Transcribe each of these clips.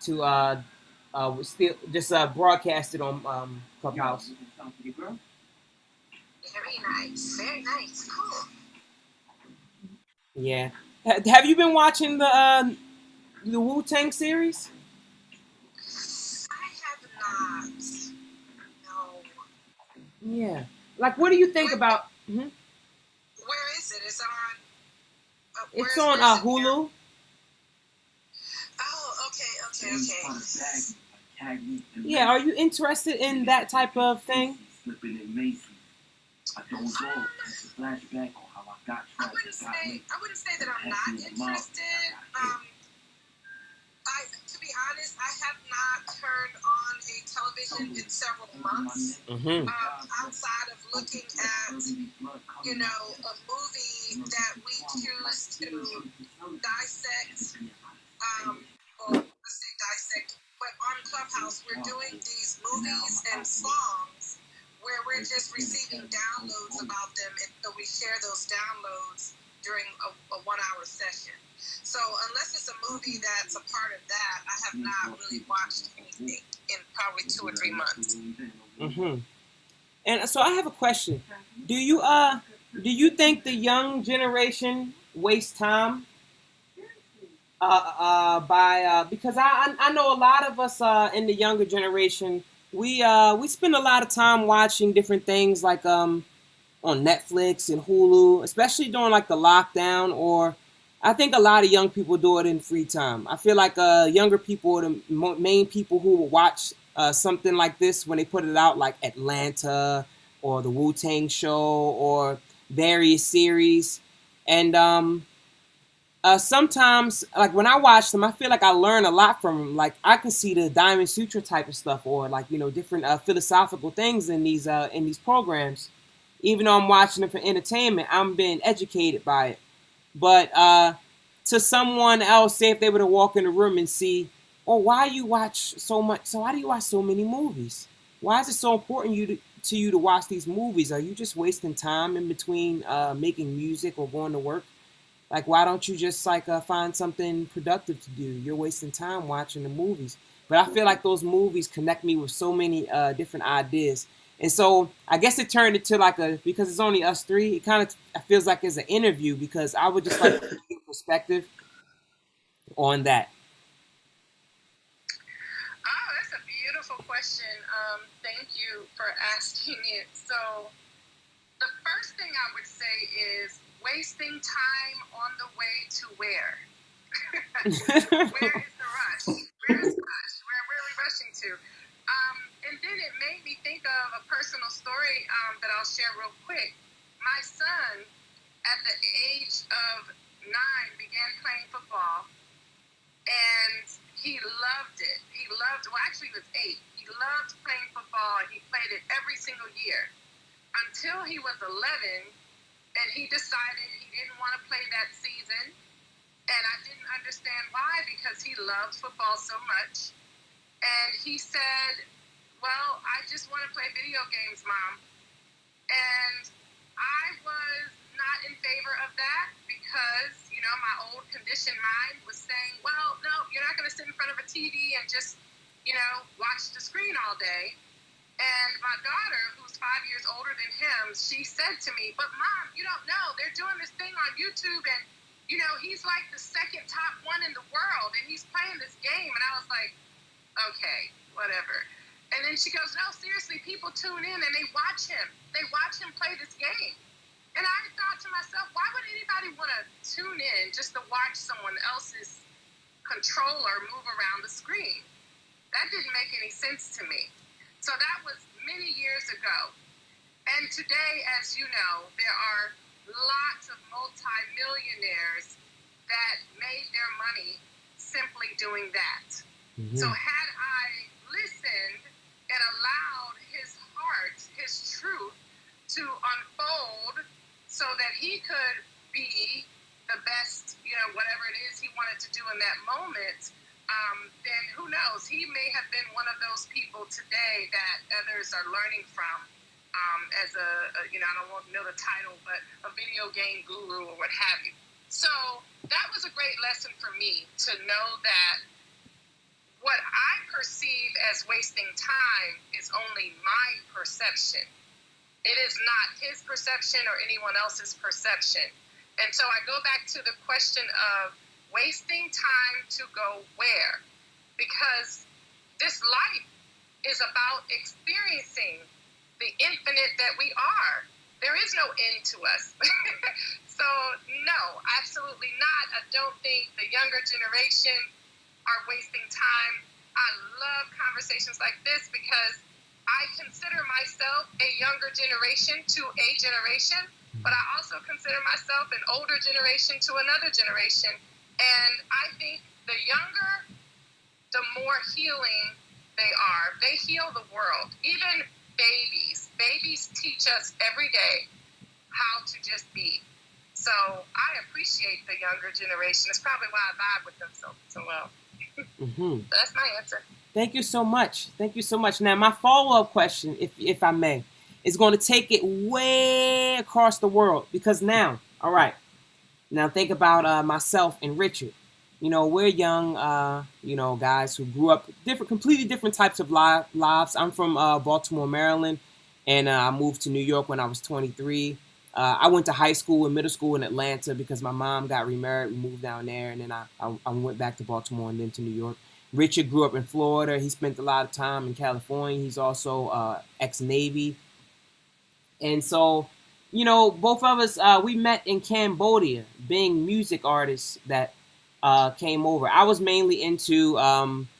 to still just broadcast it on Clubhouse. Very nice. Very nice. Cool. Yeah. Have you been watching the Wu-Tang series? I have not. No. Yeah. Like, what do you think about? Mhm. Where is it? It's on. It's on where's it Hulu. Oh, okay. Yeah. Are you interested in that type of thing? I wouldn't say that I'm not interested. To be honest, I have not turned on a television in several months. Mm-hmm. Outside of looking at, a movie that we choose to dissect, or let's say dissect, but on Clubhouse we're doing these movies and songs where we're just receiving downloads about them, and so we share those downloads during a 1 hour session. So unless it's a movie that's a part of that, I have not really watched anything in probably 2 or 3 months. Mm-hmm. And so I have a question. Do you think the young generation wastes time by because I know a lot of us in the younger generation we spend a lot of time watching different things like on Netflix and Hulu, especially during like the lockdown, or I think a lot of young people do it in free time. I feel like younger people are the main people who will watch something like this when they put it out, like Atlanta or the Wu Tang Show or various series. And sometimes, like when I watch them, I feel like I learn a lot from them. Like I can see the Diamond Sutra type of stuff, or like different philosophical things in these programs. Even though I'm watching it for entertainment, I'm being educated by it. But to someone else, say if they were to walk in the room and see, oh, why you watch so much? So why do you watch so many movies? Why is it so important to you to watch these movies? Are you just wasting time in between making music or going to work? Like, why don't you just like find something productive to do? You're wasting time watching the movies. But I feel like those movies connect me with so many different ideas. And so I guess it turned into like because it's only us three, it kind of feels like it's an interview because I would just like to get your perspective on that. Oh, that's a beautiful question. Thank you for asking it. So, the first thing I would say is wasting time on the way to where? Where is the rush? Where is the rush? Where are we rushing to? And then it made me think of a personal story that I'll share real quick. My son, at the age of 9, began playing football, and he loved it. Actually, he was 8. He loved playing football, and he played it every single year until he was 11, and he decided he didn't want to play that season. And I didn't understand why, because he loved football so much. And he said, well, I just want to play video games, Mom. And I was not in favor of that because, my old conditioned mind was saying, well, no, you're not going to sit in front of a TV and just, watch the screen all day. And my daughter, who's 5 years older than him, she said to me, but Mom, you don't know, they're doing this thing on YouTube, and, he's like the second top one in the world, and he's playing this game. And I was like, okay, whatever. And then she goes, no, seriously, people tune in and they watch him. They watch him play this game. And I thought to myself, why would anybody want to tune in just to watch someone else's controller move around the screen? That didn't make any sense to me. So that was many years ago. And today, as you know, there are lots of multi-millionaires that made their money simply doing that. Mm-hmm. So had I listened and allowed his heart, his truth, to unfold so that he could be the best, whatever it is he wanted to do in that moment, then who knows? He may have been one of those people today that others are learning from as I don't want to know the title, but a video game guru or what have you. So that was a great lesson for me to know that what as wasting time is only my perception. It is not his perception or anyone else's perception. And so I go back to the question of wasting time to go where? Because this life is about experiencing the infinite that we are. There is no end to us. So, no, absolutely not. I don't think the younger generation are wasting time. I love conversations like this because I consider myself a younger generation to a generation, but I also consider myself an older generation to another generation. And I think the younger, the more healing they are. They heal the world. Even babies. Babies teach us every day how to just be. So I appreciate the younger generation. It's probably why I vibe with them so well. So that's my answer. Thank you so much. Thank you so much. Now, my follow-up question, if I may, is going to take it way across the world because now, all right, now think about myself and Richard. You know, we're young, guys who grew up completely different types of lives. I'm from Baltimore, Maryland, and I moved to New York when I was 23. I went to high school and middle school in Atlanta because my mom got remarried. We moved down there, and then I went back to Baltimore and then to New York. Richard grew up in Florida. He spent a lot of time in California. He's also ex-Navy. And so, both of us, we met in Cambodia, being music artists that came over. I was mainly into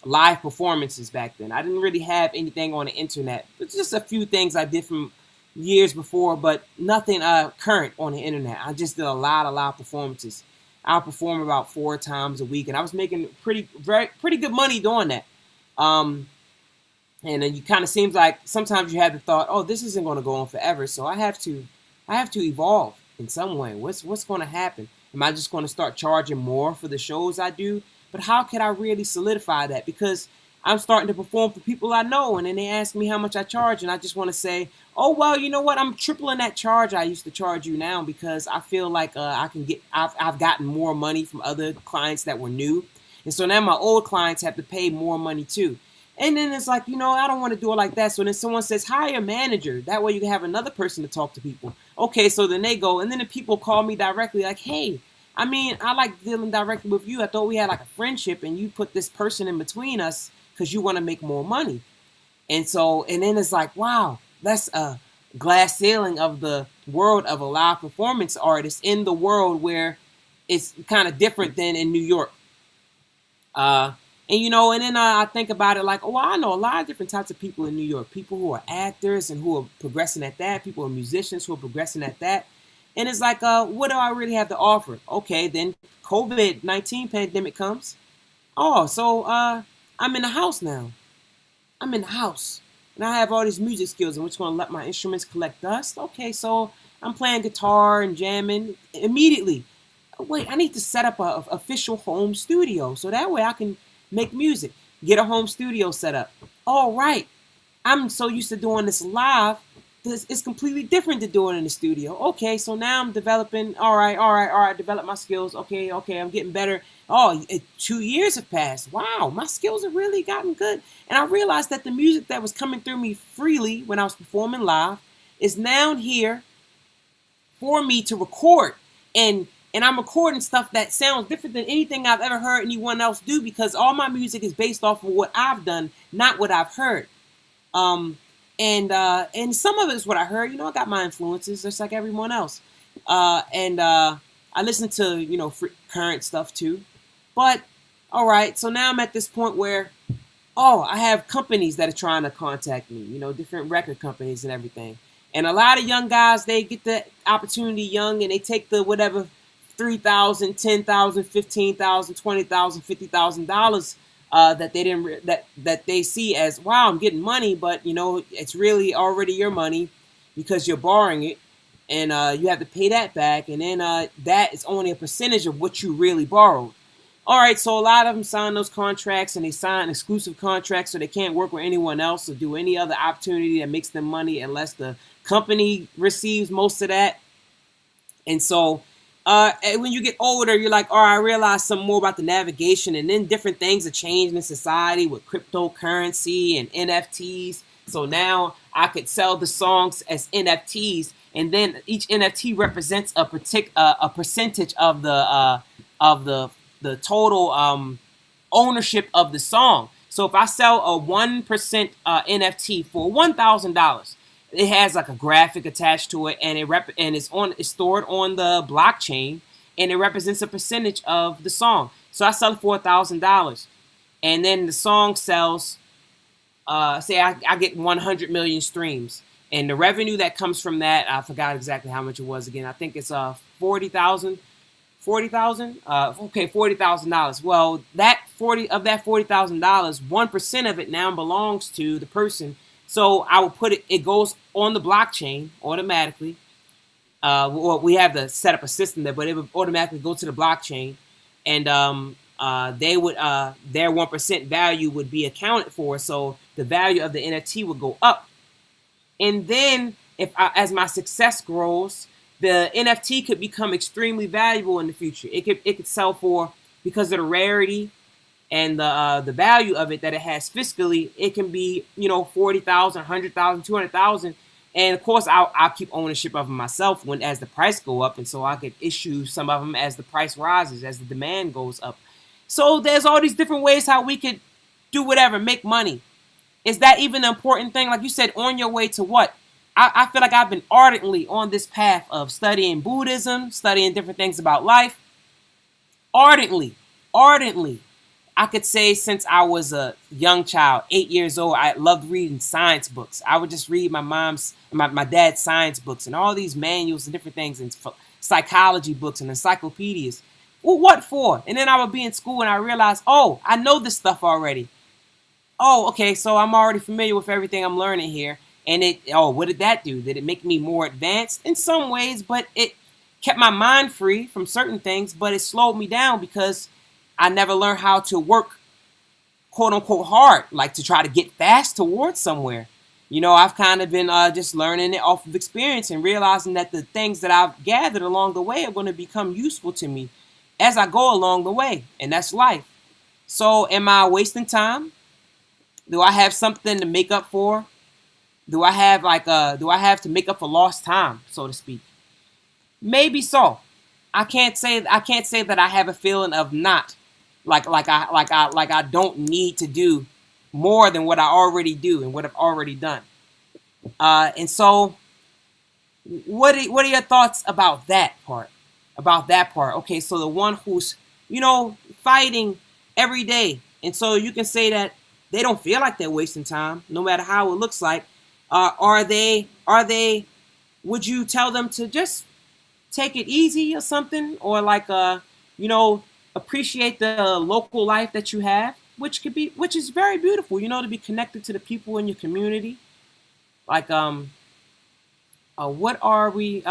live performances back then. I didn't really have anything on the internet. It's just a few things I did from years before, but nothing current on the internet. I just did a lot of live performances. I'll perform about 4 times a week, and I was making pretty good money doing that. And then you kind of seems like sometimes you have the thought, oh, this isn't going to go on forever, so I have to evolve in some way. What's going to happen? Am I just going to start charging more for the shows I do? But how can I really solidify that? Because I'm starting to perform for people I know, and then they ask me how much I charge, and I just want to say, oh, well, you know what? I'm tripling that charge I used to charge you now because I feel like I've gotten more money from other clients that were new. And so now my old clients have to pay more money too. And then it's like, I don't want to do it like that. So then someone says, hire a manager. That way you can have another person to talk to people. Okay, so then they go, and then the people call me directly like, hey, I like dealing directly with you. I thought we had like a friendship, and you put this person in between us because you want to make more money. And then it's like, wow, that's a glass ceiling of the world of a live performance artist in the world where it's kind of different than in New York. And then I think about it like, oh, I know a lot of different types of people in New York. People who are actors and who are progressing at that. People who are musicians who are progressing at that. And it's like, what do I really have to offer? Okay, then COVID-19 pandemic comes. Oh, so I'm in the house now. I'm in the house. And I have all these music skills, and we're just going to let my instruments collect dust. Okay, so I'm playing guitar and jamming immediately. Wait, I need to set up a official home studio so that way I can make music. Get a home studio set up. All right. I'm so used to doing this live. It's completely different to doing it in the studio. Okay, so now I'm developing. All right. Develop my skills. Okay, I'm getting better. Oh, 2 years have passed. Wow, my skills have really gotten good. And I realized that the music that was coming through me freely when I was performing live is now here for me to record. And I'm recording stuff that sounds different than anything I've ever heard anyone else do because all my music is based off of what I've done, not what I've heard. And some of it is what I heard. I got my influences just like everyone else. I listen to, current stuff too. But, all right, so now I'm at this point where, I have companies that are trying to contact me, different record companies and everything. And a lot of young guys, they get the opportunity young and they take the whatever $3,000, $10,000, $15,000, $20,000, $50,000 that they didn't that they see as wow, I'm getting money, but it's really already your money because you're borrowing it, and you have to pay that back, and then that is only a percentage of what you really borrowed. All right, so a lot of them sign those contracts, and they sign exclusive contracts, so they can't work with anyone else or do any other opportunity that makes them money unless the company receives most of that. And so And when you get older, you're like, all right, I realize some more about the navigation, and then different things are changing in society with cryptocurrency and NFTs. So now I could sell the songs as NFTs, and then each NFT represents a percentage of the total ownership of the song. So if I sell a 1% NFT for $1,000, it has like a graphic attached to it, and it's stored on the blockchain, and it represents a percentage of the song. So I sell it for $1,000, and then the song sells. Say I get 100 million streams, and the revenue that comes from that, I forgot exactly how much it was again. I think it's 40,000. 40,000. Okay, $40,000. Well, that $40,000, 1% of it now belongs to the person. So I will put it. It goes on the blockchain automatically. Well, we have to set up a system there, but it would automatically go to the blockchain, and they would their 1% value would be accounted for. So the value of the NFT would go up, and then as my success grows, the NFT could become extremely valuable in the future. It could sell for, because of the rarity and the value of it that it has fiscally. It can be 40,000, 100,000, 200,000, and of course I'll keep ownership of them myself when as the price go up, and so I could issue some of them as the price rises, as the demand goes up. So there's all these different ways how we could do whatever, make money. Is that even an important thing? Like you said, on your way to what? I feel like I've been ardently on this path of studying Buddhism, studying different things about life. Ardently, ardently. I could say since I was a young child, 8 years old, I loved reading science books. I would just read my dad's science books and all these manuals and different things, and psychology books and encyclopedias. Well, what for? And then I would be in school and I realized, oh, I know this stuff already. Oh, okay, so I'm already familiar with everything I'm learning here. And what did that do? Did it make me more advanced? In some ways, but it kept my mind free from certain things, but it slowed me down because I never learned how to work, quote unquote, hard, like to try to get fast towards somewhere. I've kind of been just learning it off of experience and realizing that the things that I've gathered along the way are going to become useful to me as I go along the way. And that's life. So am I wasting time? Do I have something to make up for? Do I have to make up for lost time, so to speak? Maybe so. I can't say that I have a feeling of not, like I don't need to do more than what I already do and what I've already done. And so what are your thoughts about that part? About that part. Okay, so the one who's fighting every day, and so you can say that they don't feel like they're wasting time, no matter how it looks like. Are they? Are they? Would you tell them to just take it easy or something, or like appreciate the local life that you have, which is very beautiful. To be connected to the people in your community. Like what are we?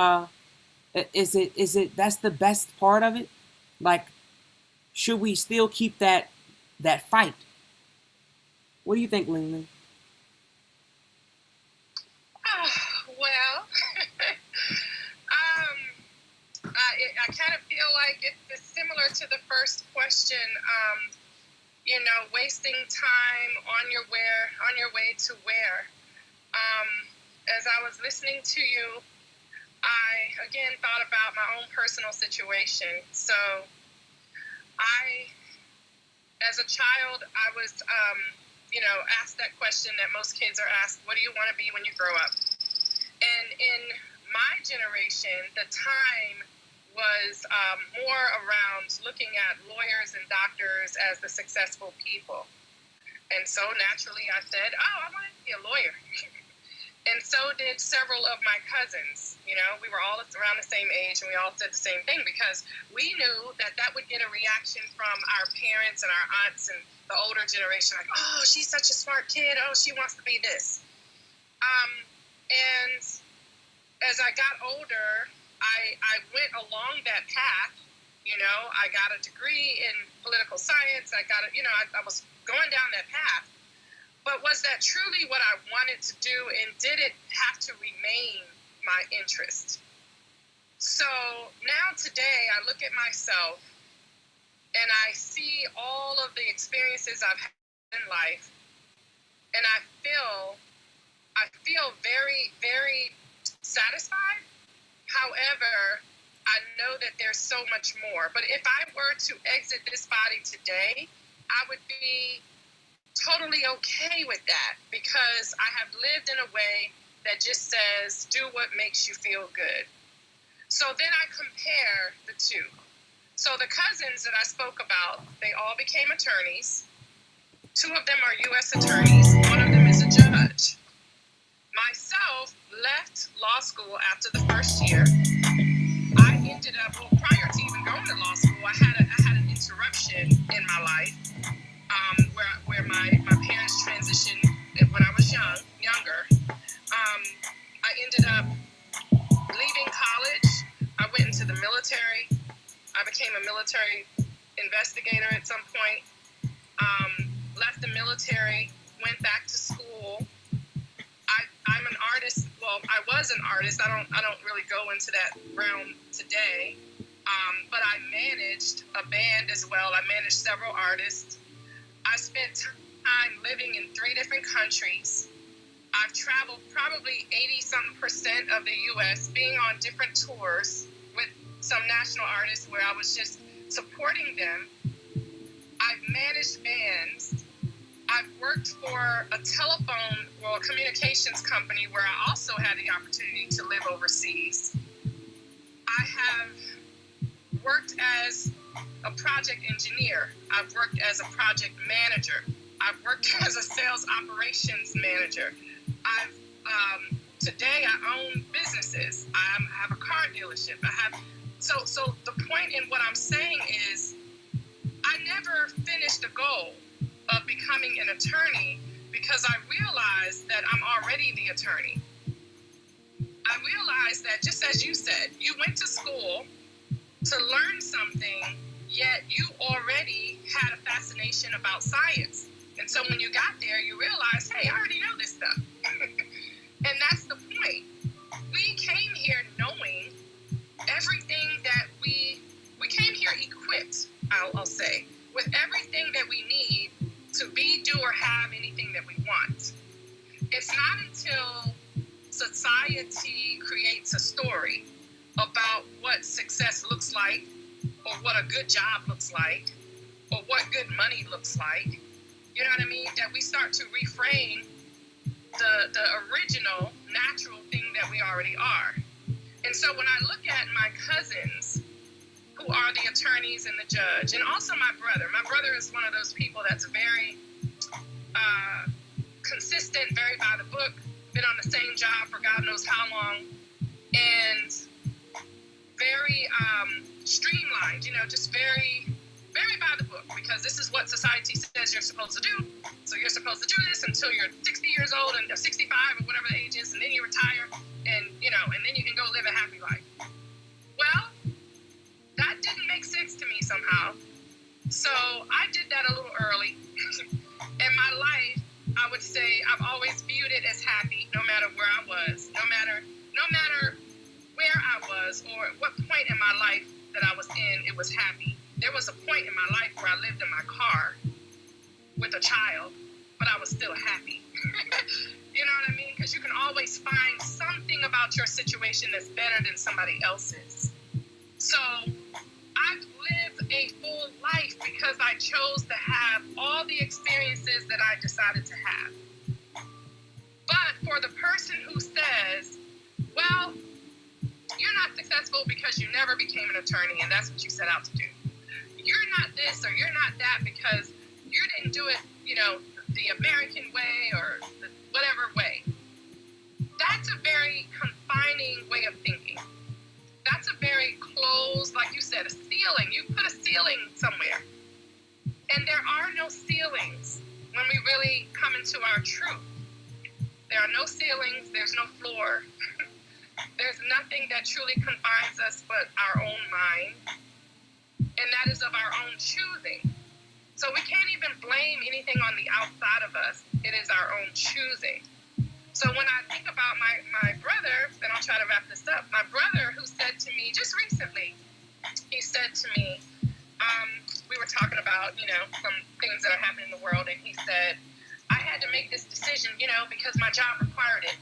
Is it that's the best part of it? Like, should we still keep that fight? What do you think, Ling Ling? Well, I kind of feel like it's similar to the first question. Wasting time on your way to where. As I was listening to you, I again thought about my own personal situation. So, as a child, I was, asked that question that most kids are asked: "What do you want to be when you grow up?" And in my generation, the time was more around looking at lawyers and doctors as the successful people. And so naturally I said, oh, I want to be a lawyer. And so did several of my cousins. We were all around the same age, and we all said the same thing because we knew that would get a reaction from our parents and our aunts and the older generation, like, oh, she's such a smart kid. Oh, she wants to be this. And as I got older, I went along that path. I got a degree in political science. I was going down that path. But was that truly what I wanted to do, and did it have to remain my interest? So now today I look at myself and I see all of the experiences I've had in life, and I feel very, very satisfied. However, I know that there's so much more. But if I were to exit this body today, I would be totally okay with that, because I have lived in a way that just says, do what makes you feel good. So then I compare the two. So the cousins that I spoke about, they all became attorneys. 2 of them are U.S. attorneys. 1 of them is a judge. Myself left law school after the first year. I ended up, well, prior to even going to law school, I had an interruption in my life, where my parents transitioned when I was younger. I ended up leaving college. I went into the military. I became a military investigator at some point. Left the military, went back to school. I'm an artist. Well, I was an artist. I don't really go into that realm today. But I managed a band as well. I managed several artists. I spent time living in 3 different countries. I've traveled probably 80-something% of the U.S., being on different tours with some national artists where I was just supporting them. I've managed bands. I've worked for a telephone or communications company where I also had the opportunity to live overseas. I have worked as a project engineer. I've worked as a project manager. I've worked as a sales operations manager. Today I own businesses. I have a car dealership. So the point in what I'm saying is, I never finished the goal of becoming an attorney, because I realized that I'm already the attorney. I realized that, just as you said, you went to school to learn something, yet you already had a fascination about science. And so when you got there, you realized, hey, I already know this stuff. And that's the point. We came here knowing everything that we came here equipped, I'll say, with everything that we need to be, do, or have anything that we want. It's not until society creates a story about what success looks like, or what a good job looks like, or what good money looks like, you know what I mean, that we start to reframe the original natural thing that we already are. And so when I look at my cousins, who are the attorneys and the judge, and also my brother is one of those people that's very consistent, very by the book, been on the same job for God knows how long, and very streamlined, just very, very by the book, because this is what society says you're supposed to do. So you're supposed to do this until you're 60 years old and 65 or whatever the age is, and then you retire, and then you can go live a happy life. Well, that didn't make sense to me somehow. So I did that a little early. In my life, I would say I've always viewed it as happy, no matter where I was, no matter where I was, or what point in my life that I was in, it was happy. There was a point in my life where I lived in my car with a child, but I was still happy. You know what I mean? Because you can always find something about your situation that's better than somebody else's. So I've lived a full life because I chose to have all the experiences that I decided to have. But for the person who says, well, you're not successful because you never became an attorney and that's what you set out to do. You're not this or you're not that because you didn't do it, the American way or the whatever way. That's a very confining way of thinking. That's a very closed, like you said, a ceiling. You put a ceiling somewhere. And there are no ceilings when we really come into our truth. There are no ceilings. There's no floor. There's nothing that truly confines us but our own mind. And that is of our own choosing. So we can't even blame anything on the outside of us. It is our own choosing. So when I think about my brother, then I'll try to wrap this up. My brother who said to me, some things that are happening in the world, and he said, I had to make this decision, because my job required it.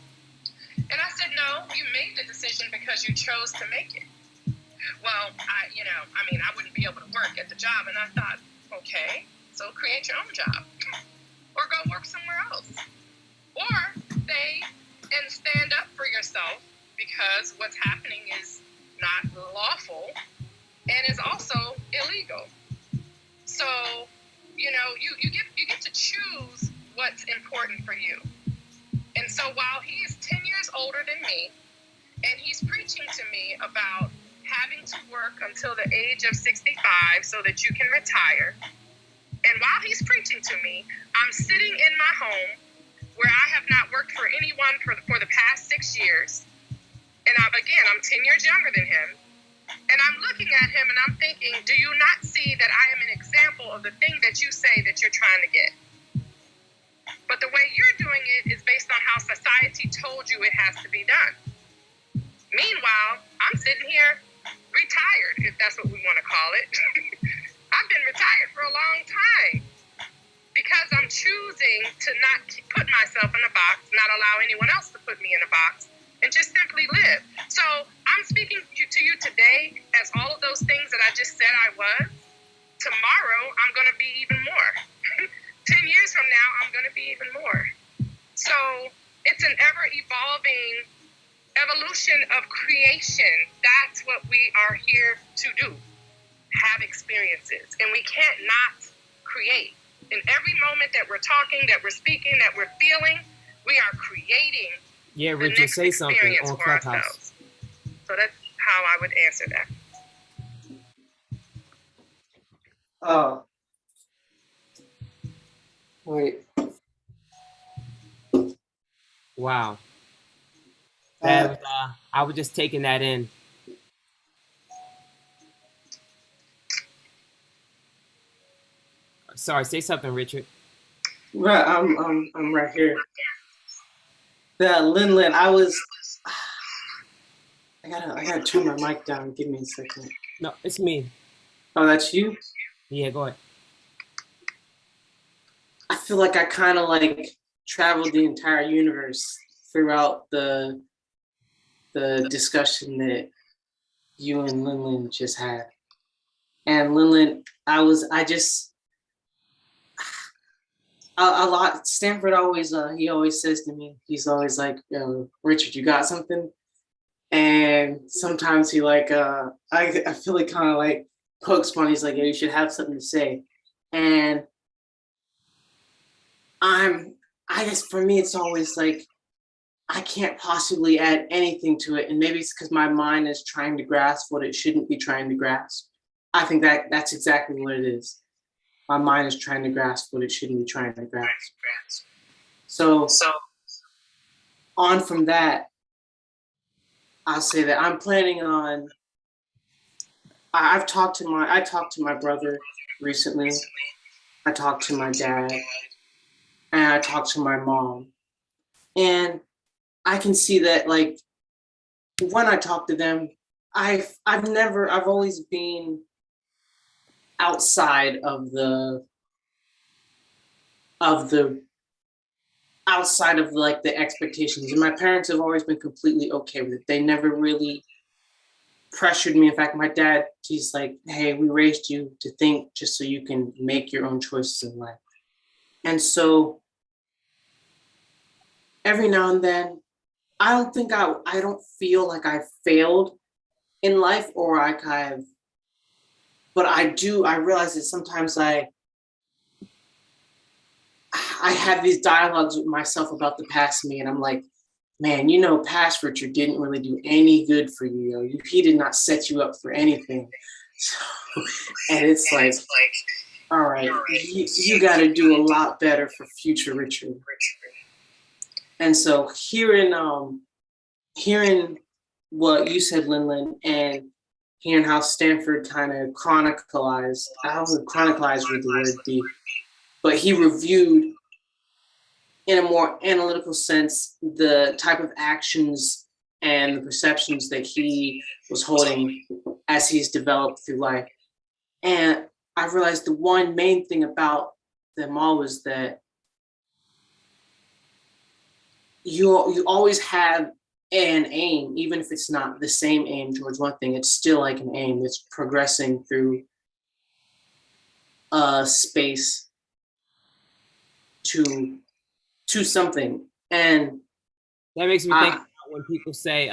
And I said, no, you made the decision because you chose to make it. Well, I wouldn't be able to work at the job. And I thought, okay, so create your own job or go work somewhere else. Or stay and stand up for yourself, because what's happening is not lawful and is also illegal. So, you get to choose what's important for you. And so while he is 10 years older than me, and he's preaching to me about having to work until the age of 65 so that you can retire, and while he's preaching to me, I'm sitting in my home where I have not worked for anyone for the past 6 years. And I'm 10 years younger than him. And I'm looking at him and I'm thinking, do you not see that I am an example of the thing that you say that you're trying to get? But the way you're doing it is based on how society told you it has to be done. Meanwhile, I'm sitting here retired, if that's what we want to call it. I've been retired for a long time because I'm choosing to not put myself in a box, not allow anyone else to put me in a box, and just simply live. So I'm speaking to you today as all of those things that I just said I was. Tomorrow, I'm going to be even more. 10 years from now, I'm going to be even more. So it's an ever-evolving evolution of creation. That's what we are here to do, have experiences. And we can't not create. In every moment that we're talking, that we're speaking, that we're feeling, we are creating. Yeah, Richard, say something on Clubhouse. So that's how I would answer that. Oh. Wait. Wow. That was, I was just taking that in. Sorry, say something, Richard. Right, I'm right here. Lin, I gotta turn my mic down. Give me a second. No, it's me. Oh, that's you? Yeah, go ahead. I feel like I kind of traveled the entire universe throughout the discussion that you and Lin just had. And Lin, a lot. Stanford always, he always says to me, he's always like, Richard, you got something? And sometimes he I feel like kind of pokes fun. He's like, yeah, you should have something to say. And I guess for me, it's always I can't possibly add anything to it. And maybe it's because my mind is trying to grasp what it shouldn't be trying to grasp. I think that's exactly what it is. My mind is trying to grasp what it shouldn't be trying to grasp. So on from that, I'll say that I'm planning on. I talked to my brother recently. I talked to my dad, and I talked to my mom, and I can see that when I talk to them, I've always been outside of the expectations, and my parents have always been completely okay with it. They never really pressured me. In fact, my dad, he's like, hey, we raised you to think just so you can make your own choices in life. And so every now and then, I don't feel like I've failed in life or but I realize that sometimes I have these dialogues with myself about the past me, and I'm like, man, past Richard didn't really do any good for you. He did not set you up for anything. So, and it's all right, you got to do a lot better for future Richard. And so hearing what you said, Lin, and hearing how Stanford kind of chronicalized, I would chronicalize with the word be, but he reviewed in a more analytical sense the type of actions and the perceptions that he was holding as he's developed through life. And I realized the one main thing about them all was that you always have an aim, even if it's not the same aim towards one thing. It's still like an aim. It's progressing through a space to something. And That makes me think about when people say,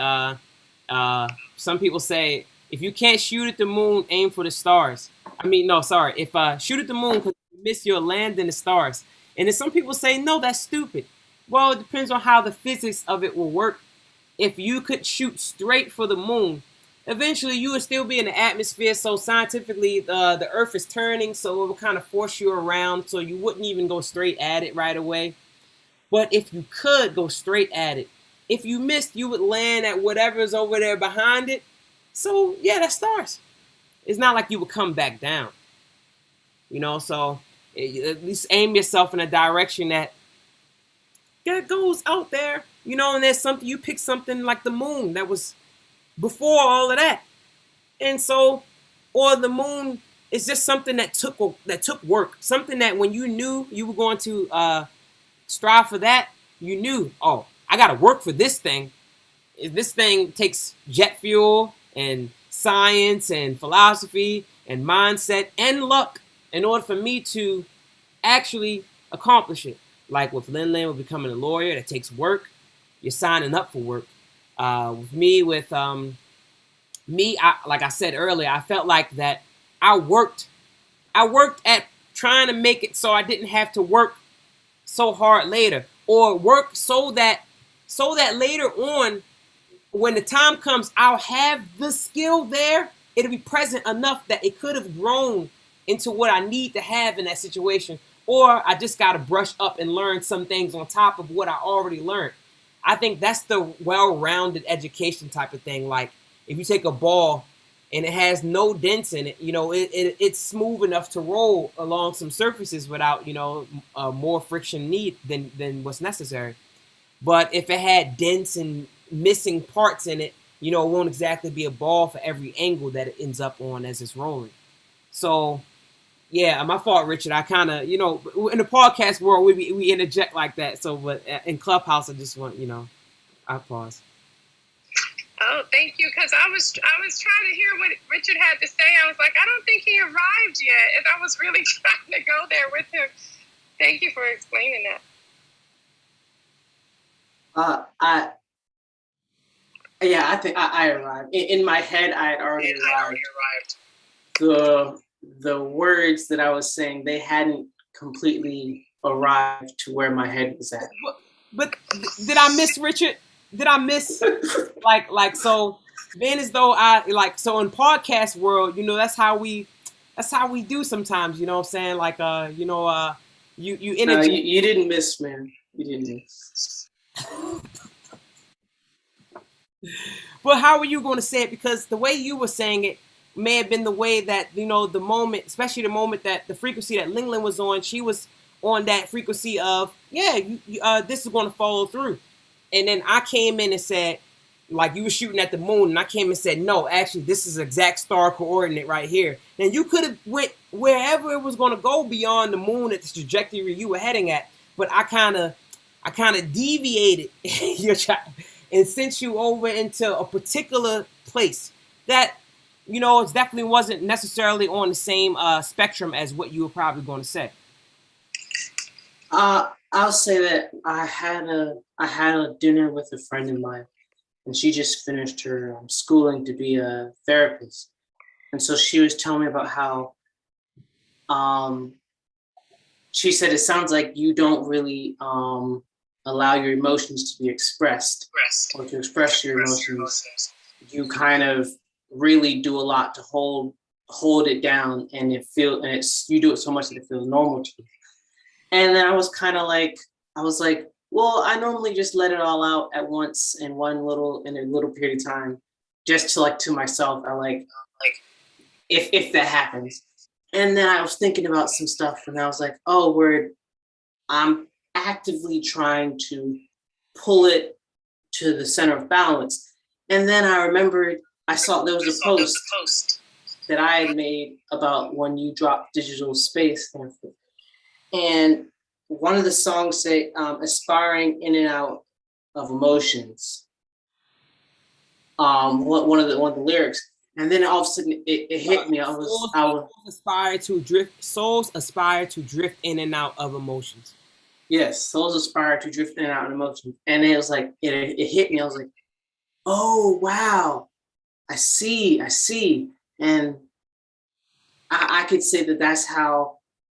some people say, if you can't shoot at the moon, aim for the stars. I mean, no, sorry. If shoot at the moon because you miss your land in the stars. And then some people say, no, that's stupid. Well, it depends on how the physics of it will work. If you could shoot straight for the moon, eventually you would still be in the atmosphere. So scientifically, the Earth is turning, so it will kind of force you around, so you wouldn't even go straight at it right away. But if you could go straight at it, if you missed, you would land at whatever's over there behind it. So yeah, that's stars. It's not like you would come back down, So at least aim yourself in a direction that goes out there, And there's something, you pick something like the moon that was before all of that, and so, or the moon is just something that took work, something that when you knew you were going to strive for that, you knew, oh, I got to work for this thing. This thing takes jet fuel and science and philosophy and mindset and luck in order for me to actually accomplish it. Like with Lin Lin, with becoming a lawyer, that takes work. You're signing up for work. With me, like I said earlier, I felt like that I worked at trying to make it so I didn't have to work so hard later, or work so that later on, when the time comes, I'll have the skill there. It'll be present enough that it could have grown into what I need to have in that situation. Or I just got to brush up and learn some things on top of what I already learned. I think that's the well-rounded education type of thing. Like if you take a ball and it has no dents in it, it's smooth enough to roll along some surfaces without, more friction need than what's necessary. But if it had dents and missing parts in it, it won't exactly be a ball for every angle that it ends up on as it's rolling. So, yeah, my fault, Richard. I kind of, in the podcast world, we interject like that. So, but in Clubhouse, I just want, I pause. Oh, thank you. Because I was trying to hear what Richard had to say. I was like, I don't think he arrived yet, and I was really trying to go there with him. Thank you for explaining that. I think I arrived. In my head, I had already arrived. The words that I was saying, they hadn't completely arrived to where my head was at. But did I miss, Richard? Did I miss so being as though so in podcast world, that's how we do sometimes, you know what I'm saying? Like you interject. No, you didn't miss, man. You didn't miss. But how were you going to say it? Because the way you were saying it may have been the way that, the moment, especially the moment that the frequency that Ling Ling was on, she was on that frequency of, this is going to follow through. And then I came in and said, like you were shooting at the moon, and I came and said, no, actually, this is exact star coordinate right here. And you could have went wherever it was going to go beyond the moon at the trajectory you were heading at. But I kind of deviated your child and sent you over into a particular place that, it definitely wasn't necessarily on the same spectrum as what you were probably going to say. I'll say that I had a dinner with a friend of mine, and she just finished her schooling to be a therapist, and so she was telling me about how, she said it sounds like you don't really allow your emotions to be expressed or to express your emotions. You kind of really do a lot to hold it down, and you do it so much that it feels normal to you. And then I was like, well, I normally just let it all out at once in a little period of time, just to myself. I like if that happens. And then I was thinking about some stuff, and I was like, oh, I'm actively trying to pull it to the center of balance. And then I remembered I saw there was a post that I had made about when you drop digital space. And one of the songs say, aspiring in and out of emotions. One of the lyrics. And then all of a sudden it hit me. Souls aspire to drift in and out of emotions. Yes, souls aspire to drift in and out of emotions. And it was like, it hit me. I was like, oh, wow. I see. And I could say that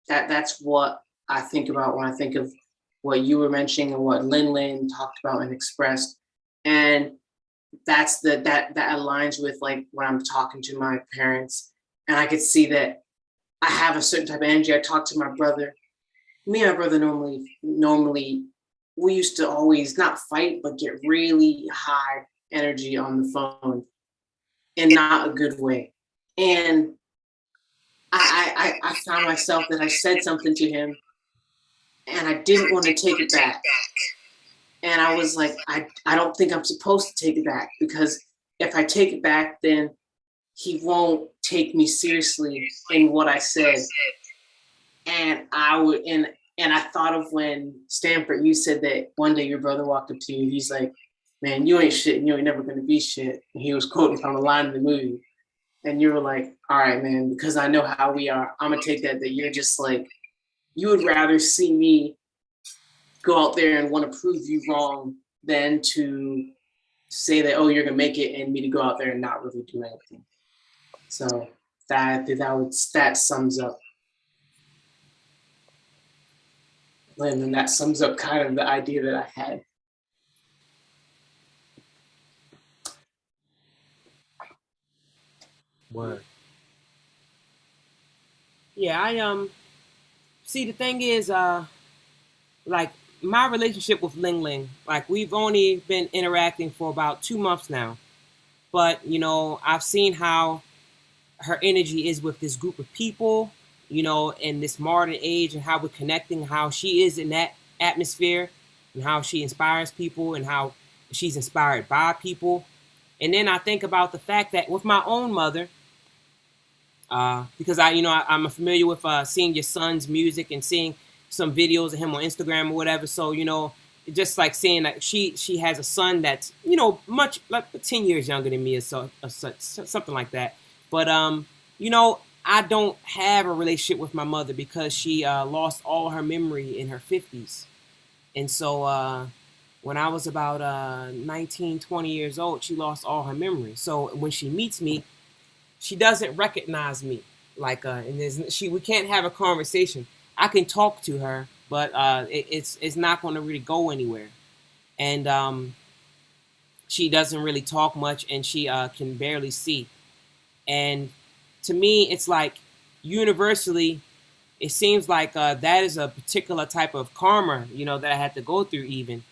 that's what I think about when I think of what you were mentioning and what Lin talked about and expressed. And that aligns with like when I'm talking to my parents, and I could see that I have a certain type of energy. I talk to my brother. Me and my brother normally we used to always not fight but get really high energy on the phone in not a good way. And I found myself that I said something to him and I didn't want to take it back. And I was like, I don't think I'm supposed to take it back, because if I take it back, then he won't take me seriously in what I said. And I thought of when Stanford, you said that one day your brother walked up to you, he's like, man, you ain't shit and you ain't never gonna be shit. And he was quoting from a line in the movie. And you were like, all right, man, because I know how we are, I'm gonna take that you're just like, you would rather see me go out there and want to prove you wrong than to say that, oh, you're gonna make it, and me to go out there and not really do anything. So that sums up, and that sums up kind of the idea that I had. Word. Yeah, I see the thing is like my relationship with Ling Ling, like we've only been interacting for about 2 months now. But, I've seen how her energy is with this group of people, in this modern age, and how we're connecting, how she is in that atmosphere, and how she inspires people, and how she's inspired by people. And then I think about the fact that with my own mother, because I'm familiar with seeing your son's music and seeing some videos of him on Instagram or whatever. So just like seeing that she has a son that's much like 10 years younger than me, or something like that. But I don't have a relationship with my mother because she lost all her memory in her 50s, and so when I was about 19, 20 years old, she lost all her memory. So when she meets me, she doesn't recognize me, like and we can't have a conversation. I can talk to her, but it's not going to really go anywhere. And she doesn't really talk much, and she can barely see. And to me, it's like universally, it seems like that is a particular type of karma, that I had to go through, even,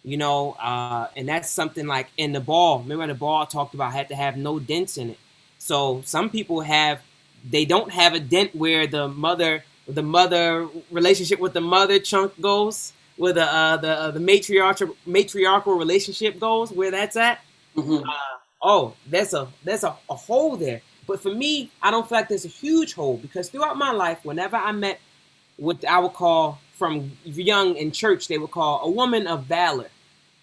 and that's something like in the ball. Remember the ball I talked about had to have no dents in it. So some people they don't have a dent where the mother relationship with the mother chunk goes, where the matriarchal relationship goes, where that's at. Mm-hmm. Oh, there's a hole there. But for me, I don't feel like there's a huge hole, because throughout my life, whenever I met what I would call, from young in church, they would call a woman of valor,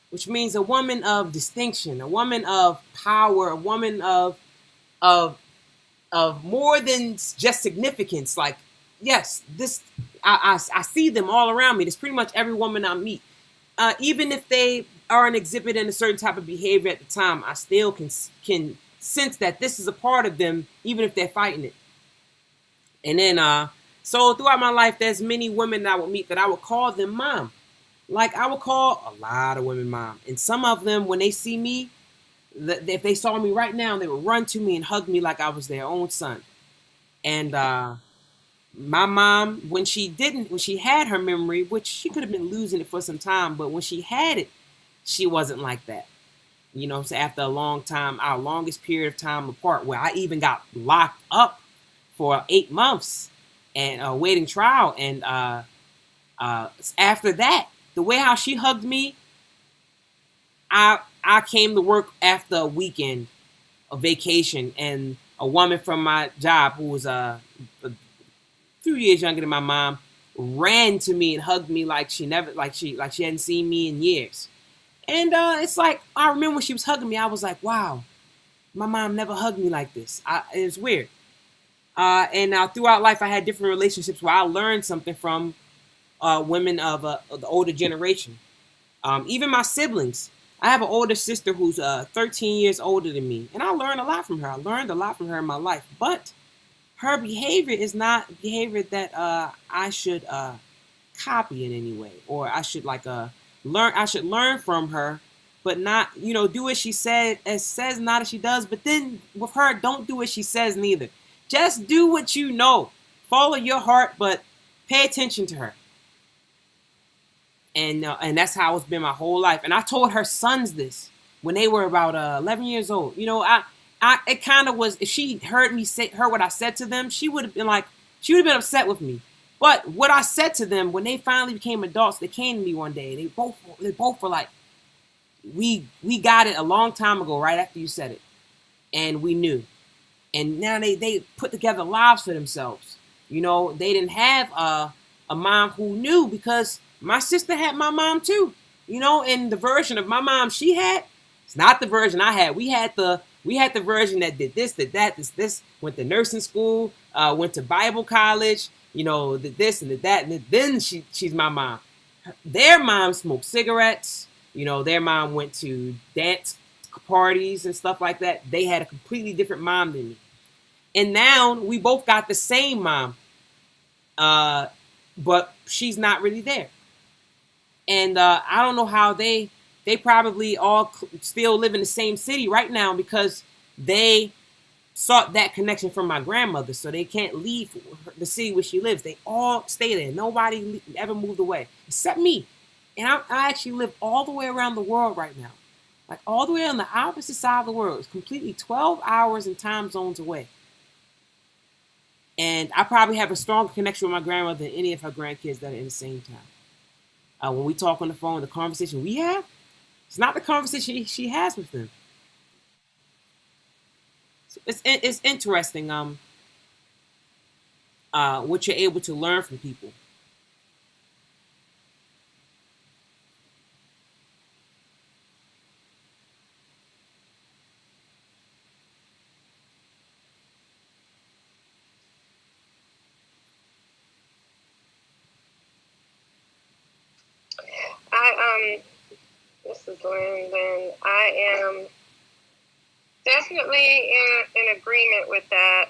which means a woman of distinction, a woman of power, a woman of of more than just significance. Like, yes, this I see them all around me. There's pretty much every woman I meet. Even if they are an exhibit in a certain type of behavior at the time, I still can sense that this is a part of them, even if they're fighting it. And then so throughout my life, there's many women that I would meet that I would call them mom. Like, I would call a lot of women mom, and some of them, when they see me, if they saw me right now, they would run to me and hug me like I was their own son. And my mom, when she had her memory, which she could have been losing it for some time, but when she had it, she wasn't like that. So after a long time, our longest period of time apart, where I even got locked up for 8 months and waiting trial, and after that, the way how she hugged me, I came to work after a weekend, a vacation, and a woman from my job who was a few years younger than my mom ran to me and hugged me like she never like she hadn't seen me in years. And it's like I remember when she was hugging me, I was like, wow, my mom never hugged me like this. It's weird. And throughout life, I had different relationships where I learned something from women of the older generation. Even my siblings. I have an older sister who's 13 years older than me, and I learned a lot from her. I learned a lot from her in my life, but her behavior is not behavior that I should copy in any way, or I should learn. I should learn from her, but not do as she says, not as she does. But then with her, don't do as she says neither. Just do what you know. Follow your heart, but pay attention to her. And that's how it's been my whole life. And I told her sons this when they were about 11 years old. I it kind of was. If she heard what I said to them, she would have been upset with me. But what I said to them when they finally became adults, they came to me one day. They both were like, "We got it a long time ago, right after you said it, and we knew." And now they put together lives for themselves. They didn't have a mom who knew, because my sister had my mom too. And the version of my mom she had, it's not the version I had. We had the version that did this, did that, this, went to nursing school, went to Bible college, did this and did that, and then she's my mom. Their mom smoked cigarettes. Their mom went to dance parties and stuff like that. They had a completely different mom than me. And now we both got the same mom, but she's not really there. And I don't know how they probably all still live in the same city right now, because they sought that connection from my grandmother, so they can't leave the city where she lives. They all stay there. Nobody ever moved away except me. And I actually live all the way around the world right now, like all the way on the opposite side of the world. It's completely 12 hours and time zones away. And I probably have a stronger connection with my grandmother than any of her grandkids that are in the same town. When we talk on the phone, the conversation we have, it's not the conversation she has with them. So it's interesting what you're able to learn from people. This is Lyndon. I am definitely in agreement with that.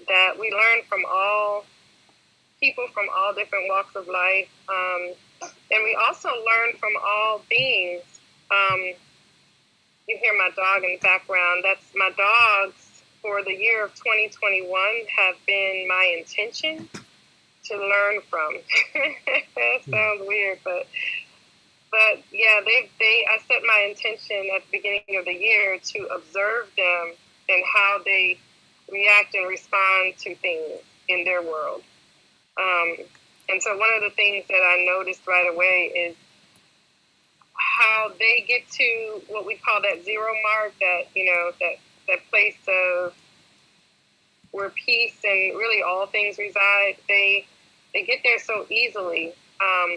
That we learn from all people from all different walks of life, and we also learn from all beings. You hear my dog in the background. That's my dogs for the year of 2021 have been my intention to learn from. That sounds weird, but yeah, I set my intention at the beginning of the year to observe them and how they react and respond to things in their world. And so one of the things that I noticed right away is how they get to what we call that zero mark, that place of where peace and really all things reside. They get there so easily.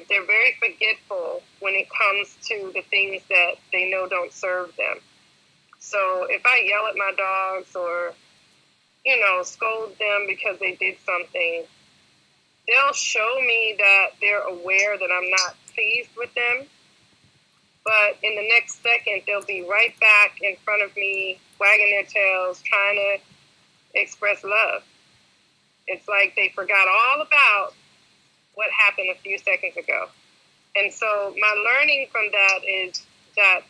They're very forgetful when it comes to the things that they know don't serve them. So if I yell at my dogs or, scold them because they did something, they'll show me that they're aware that I'm not pleased with them. But in the next second, they'll be right back in front of me, wagging their tails, trying to express love. It's like they forgot all about what happened a few seconds ago. And so my learning from that is that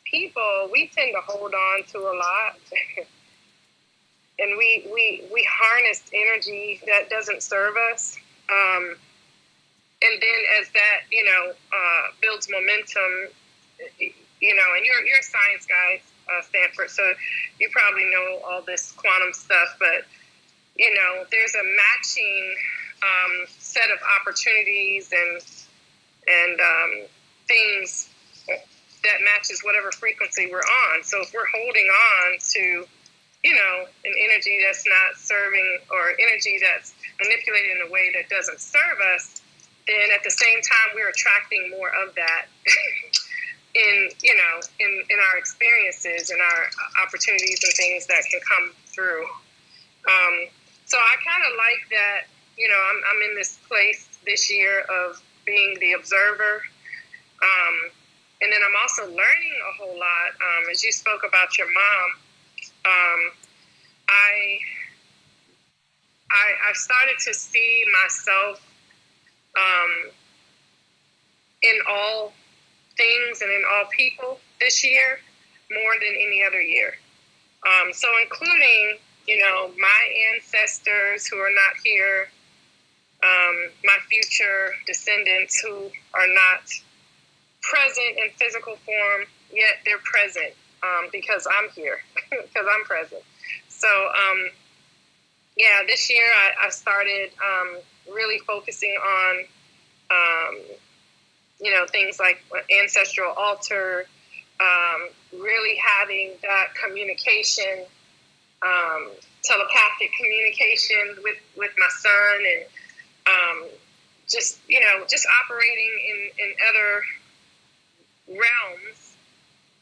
people, we tend to hold on to a lot. And we harness energy that doesn't serve us. And then as that, builds momentum, and you're a science guy, Stanford, so you probably know all this quantum stuff, but, there's a matching set of opportunities and things that matches whatever frequency we're on. So if we're holding on to, an energy that's not serving, or energy that's manipulated in a way that doesn't serve us, then at the same time we're attracting more of that in our experiences and our opportunities and things that can come through. So I kind of like that. I'm in this place this year of being the observer. And then I'm also learning a whole lot. As you spoke about your mom, I've started to see myself in all things and in all people this year more than any other year. So including, my ancestors who are not here, my future descendants who are not present in physical form, yet they're present because I'm here, because I'm present. So, this year I started really focusing on, things like ancestral altar, really having that communication, telepathic communication with my son, and just operating in other realms,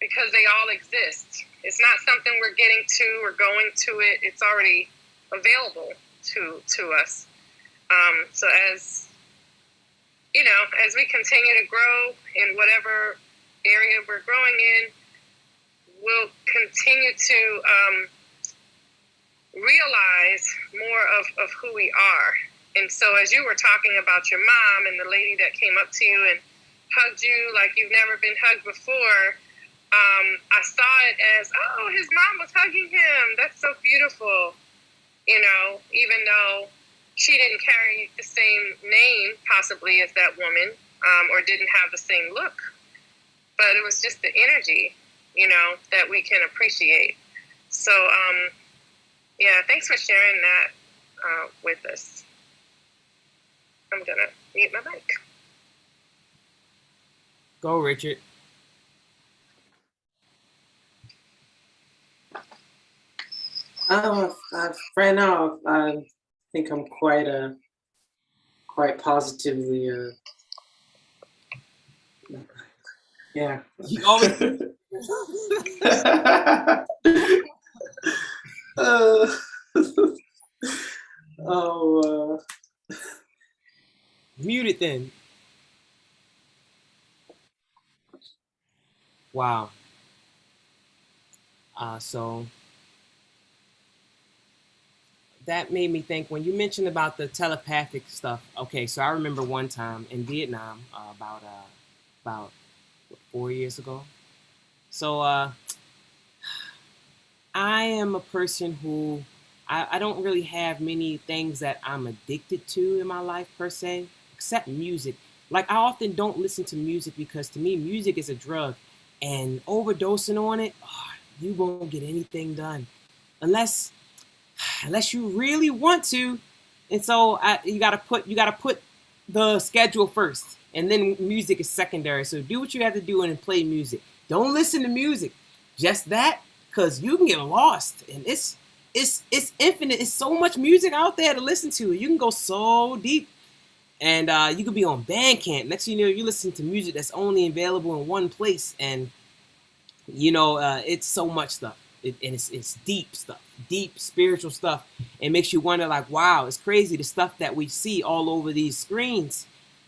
because they all exist. It's not something we're getting to or going to it. It's already available to us. So as we continue to grow in whatever area we're growing in, we'll continue to realize more of who we are. And so as you were talking about your mom and the lady that came up to you and hugged you like you've never been hugged before, I saw it as, oh, his mom was hugging him. That's so beautiful. Even though she didn't carry the same name possibly as that woman, or didn't have the same look, but it was just the energy, that we can appreciate. So, thanks for sharing that with us. I'm going to mute my mic. Go, Richard. Right now, I think I'm quite positively, yeah. You always. Mute it then. Wow. So that made me think when you mentioned about the telepathic stuff. Okay, so I remember one time in Vietnam, about 4 years ago. So I am a person who I don't really have many things that I'm addicted to in my life per se, except music. Like, I often don't listen to music because to me music is a drug, and overdosing on it, you won't get anything done unless you really want to. And so you gotta put the schedule first, and then music is secondary. So do what you have to do and play music. Don't listen to music, just that, because you can get lost, and it's infinite. It's so much music out there to listen to. You can go so deep, and you could be on Bandcamp. Next thing you know, you listen to music that's only available in one place, and it's so much stuff. And it's deep stuff, deep spiritual stuff. It makes you wonder, like, wow, it's crazy the stuff that we see all over these screens.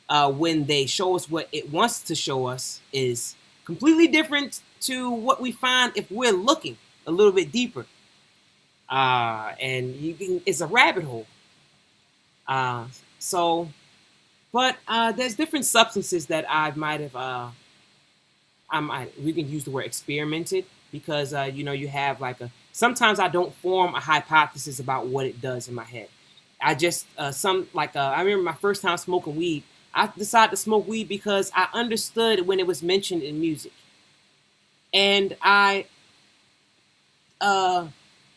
When they show us what it wants to show us is completely different to what we find if we're looking a little bit deeper. And it's a rabbit hole. But there's different substances that we can use the word experimented, because you have like sometimes I don't form a hypothesis about what it does in my head. I just I remember my first time smoking weed. I decided to smoke weed because I understood when it was mentioned in music, and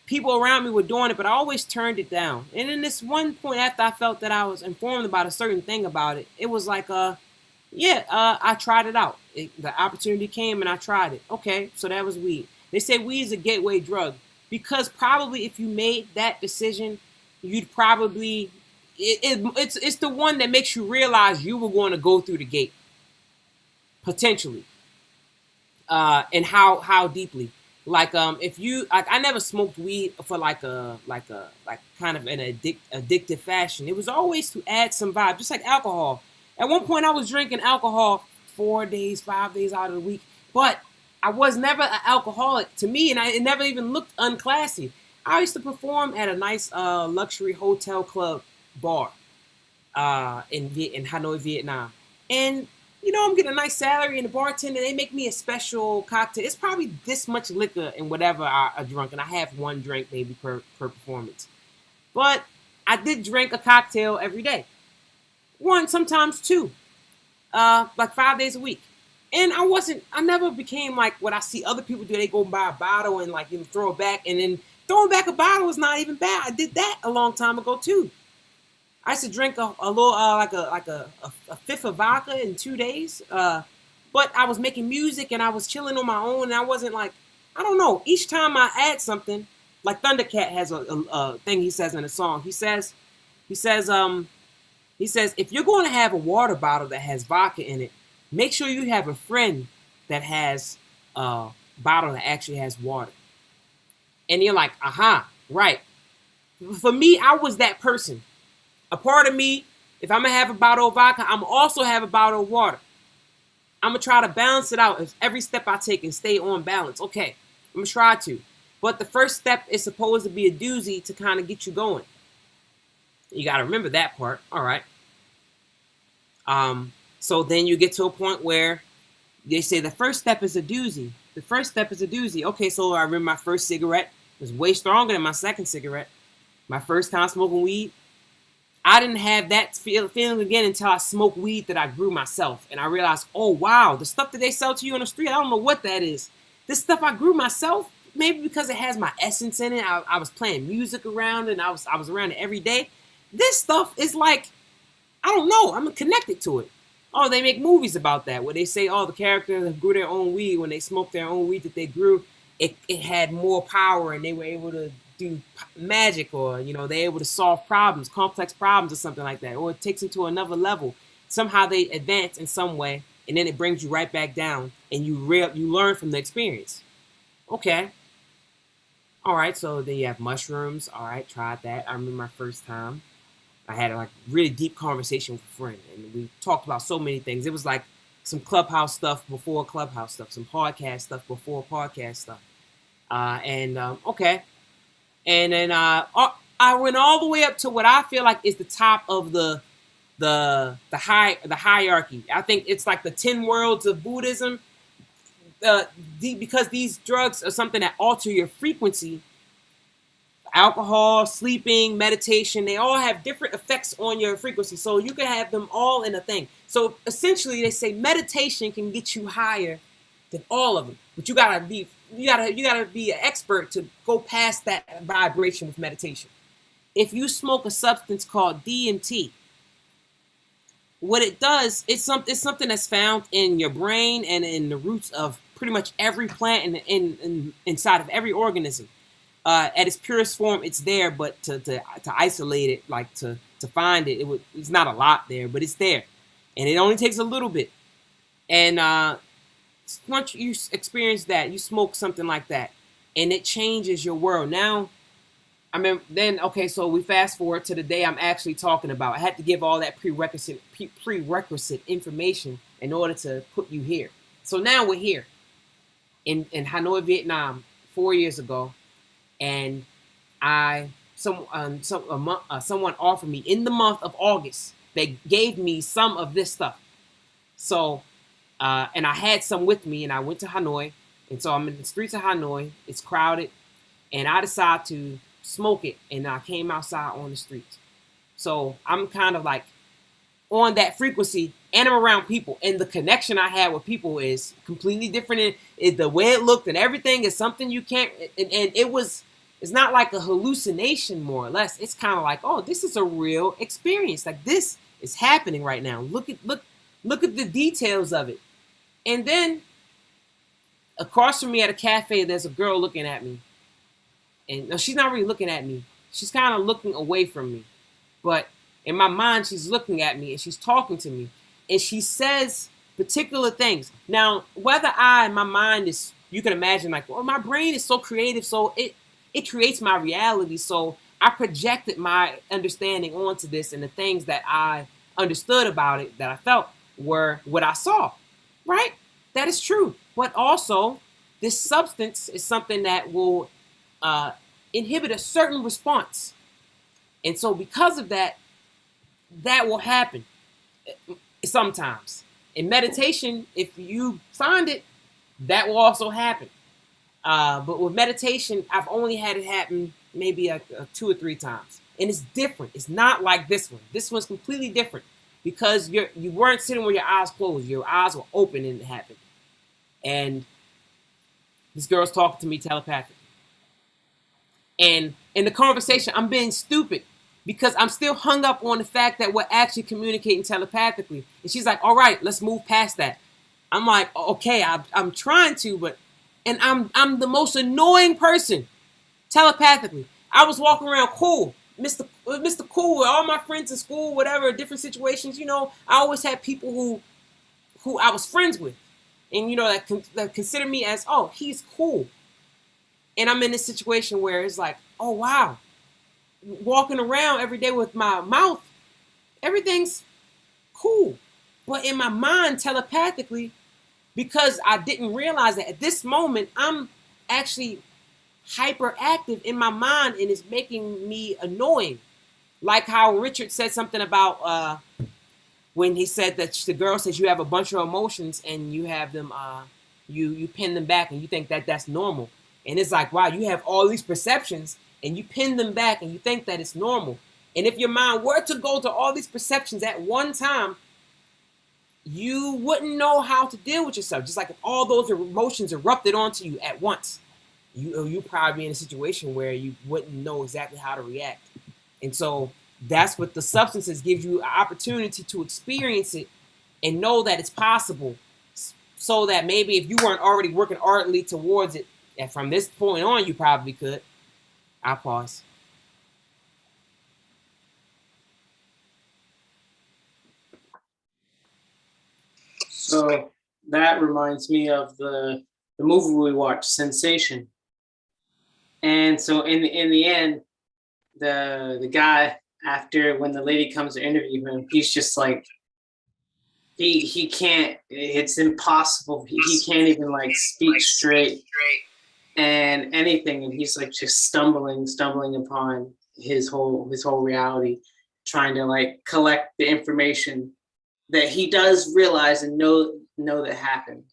people around me were doing it, but I always turned it down. And in this one point, after I felt that I was informed about a certain thing about it, it was like I tried it out. The opportunity came and I tried it. Okay, so that was weed. They say weed is a gateway drug. because probably if you made that decision, you'd probably it's the one that makes you realize you were going to go through the gate potentially, and how deeply. Like if you like, I never smoked weed for like kind of an addictive fashion. It was always to add some vibe, just like alcohol. At one point, I was drinking alcohol 4 days, 5 days out of the week, but I was never an alcoholic to me, and it never even looked unclassy. I used to perform at a nice luxury hotel club bar in Hanoi, Vietnam. And I'm getting a nice salary, and the bartender, they make me a special cocktail. It's probably this much liquor and whatever I drunk, and I have one drink maybe per performance. But I did drink a cocktail every day, one sometimes two, like 5 days a week. And I never became like what I see other people do. They go and buy a bottle and like throw it back, and then throwing back a bottle is not even bad. I did that a long time ago too. I used to drink a little a fifth of vodka in 2 days. But I was making music and I was chilling on my own, and I wasn't like, I don't know. Each time I add something, like Thundercat has a thing he says in a song. He says if you're going to have a water bottle that has vodka in it, make sure you have a friend that has a bottle that actually has water. And you're like, aha, right. For me, I was that person. A part of me, if I'm gonna have a bottle of vodka, I'm also have a bottle of water. I'm gonna try to balance it out every step I take and stay on balance. Okay, I'm gonna try to. But the first step is supposed to be a doozy to kind of get you going. You gotta remember that part. All right. So then you get to a point where they say the first step is a doozy. The first step is a doozy. Okay, so I remember my first cigarette was way stronger than my second cigarette. My first time smoking weed, I didn't have that feeling again until I smoked weed that I grew myself. And I realized, oh, wow, the stuff that they sell to you on the street, I don't know what that is. This stuff I grew myself, maybe because it has my essence in it. I was playing music around it, and I was around it every day. This stuff is like, I don't know, I'm connected to it. Oh, they make movies about that where they say, oh, the characters that grew their own weed, when they smoked their own weed that they grew, it had more power, and they were able to do magic, or they're able to solve problems, complex problems, or something like that, or it takes them to another level. Somehow they advance in some way, and then it brings you right back down, and you learn from the experience. Okay, all right. So then you have mushrooms. All right, tried that. I remember my first time. I had a like really deep conversation with a friend, and we talked about so many things. It was like some clubhouse stuff before clubhouse stuff, some podcast stuff before podcast stuff, okay. And then I went all the way up to what I feel like is the top of the hierarchy. I think it's like the 10 worlds of Buddhism. Because these drugs are something that alter your frequency. Alcohol, sleeping, meditation, they all have different effects on your frequency. So you can have them all in a thing. So essentially, they say meditation can get you higher than all of them, but you gotta be an expert to go past that vibration with meditation. If you smoke a substance called DMT, what it does, it's something that's found in your brain and in the roots of pretty much every plant and inside of every organism. At its purest form, it's there, but to isolate it, like to find it, it's not a lot there, but it's there, and it only takes a little bit. And once you experience that, you smoke something like that, and it changes your world. Now, I mean, then okay, so we fast forward to the day I'm actually talking about. I had to give all that prerequisite information in order to put you here. So now we're here in Hanoi, Vietnam, 4 years ago. And someone offered me in the month of August. They gave me some of this stuff. So, and I had some with me, and I went to Hanoi. And so I'm in the streets of Hanoi. It's crowded, and I decided to smoke it. And I came outside on the streets. So I'm kind of like on that frequency, and I'm around people, and the connection I had with people is completely different. The way it looked and everything is something you can't. And it's not like a hallucination, more or less. It's kind of like, oh, this is a real experience. Like, this is happening right now. Look at the details of it. And then across from me at a cafe, there's a girl looking at me. And no, she's not really looking at me. She's kind of looking away from me. But in my mind, she's looking at me and she's talking to me. And she says particular things. Now, whether my mind is, you can imagine like, well, my brain is so creative, so it creates my reality. So I projected my understanding onto this, and the things that I understood about it that I felt were what I saw, right? That is true. But also, this substance is something that will uh, inhibit a certain response. And so, because of that, that will happen sometimes. In meditation, if you find it, that will also happen. But with meditation, I've only had it happen maybe 2 or 3 times, and it's different. It's not like this one. This one's completely different because you weren't sitting with your eyes closed. Your eyes were open, and it happened. And this girl's talking to me telepathically, and in the conversation, I'm being stupid because I'm still hung up on the fact that we're actually communicating telepathically. And she's like, "All right, let's move past that." I'm like, "Okay, I'm trying to, but," and I'm the most annoying person telepathically. I was walking around cool, Mr. Cool, with all my friends in school, whatever, different situations. I always had people who I was friends with, and that consider me as, oh, he's cool. And I'm in this situation where it's like, oh wow, walking around every day with my mouth, everything's cool. But in my mind, telepathically, because I didn't realize that at this moment, I'm actually hyperactive in my mind, and it's making me annoying. Like how Richard said something about when he said that the girl says you have a bunch of emotions and you have them, you pin them back and you think that that's normal. And it's like, wow, you have all these perceptions and you pin them back and you think that it's normal. And if your mind were to go to all these perceptions at one time, you wouldn't know how to deal with yourself. Just like if all those emotions erupted onto you at once, you probably be in a situation where you wouldn't know exactly how to react. And so that's what the substances gives you an opportunity to experience it and know that it's possible. So that maybe if you weren't already working ardently towards it, and from this point on, you probably could. I'll pause. So that reminds me of the movie we watched, Sensation. And so in the end, the guy, after when the lady comes to interview him, he's just like, he can't, it's impossible. He can't even like speak straight and anything, and he's like just stumbling upon his whole reality, trying to like collect the information that he does realize and know that happened.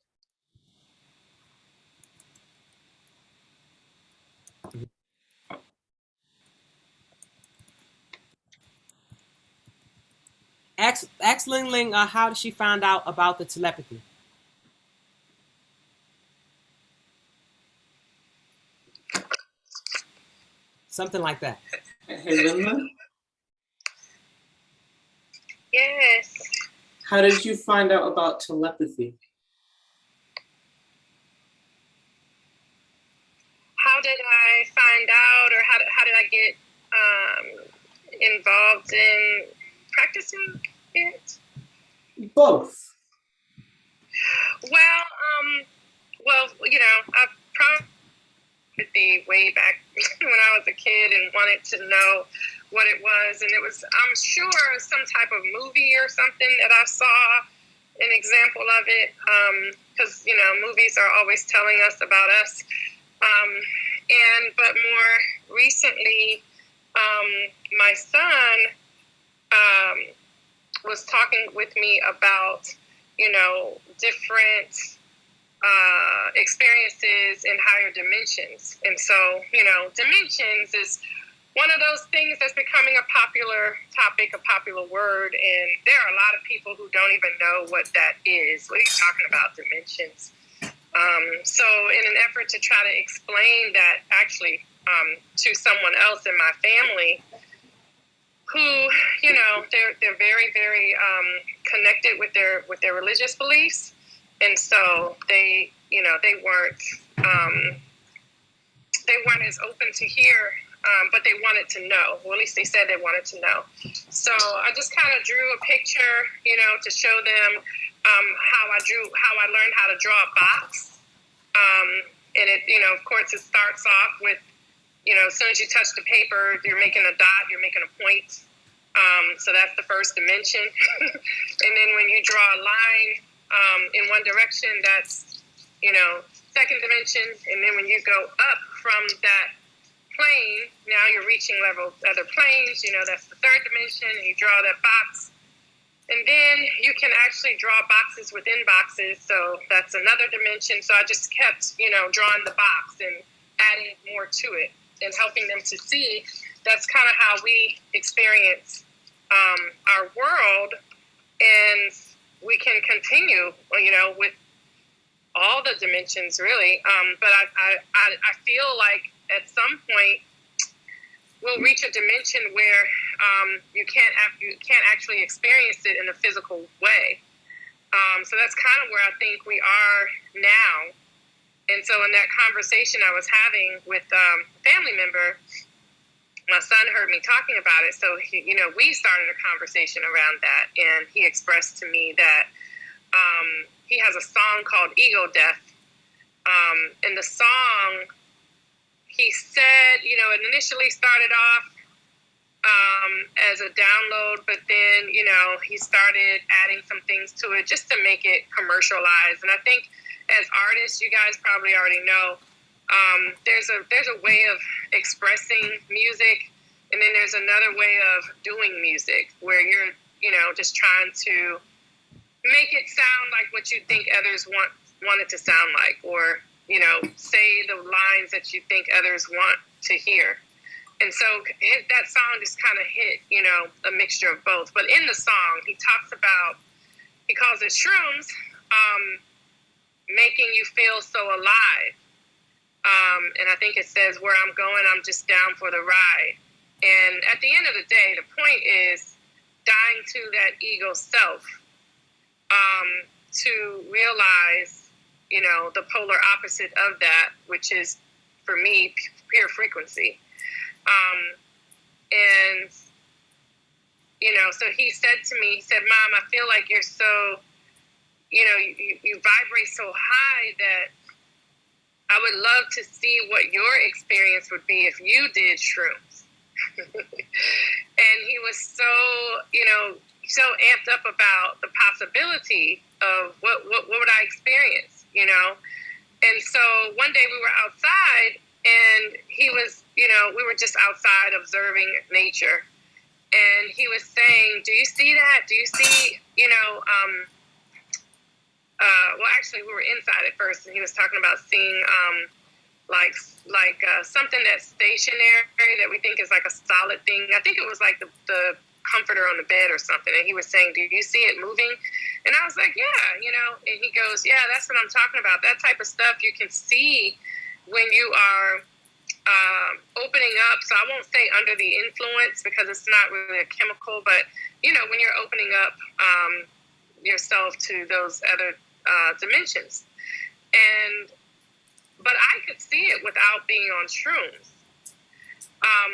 Ask Ling Ling how did she find out about the telepathy? Something like that. Hey, Linda, Yes. how did you find out about telepathy? How did I find out, or how did I get involved in practicing it? Both. Well, I probably way back when I was a kid and wanted to know what it was, and it was, I'm sure, some type of movie or something that I saw an example of it, because movies are always telling us about us, but more recently, my son was talking with me about different experiences in higher dimensions. And so, dimensions is one of those things that's becoming a popular topic, a popular word. And there are a lot of people who don't even know what that is. What are you talking about, dimensions? So in an effort to try to explain that actually to someone else in my family who, they're very, very connected with their religious beliefs. And so they weren't they weren't as open to hear, but they wanted to know. Well, at least they said they wanted to know. So I just kind of drew a picture, to show them how I learned how to draw a box. And it, of course, it starts off with, as soon as you touch the paper, you're making a dot, you're making a point. So that's the first dimension. And then when you draw a line in one direction, that's, second dimension. And then when you go up from that plane, now you're reaching level other planes, that's the third dimension, and you draw that box. And then you can actually draw boxes within boxes, so that's another dimension. So I just kept, drawing the box and adding more to it and helping them to see that's kind of how we experience our world, and we can continue, with all the dimensions, really. But I feel like at some point we'll reach a dimension where you can't actually experience it in a physical way. So that's kind of where I think we are now. And so in that conversation I was having with a family member, my son heard me talking about it. So we started a conversation around that, and he expressed to me that he has a song called Ego Death. In the song, he said, it initially started off as a download, but then, he started adding some things to it just to make it commercialized. And I think as artists, you guys probably already know, there's a way of expressing music, and then there's another way of doing music where you're, just trying to make it sound like what you think others want it to sound like, or, say the lines that you think others want to hear. And so that song just kind of hit, a mixture of both. But in the song, he calls it shrooms, making you feel so alive. And I think it says, where I'm going, I'm just down for the ride. And at the end of the day, the point is dying to that ego self, to realize, the polar opposite of that, which is, for me, pure frequency. And, so he said to me, he said, Mom, I feel like you're so, you vibrate so high that I would love to see what your experience would be if you did shrooms. And he was so, so amped up about the possibility of what would I experience, And so one day we were outside, and he was, we were just outside observing nature. And he was saying, do you see that? Do you see, well, actually, we were inside at first, and he was talking about seeing like something that's stationary that we think is like a solid thing. I think it was like the comforter on the bed or something. And he was saying, do you see it moving? And I was like, yeah, And he goes, yeah, that's what I'm talking about. That type of stuff you can see when you are opening up. So I won't say under the influence, because it's not really a chemical, but, when you're opening up yourself to those other dimensions. But I could see it without being on shrooms.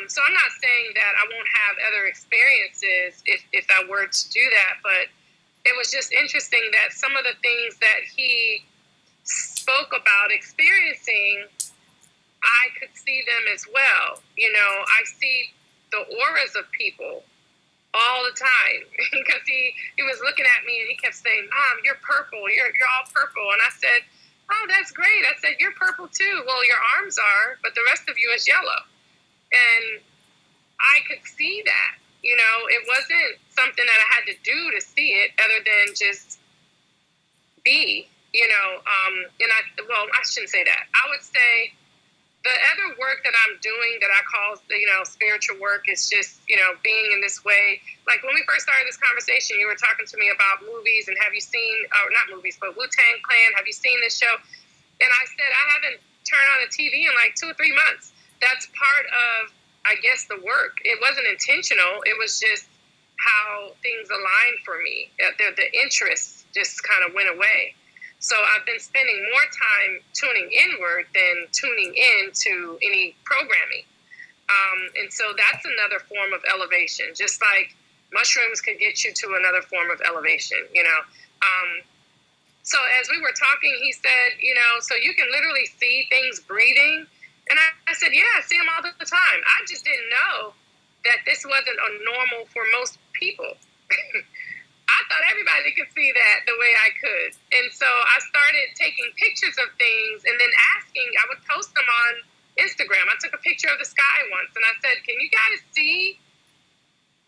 So I'm not saying that I won't have other experiences if I were to do that, but it was just interesting that some of the things that he spoke about experiencing, I could see them as well. I see the auras of people all the time, because he was looking at me and he kept saying, Mom, you're purple, you're all purple. And I said, oh, that's great. I said, you're purple too. Well, your arms are, but the rest of you is yellow. And I could see that, it wasn't something that I had to do to see it, other than just be, and I shouldn't say that. I would say the other work that I'm doing that I call, spiritual work is just, being in this way. Like when we first started this conversation, you were talking to me about movies, and have you seen, or not movies, but Wu-Tang Clan, have you seen this show? And I said, I haven't turned on the TV in like 2 or 3 months. That's part of, I guess, the work. It wasn't intentional. It was just how things aligned for me. The interest just kind of went away. So I've been spending more time tuning inward than tuning in to any programming. And so that's another form of elevation, just like mushrooms could get you to another form of elevation, you know. So as we were talking, he said, you know, so you can literally see things breathing. And I said, yeah, I see them all the time. I just didn't know that this wasn't a normal for most people. I thought everybody could see that the way I could. And so I started taking pictures of things and then asking, I would post them on Instagram. I took a picture of the sky once and I said, can you guys see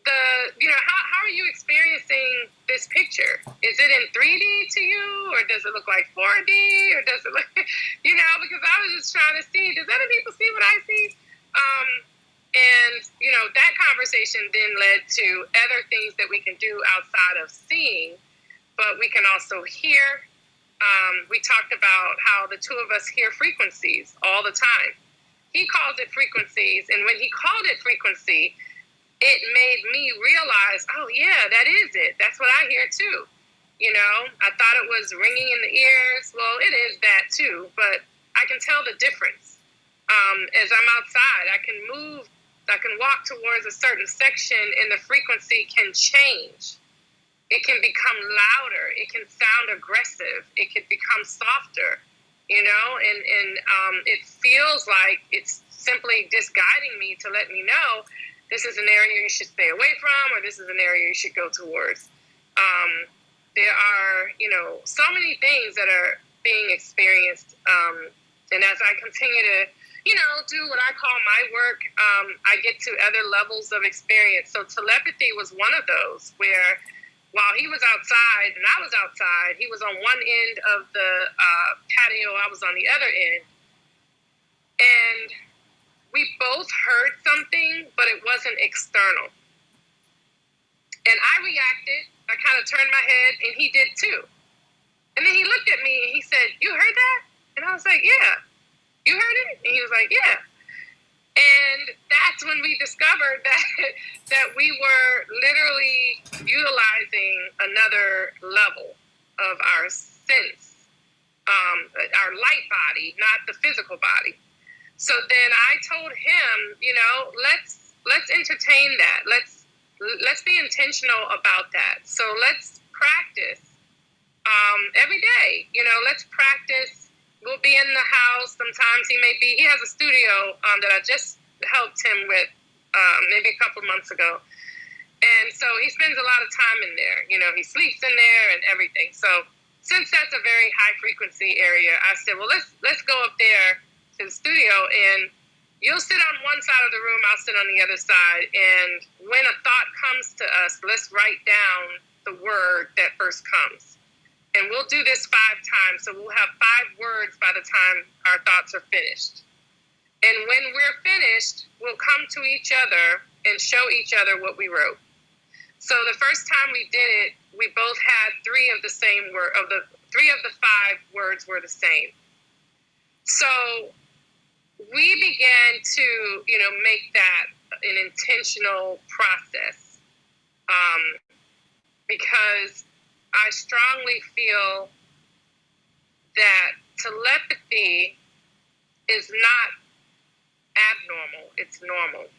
how are you experiencing this picture? Is it in 3D to you, or does it look like 4D, or does it look, because I was just trying to see, does other people see what I see? And, that conversation then led to other things that we can do outside of seeing, but we can also hear. We talked about how the two of us hear frequencies all the time. He calls it frequencies, and when he called it frequency, it made me realize, oh, yeah, that is it. That's what I hear, too. I thought it was ringing in the ears. Well, it is that, too, but I can tell the difference. As I'm outside, I can walk towards a certain section, and the frequency can change. It can become louder. It can sound aggressive. It can become softer, and it feels like it's simply just guiding me to let me know this is an area you should stay away from, or this is an area you should go towards. There are, so many things that are being experienced. And as I continue to, do what I call my work, I get to other levels of experience. So telepathy was one of those where while he was outside and I was outside, he was on one end of the patio, I was on the other end. And we both heard something, but it wasn't external. And I reacted. I kind of turned my head, and he did too. And then he looked at me, and he said, "You heard that?" And I was like, "Yeah." "You heard it?" And he was like, "Yeah." And that's when we discovered that we were literally utilizing another level of our sense, our light body, not the physical body. So then I told him, let's entertain that. Let's be intentional about that. So let's practice every day. Let's practice. We'll be in the house. Sometimes he has a studio that I just helped him with maybe a couple months ago. And so he spends a lot of time in there. He sleeps in there and everything. So since that's a very high frequency area, I said, well, let's go up there to the studio, and you'll sit on one side of the room, I'll sit on the other side, and when a thought comes to us, let's write down the word that first comes. And we'll do this 5 times, so we'll have 5 words by the time our thoughts are finished. And when we're finished, we'll come to each other and show each other what we wrote. So the first time we did it, we both had 3 of the same word, 3 of the 5 words were the same. So we began to, make that an intentional process, because I strongly feel that telepathy is not abnormal, it's normal.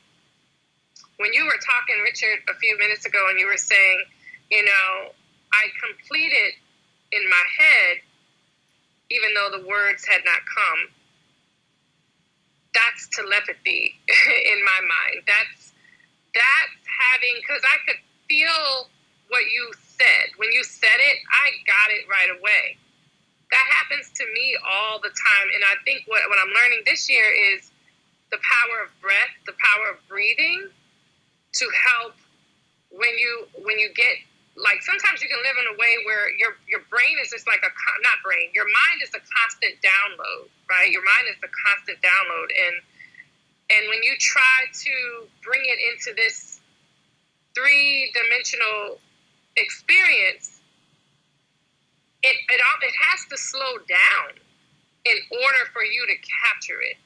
When you were talking, Richard, a few minutes ago, and you were saying, I completed in my head, even though the words had not come. That's telepathy in my mind. That's having, because I could feel what you said. When you said it, I got it right away. That happens to me all the time. And I think what I'm learning this year is the power of breath, the power of breathing to help when you get, like, sometimes you can live in a way where your brain is just like your mind is a constant download, right? Your mind is a constant download. And when you try to bring it into this 3-dimensional experience, it has to slow down in order for you to capture it,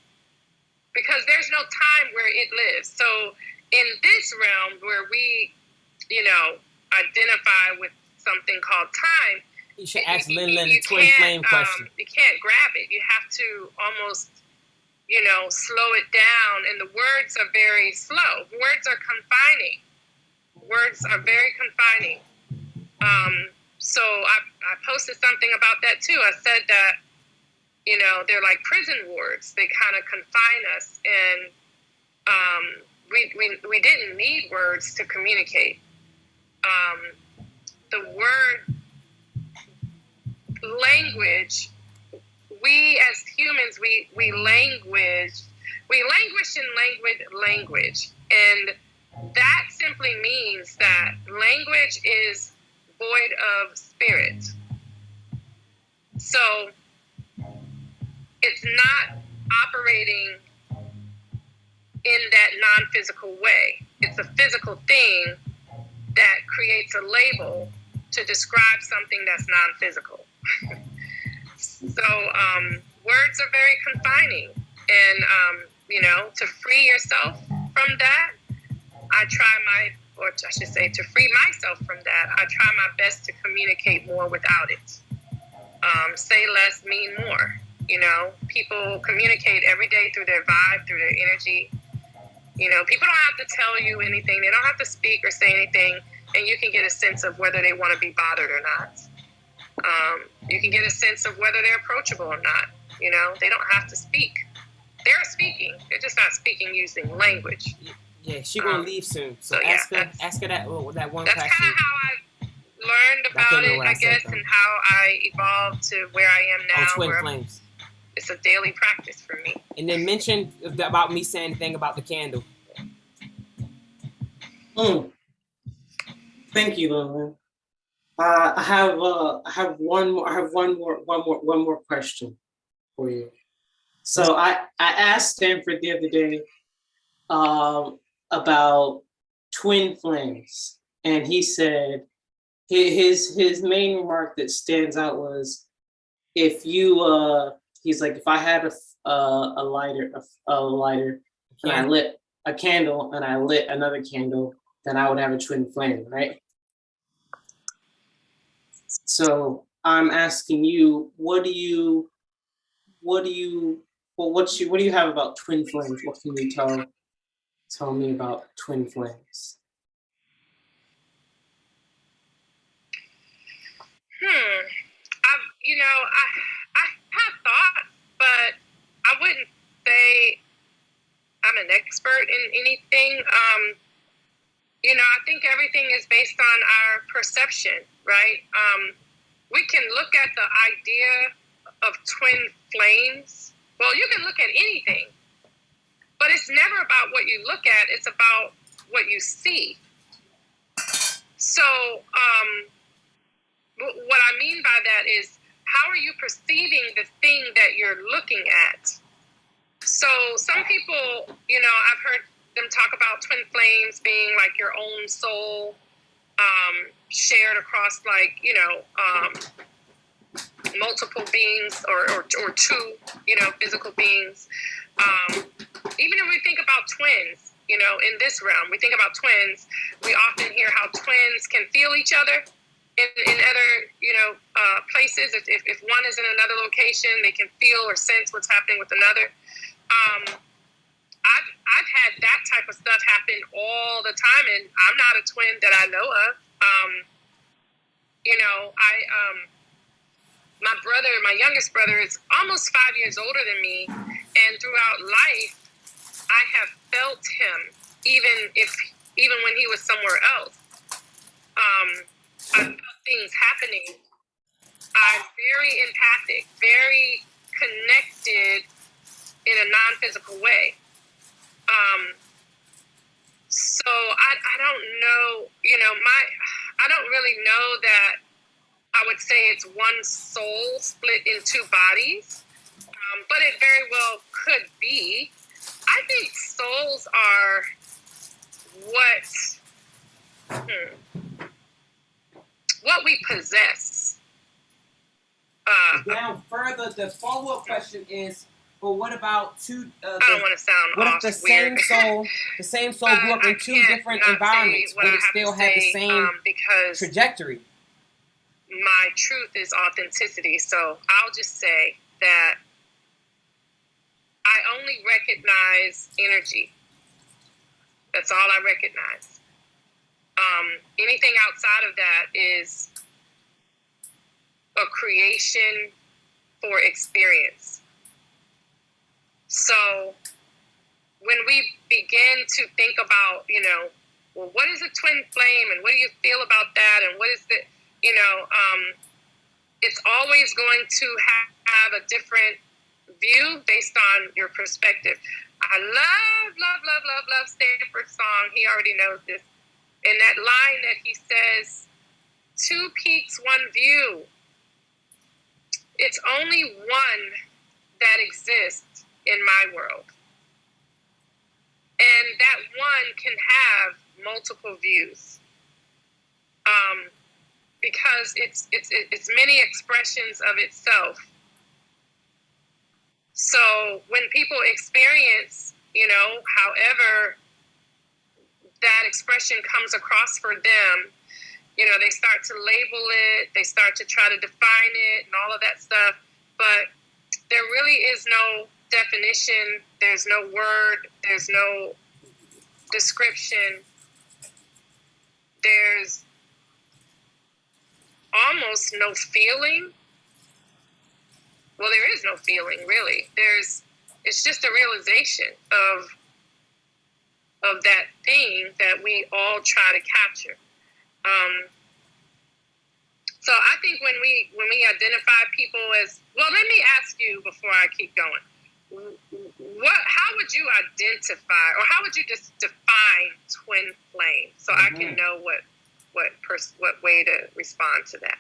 because there's no time where it lives. So in this realm where we, identify with something called time, You should ask Lin the twin flame question. You can't grab it. You have to almost, slow it down. And the words are very slow. Words are confining. Words are very confining. So I posted something about that too. I said that, they're like prison wards. They kind of confine us, and we didn't need words to communicate. The word language, we as humans, we languish in language, and that simply means that language is void of spirit. So it's not operating in that non-physical way. It's a physical thing that creates a label to describe something that's non-physical. So words are very confining, and to free yourself from that, to free myself from that, I try my best to communicate more without it. Say less, mean more. People communicate every day through their vibe, through their energy. People don't have to tell you anything. They don't have to speak or say anything, and you can get a sense of whether they want to be bothered or not. You can get a sense of whether they're approachable or not. They don't have to speak. They're speaking. They're just not speaking using language. Yeah, she's gonna leave soon. So ask her that one that's question. That's kind of how I learned about it, I guess, and how I evolved to where I am now. Twin flames. It's a daily practice for me. And then mention about me saying anything about the candle. Thank you, Lillian. I have one more question for you. So I asked Stanford the other day about twin flames, and he said his main remark that stands out was, if you he's like, if I had a lighter and I lit a candle and I lit another candle, then I would have a twin flame, right? So I'm asking you, what do you have about twin flames? What can you tell me about twin flames? I have thoughts, but I wouldn't say I'm an expert in anything. I think everything is based on our perception, right? We can look at the idea of twin flames. Well, you can look at anything, but it's never about what you look at. It's about what you see. So what I mean by that is, how are you perceiving the thing that you're looking at? So some people, I've heard them talk about twin flames being like your own soul, shared across multiple beings or two, physical beings. Even if we think about twins, in this realm, we think about twins, we often hear how twins can feel each other in other, places. If one is in another location, they can feel or sense what's happening with another. I've had that type of stuff happen all the time, and I'm not a twin that I know of. My youngest brother is almost 5 years older than me, and throughout life, I have felt him, even when he was somewhere else. I felt things happening. I'm very empathic, very connected in a non-physical way. So I don't know, I don't really know that I would say it's one soul split in two bodies, but it very well could be. I think souls are what we possess. Down further, the follow-up question is, well, what about two? I don't want to sound what off if the same soul grew up in two different environments? Would it still have the same trajectory? my truth is authenticity. So I'll just say that I only recognize energy. That's all I recognize. Anything outside of that is a creation for experience. So when we begin to think about, well, what is a twin flame and what do you feel about that and what is the, it's always going to have a different view based on your perspective. I love Stanford's song. He already knows this. In that line that he says, 2 peaks, 1 view. It's only one that exists in my world. And that one can have multiple views. Because it's many expressions of itself. So when people experience, however that expression comes across for them, they start to label it, they start to try to define it and all of that stuff. But there really is no definition, there's no word, there's no description. There's almost no feeling. Well, there is no feeling, really. It's just a realization of that thing that we all try to capture. So I think when we identify people as, well, let me ask you before I keep going. How would you identify, or how would you just define twin flame, so I can know what way to respond to that?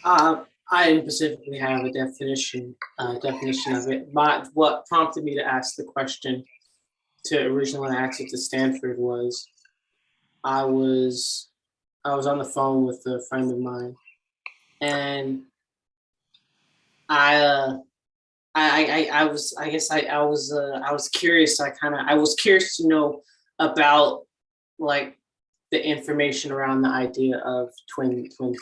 I didn't specifically have a definition of it. What prompted me to ask the question, to originally ask it to Stanford, was I was on the phone with a friend of mine, and I was curious. I was curious to know about, like, the information around the idea of twin flame.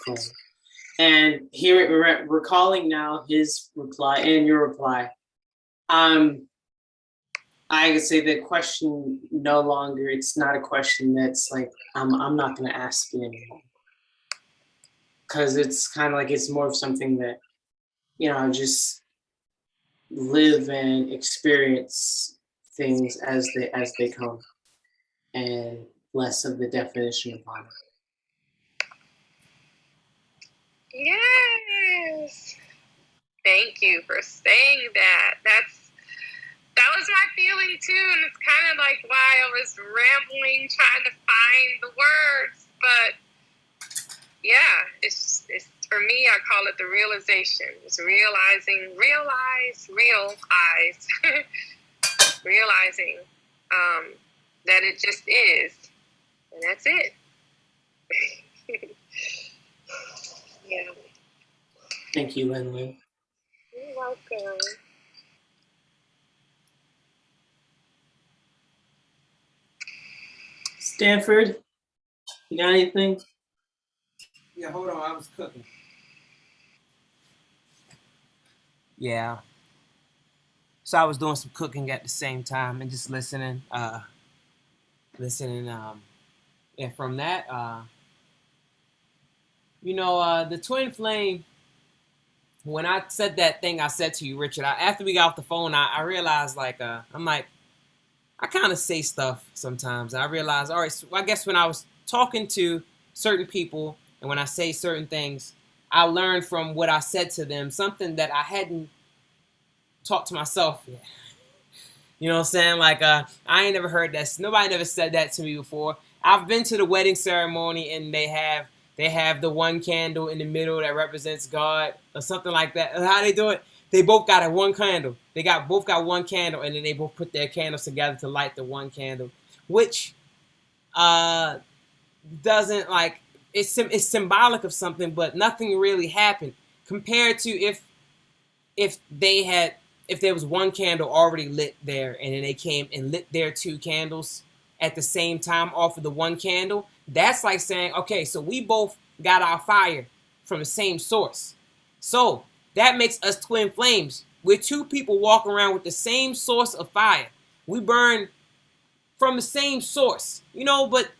And here, recalling now his reply and your reply, I would say the question no longer, it's not a question that's like, I'm not going to ask it anymore. Because it's kind of like, it's more of something that, just live and experience things as they come, and less of the definition upon it. Yes. Thank you for saying that. That was my feeling too, and it's kind of like why I was rambling, trying to find the words. But yeah, it's for me, I call it the realization. It's realize, realizing that it just is, and that's it. Yeah. Thank you, Lynn. You're welcome. Stanford, you got anything? Yeah, hold on, I was cooking. Yeah. So I was doing some cooking at the same time and just listening. And from that, the twin flame. When I said that thing I said to you, Richard, after we got off the phone, I realized, like, I'm like, I kind of say stuff sometimes. I realized, all right, so I guess when I was talking to certain people and when I say certain things, I learned from what I said to them, something that I hadn't taught to myself yet. You know what I'm saying? Like, I ain't never heard that. Nobody never said that to me before. I've been to the wedding ceremony and they have the one candle in the middle that represents God or something like that. How they do it? They both got one candle. Both got one candle, and then they both put their candles together to light the one candle, which doesn't, like, it's symbolic of something, but nothing really happened compared to if there was one candle already lit there, and then they came and lit their 2 candles at the same time off of the one candle, that's like saying, okay, so we both got our fire from the same source. So that makes us twin flames. We're two people walking around with the same source of fire. We burn from the same source, but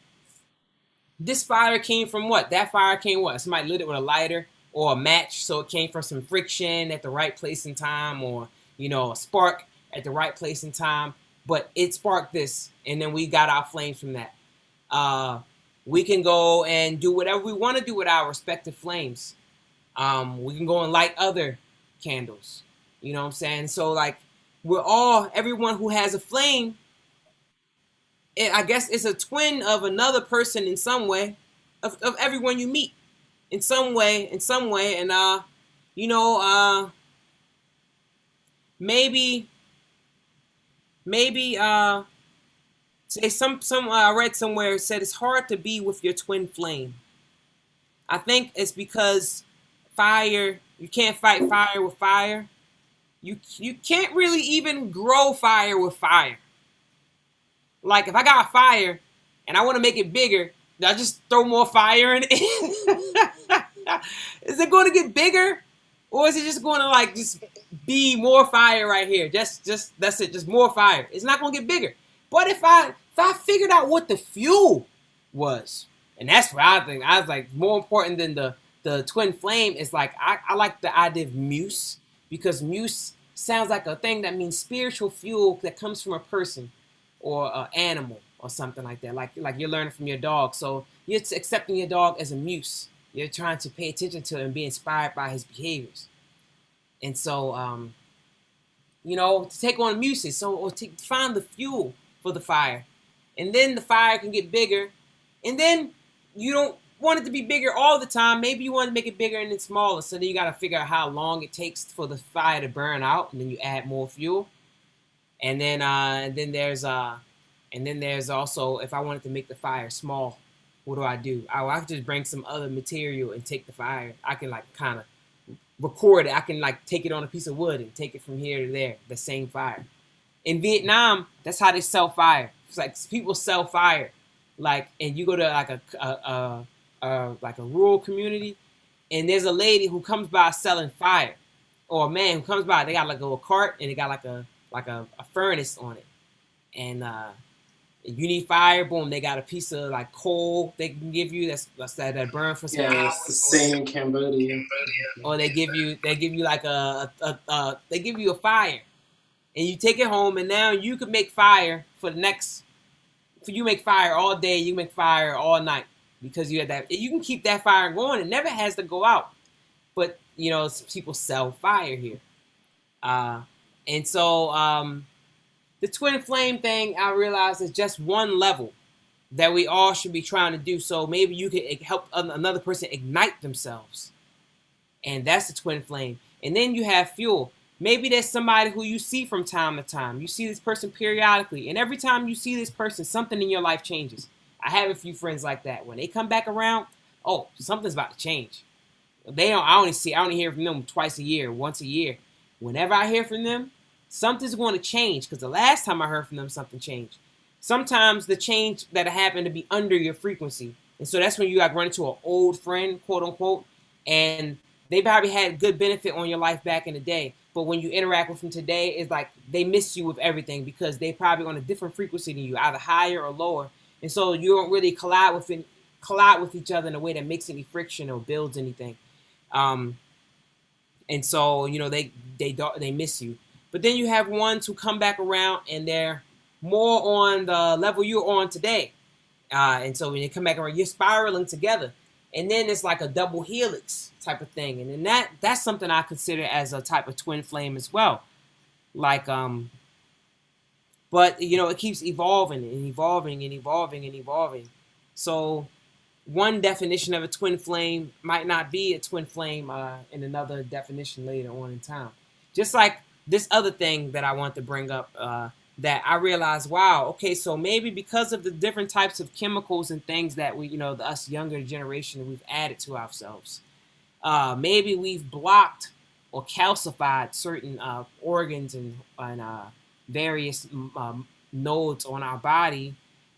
this fire came from what? That fire came what? Somebody lit it with a lighter or a match, so it came from some friction at the right place and time, or a spark at the right place and time. But it sparked this, and then we got our flames from that. We can go and do whatever we want to do with our respective flames. We can go and light other candles. You know what I'm saying? So like, everyone who has a flame, I guess it's a twin of another person in some way, of everyone you meet in some way, and you know, maybe maybe say some I read somewhere it said it's hard to be with your twin flame. I think it's because fire, you can't fight fire with fire. You can't really even grow fire with fire. Like if I got a fire and I want to make it bigger, I just throw more fire in it. Is it going to get bigger, or is it just going to like just be more fire right here? Just that's it, just more fire. It's not going to get bigger. But if I figured out what the fuel was, and that's what I think, I was like more important than the twin flame is like I like the idea of muse, because muse sounds like a thing that means spiritual fuel that comes from a person or an animal or something like that. Like you're learning from your dog, so you're accepting your dog as a muse. You're trying to pay attention to him and be inspired by his behaviors. And so, to take on muses, so or to find the fuel for the fire, and then the fire can get bigger, and then you don't want it to be bigger all the time. Maybe you want to make it bigger and then smaller. So then you got to figure out how long it takes for the fire to burn out, and then you add more fuel. And then there's also, if I wanted to make the fire small, what do? I could just bring some other material and take the fire. I can like kind of record it. I can like take it on a piece of wood and take it from here to there, the same fire. In Vietnam, that's how they sell fire. It's like people sell fire, like, and you go to like a rural community, and there's a lady who comes by selling fire, or a man who comes by. They got like a little cart, and they got like a furnace on it, and you need fire. Boom, they got a piece of like coal they can give you. That's that burn for some Yeah, hours. it's the same in Cambodia. Or they give you like they give you a fire, and you take it home, and now you can make fire for the next. For you make fire all day, you make fire all night, because you have that. You can keep that fire going. It never has to go out. But people sell fire here, and so the twin flame thing, I realize, is just one level that we all should be trying to do. So maybe you could help another person ignite themselves, and that's the twin flame. And then you have fuel. Maybe there's somebody who you see from time to time. You see this person periodically, and every time you see this person, something in your life changes. I have a few friends like that. When they come back around, oh, something's about to change. I only hear from them twice a year, once a year. Whenever I hear from them, something's going to change, because the last time I heard from them, something changed. Sometimes the change that happened to be under your frequency, and so that's when you run into an old friend, quote unquote, and they probably had good benefit on your life back in the day. But when you interact with them today, it's like they miss you with everything, because they probably on a different frequency than you, either higher or lower, and so you don't really collide with each other in a way that makes any friction or builds anything. Um, and so they miss you. But then you have ones who come back around, and they're more on the level you're on today. And so when you come back around, you're spiraling together. And then it's like a double helix type of thing. And then that's something I consider as a type of twin flame as well. Like, but it keeps evolving and evolving and evolving and evolving. So one definition of a twin flame might not be a twin flame in another definition later on in time. Just like this other thing that I want to bring up, that I realized, wow, okay, so maybe because of the different types of chemicals and things that we, us younger generation, we've added to ourselves, maybe we've blocked or calcified certain organs and various nodes on our body,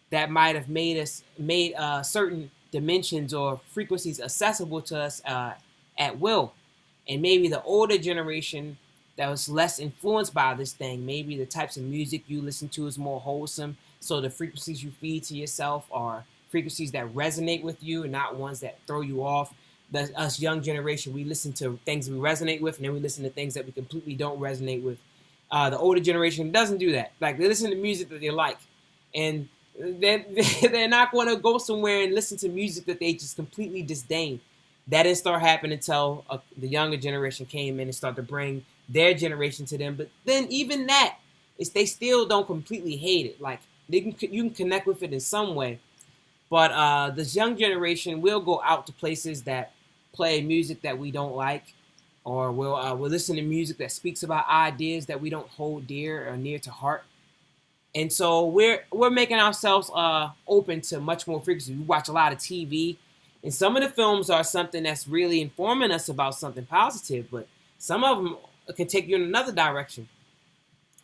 that might have made certain dimensions or frequencies accessible to us at will. And maybe the older generation that was less influenced by this thing, maybe the types of music you listen to is more wholesome, so the frequencies you feed to yourself are frequencies that resonate with you and not ones that throw you off. Us young generation, we listen to things we resonate with, and then we listen to things that we completely don't resonate with. The older generation doesn't do that. Like, they listen to music that they like, and they're not going to go somewhere and listen to music that they just completely disdain. That didn't start happening until the younger generation came in and started to bring their generation to them. But then even that, is they still don't completely hate it. Like, you can connect with it in some way. But this young generation will go out to places that play music that we don't like, or we'll listen to music that speaks about ideas that we don't hold dear or near to heart. And so we're making ourselves open to much more frequency. We watch a lot of TV, and some of the films are something that's really informing us about something positive, but some of them can take you in another direction.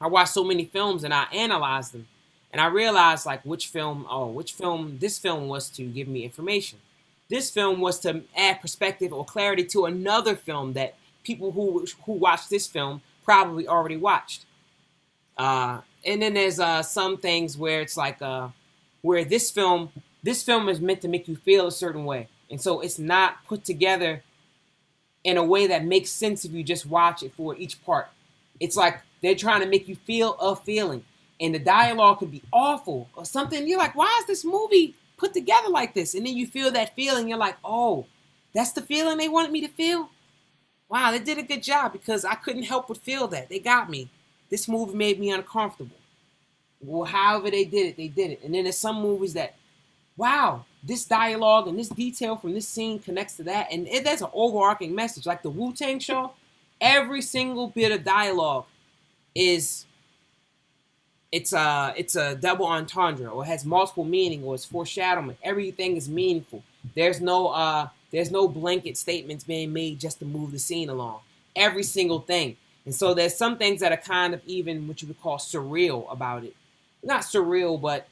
I watch so many films and I analyze them, and I realize like which film this film was to give me information. This film was to add perspective or clarity to another film that people who watched this film probably already watched. And then there's some things where it's like where this film is meant to make you feel a certain way, and so it's not put together in a way that makes sense if you just watch it for each part. It's like they're trying to make you feel a feeling, and the dialogue could be awful or something. You're like, why is this movie put together like this? And then you feel that feeling. You're like, oh, that's the feeling they wanted me to feel. Wow, they did a good job because I couldn't help but feel that. They got me. This movie made me uncomfortable. Well, however they did it, they did it. And then there's some movies that, wow, this dialogue and this detail from this scene connects to that. And that's an overarching message. Like the Wu-Tang show, every single bit of dialogue is it's a double entendre, or has multiple meaning, or it's foreshadowing. Everything is meaningful. There's no blanket statements being made just to move the scene along. Every single thing. And so there's some things that are kind of even what you would call surreal about it. Not surreal, but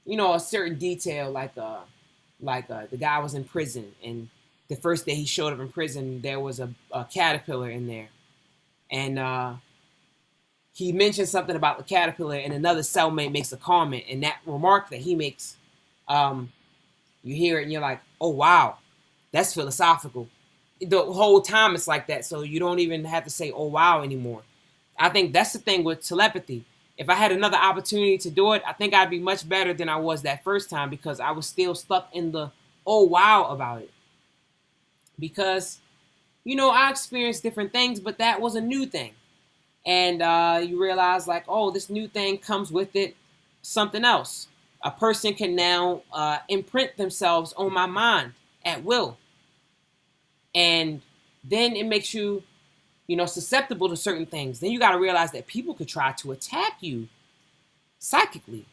a certain detail, like the guy was in prison, and the first day he showed up in prison, there was a caterpillar in there, and he mentioned something about the caterpillar, and another cellmate makes a comment, and that remark that he makes, you hear it, and you're like, oh wow, that's philosophical. The whole time it's like that, so you don't even have to say oh wow anymore. I think that's the thing with telepathy. If I had another opportunity to do it, I think I'd be much better than I was that first time, because I was still stuck in the oh wow about it. Because I experienced different things, but that was a new thing. And you realize like, oh, this new thing comes with it something else. A person can now imprint themselves on my mind at will. And then it makes you, susceptible to certain things. Then you got to realize that people could try to attack you psychically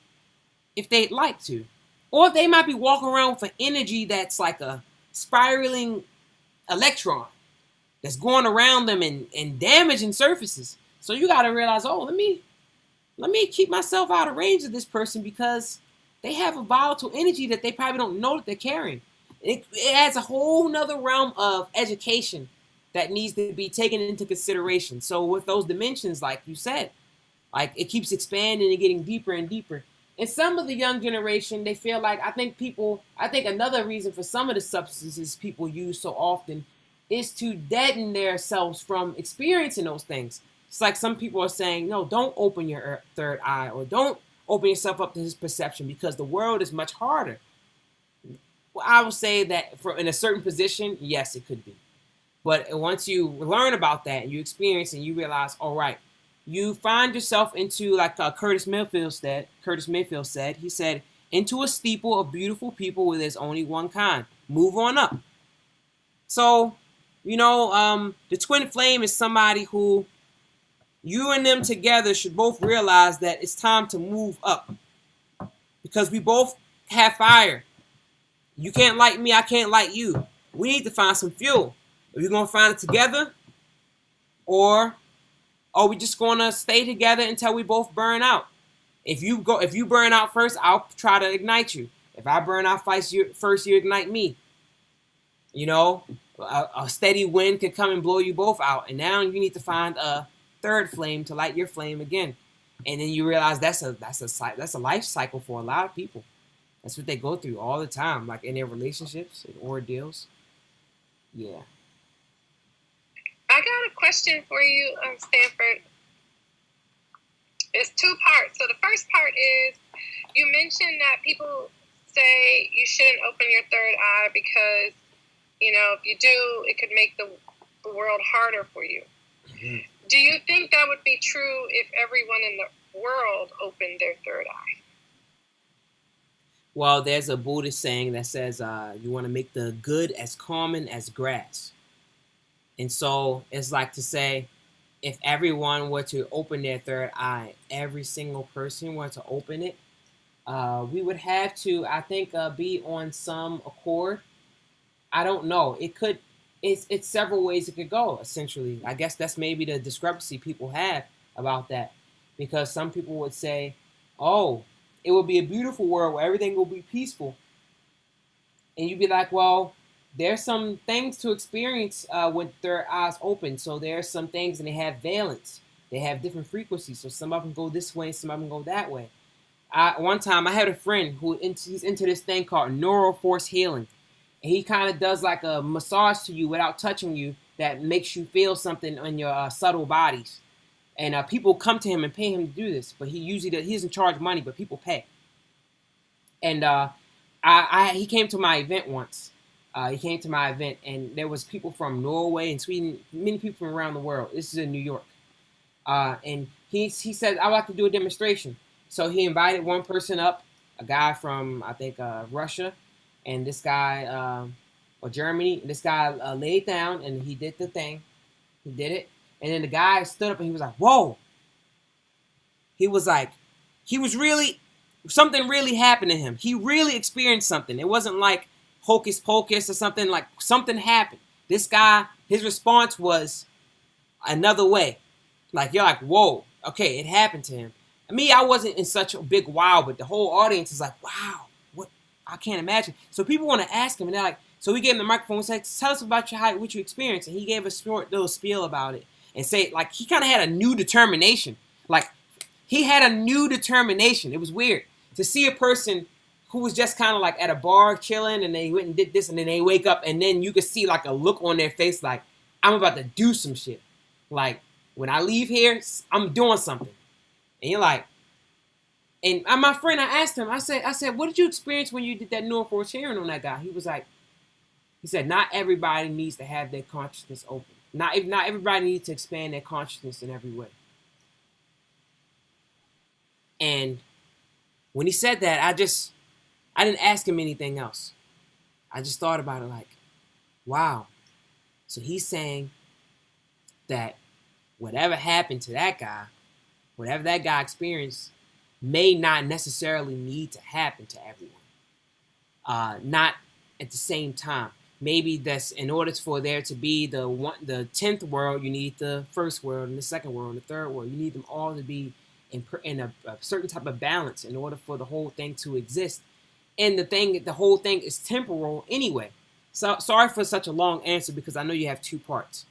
if they'd like to. Or they might be walking around with an energy that's like a spiraling electron that's going around them and damaging surfaces. So you got to realize, oh, let me keep myself out of range of this person, because they have a volatile energy that they probably don't know that they're carrying. It adds a whole nother realm of education that needs to be taken into consideration. So with those dimensions, like you said, like it keeps expanding and getting deeper and deeper. And some of the young generation, they feel like, I think another reason for some of the substances people use so often is to deaden themselves from experiencing those things. It's like some people are saying, no, don't open your third eye, or don't open yourself up to his perception, because the world is much harder. Well, I would say that in a certain position, yes, it could be. But once you learn about that, you experience, and you realize, all right, you find yourself into, like Curtis Mayfield said, he said, into a steeple of beautiful people where there's only one kind. Move on up. So, the twin flame is somebody who you and them together should both realize that it's time to move up, because we both have fire. You can't light me, I can't light you. We need to find some fuel. Are we going to find it together? Or are we just going to stay together until we both burn out? If you burn out first, I'll try to ignite you. If I burn out first, you ignite me. You know, a steady wind could come and blow you both out, and now you need to find a third flame to light your flame again. And then you realize that's a life cycle for a lot of people. That's what they go through all the time, like in their relationships and ordeals. Yeah. I got a question for you, Stanford. It's two parts. So the first part is, you mentioned that people say you shouldn't open your third eye because, if you do, it could make the world harder for you. Mm-hmm. Do you think that would be true if everyone in the world opened their third eye? Well, there's a Buddhist saying that says you want to make the good as common as grass. And so it's like to say, if everyone were to open their third eye, every single person were to open it, we would have to, I think, be on some accord. I don't know. It's several ways it could go, essentially. I guess that's maybe the discrepancy people have about that. Because some people would say, oh, it will be a beautiful world where everything will be peaceful. And you'd be like, well, there's some things to experience with their eyes open. So there's some things, and they have valence. They have different frequencies. So some of them go this way, some of them go that way. One time I had a friend he's into this thing called neural force healing. And he kind of does like a massage to you without touching you that makes you feel something on your subtle bodies. And people come to him and pay him to do this. But he doesn't charge money, but people pay. And he came to my event once. He came to my event, and there was people from Norway and Sweden, many people from around the world. This is in New York. And he said, I'd like to do a demonstration. So he invited one person up, a guy from, I think, Russia, and this guy, or Germany. This guy laid down, and he did the thing. He did it. And then the guy stood up, and he was like, whoa. He was like, something really happened to him. He really experienced something. It wasn't like hocus pocus or something. Like, something happened. This guy, his response was another way. Like, you're like, whoa, okay, it happened to him. Me, I wasn't in such a big wow, but the whole audience is like, wow, what? I can't imagine. So people want to ask him, and they're like, so we gave him the microphone and said, tell us about what you experienced. And he gave a short little spiel about it and say, like, he kind of had a new determination. Like, he had a new determination. It was weird to see a person who was just kind of like at a bar chilling, and they went and did this, and then they wake up, and then you could see like a look on their face like, I'm about to do some shit. Like, when I leave here, I'm doing something. And you're like, and my friend, I asked him, I said, what did you experience when you did that neural force hearing on that guy? He said, not everybody needs to have their consciousness open. Not everybody needs to expand their consciousness in every way. And when he said that, I didn't ask him anything else. I just thought about it like, wow. So he's saying that whatever happened to that guy, whatever that guy experienced, may not necessarily need to happen to everyone. Not at the same time. Maybe that's in order for there to be the 10th world, you need the first world and the second world and the third world. You need them all to be in a certain type of balance in order for the whole thing to exist. And the whole thing is temporal anyway. So sorry for such a long answer, because I know you have two parts.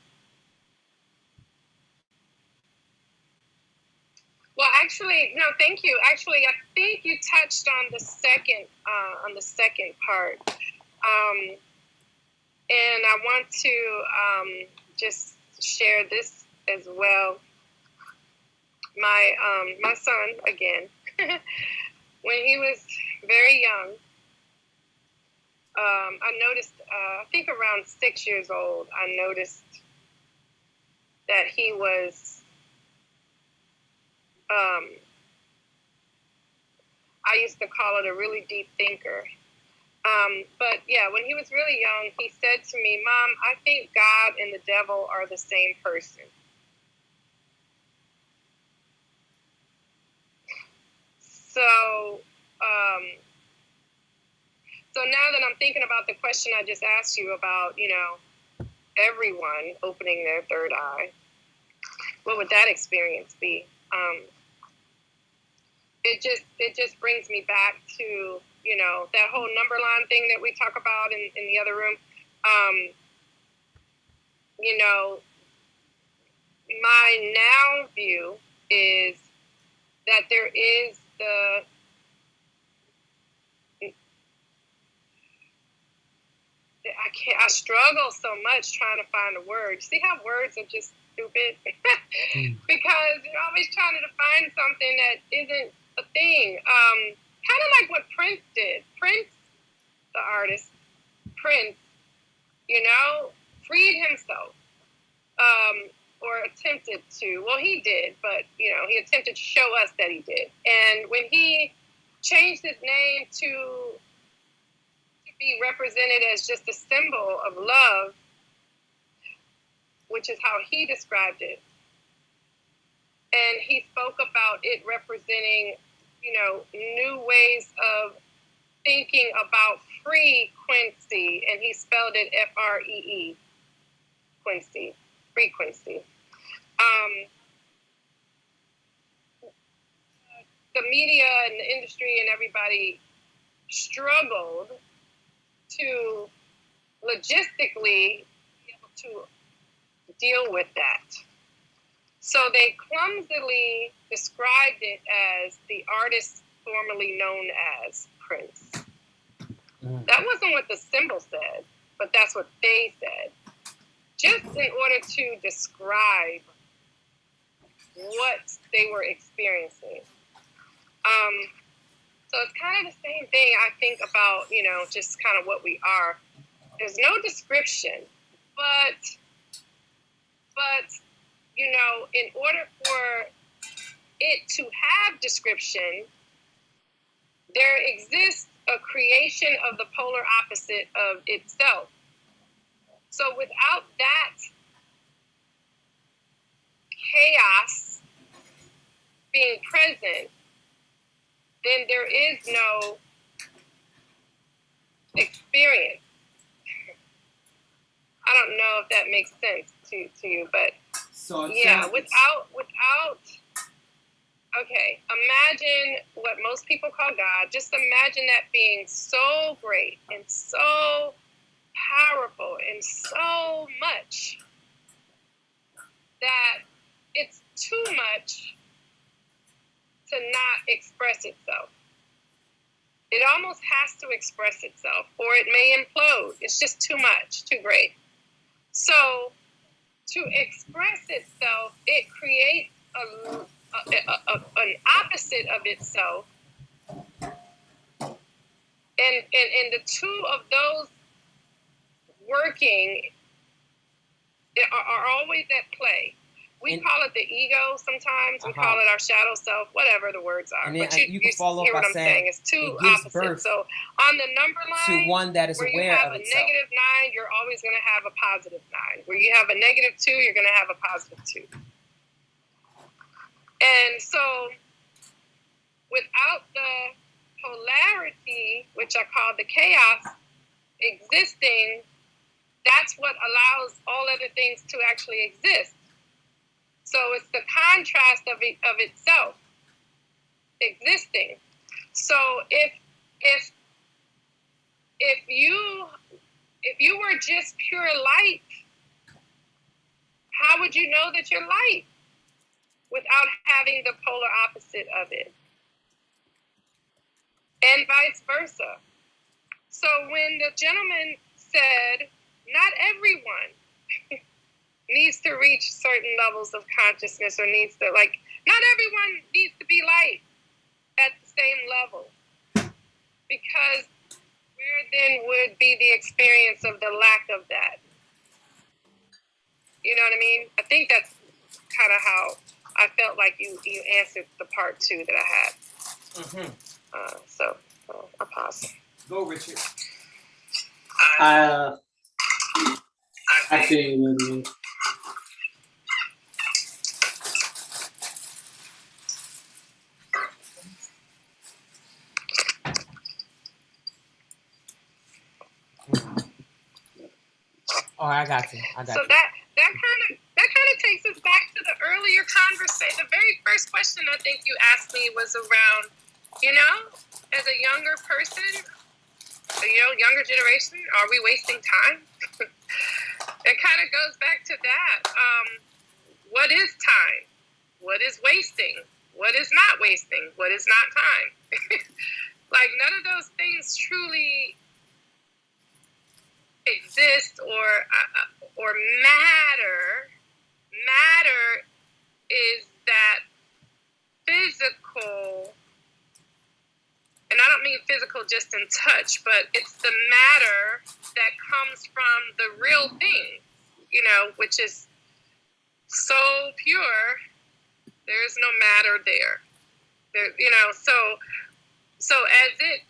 Well, actually, no, thank you. Actually, I think you touched on the second part, and I want to just share this as well. My son, again, when he was very young, I noticed, I think around 6 years old, I noticed that he was, I used to call it a really deep thinker. But yeah, when he was really young, he said to me, Mom, I think God and the devil are the same person. So, so now that I'm thinking about the question I just asked you about, everyone opening their third eye, what would that experience be? it just brings me back to, you know, that whole number line thing that we talk about in the other room. You know, my now view is that there is I struggle so much trying to find a word. See how words are just stupid? Because you're always trying to define something that isn't a thing. Kind of like what Prince did. Prince, the artist, Prince, you know, freed himself. Or attempted to. Well, he did, but, you know, he attempted to show us that he did. And when he changed his name to be represented as just a symbol of love, which is how he described it, and he spoke about it representing, you know, new ways of thinking about free Quincy, and he spelled it Free, Quincy, frequency. The media and the industry and everybody struggled to logistically be able to deal with that. So they clumsily described it as the artist formerly known as Prince. That wasn't what the symbol said, but that's what they said. Just in order to describe what they were experiencing. So it's kind of the same thing I think about, you know, just kind of what we are. There's no description, but you know, in order for it to have description, there exists a creation of the polar opposite of itself. So without that chaos being present, then there is no experience. I don't know if that makes sense to you, but so yeah, without okay, imagine what most people call God. Just imagine that being so great and so powerful and so much that it's too much to not express itself. It almost has to express itself, or it may implode. It's just too much, too great. So to express itself, it creates an opposite of itself. And the two of those working are always at play. We call it the ego sometimes. We call it our shadow self, whatever the words are. And then but you can follow hear up what by I'm saying It's two it gives opposites. birth so on the number line, to one that is where aware you have of a itself. negative 9, you're always going to have a positive 9. Where you have a negative 2, you're going to have a positive 2. And so without the polarity, which I call the chaos, existing, that's what allows all other things to actually exist. So it's the contrast of itself existing. So if you were just pure light, how would you know that you're light without having the polar opposite of it? And vice versa. So when the gentleman said, not everyone needs to reach certain levels of consciousness, or needs to, like, not everyone needs to be light at the same level, because where then would be the experience of the lack of that? You know what I mean? I think that's kind of how I felt like you answered the part 2 that I had. So I'll pause. Go, Richard. I feel you, Lily. Oh, I got you. So that kind of takes us back to the earlier conversation, the very first question I think you asked me was around, as a younger person, younger generation, are we wasting time? It kind of goes back to that. What is time? What is wasting? What is not wasting? What is not time? Like, none of those things truly exist or matter. Matter is that physical, and I don't mean physical just in touch, but it's the matter that comes from the real thing, which is so pure. There is no matter there. So as it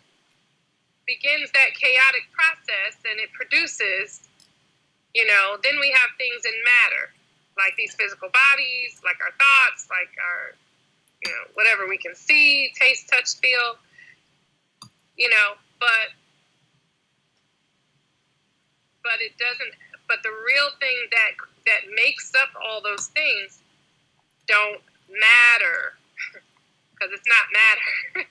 begins that chaotic process and it produces, then we have things in matter, like these physical bodies, like our thoughts, like our, whatever we can see, taste, touch, feel, but it doesn't, but the real thing that makes up all those things don't matter, because it's not matter.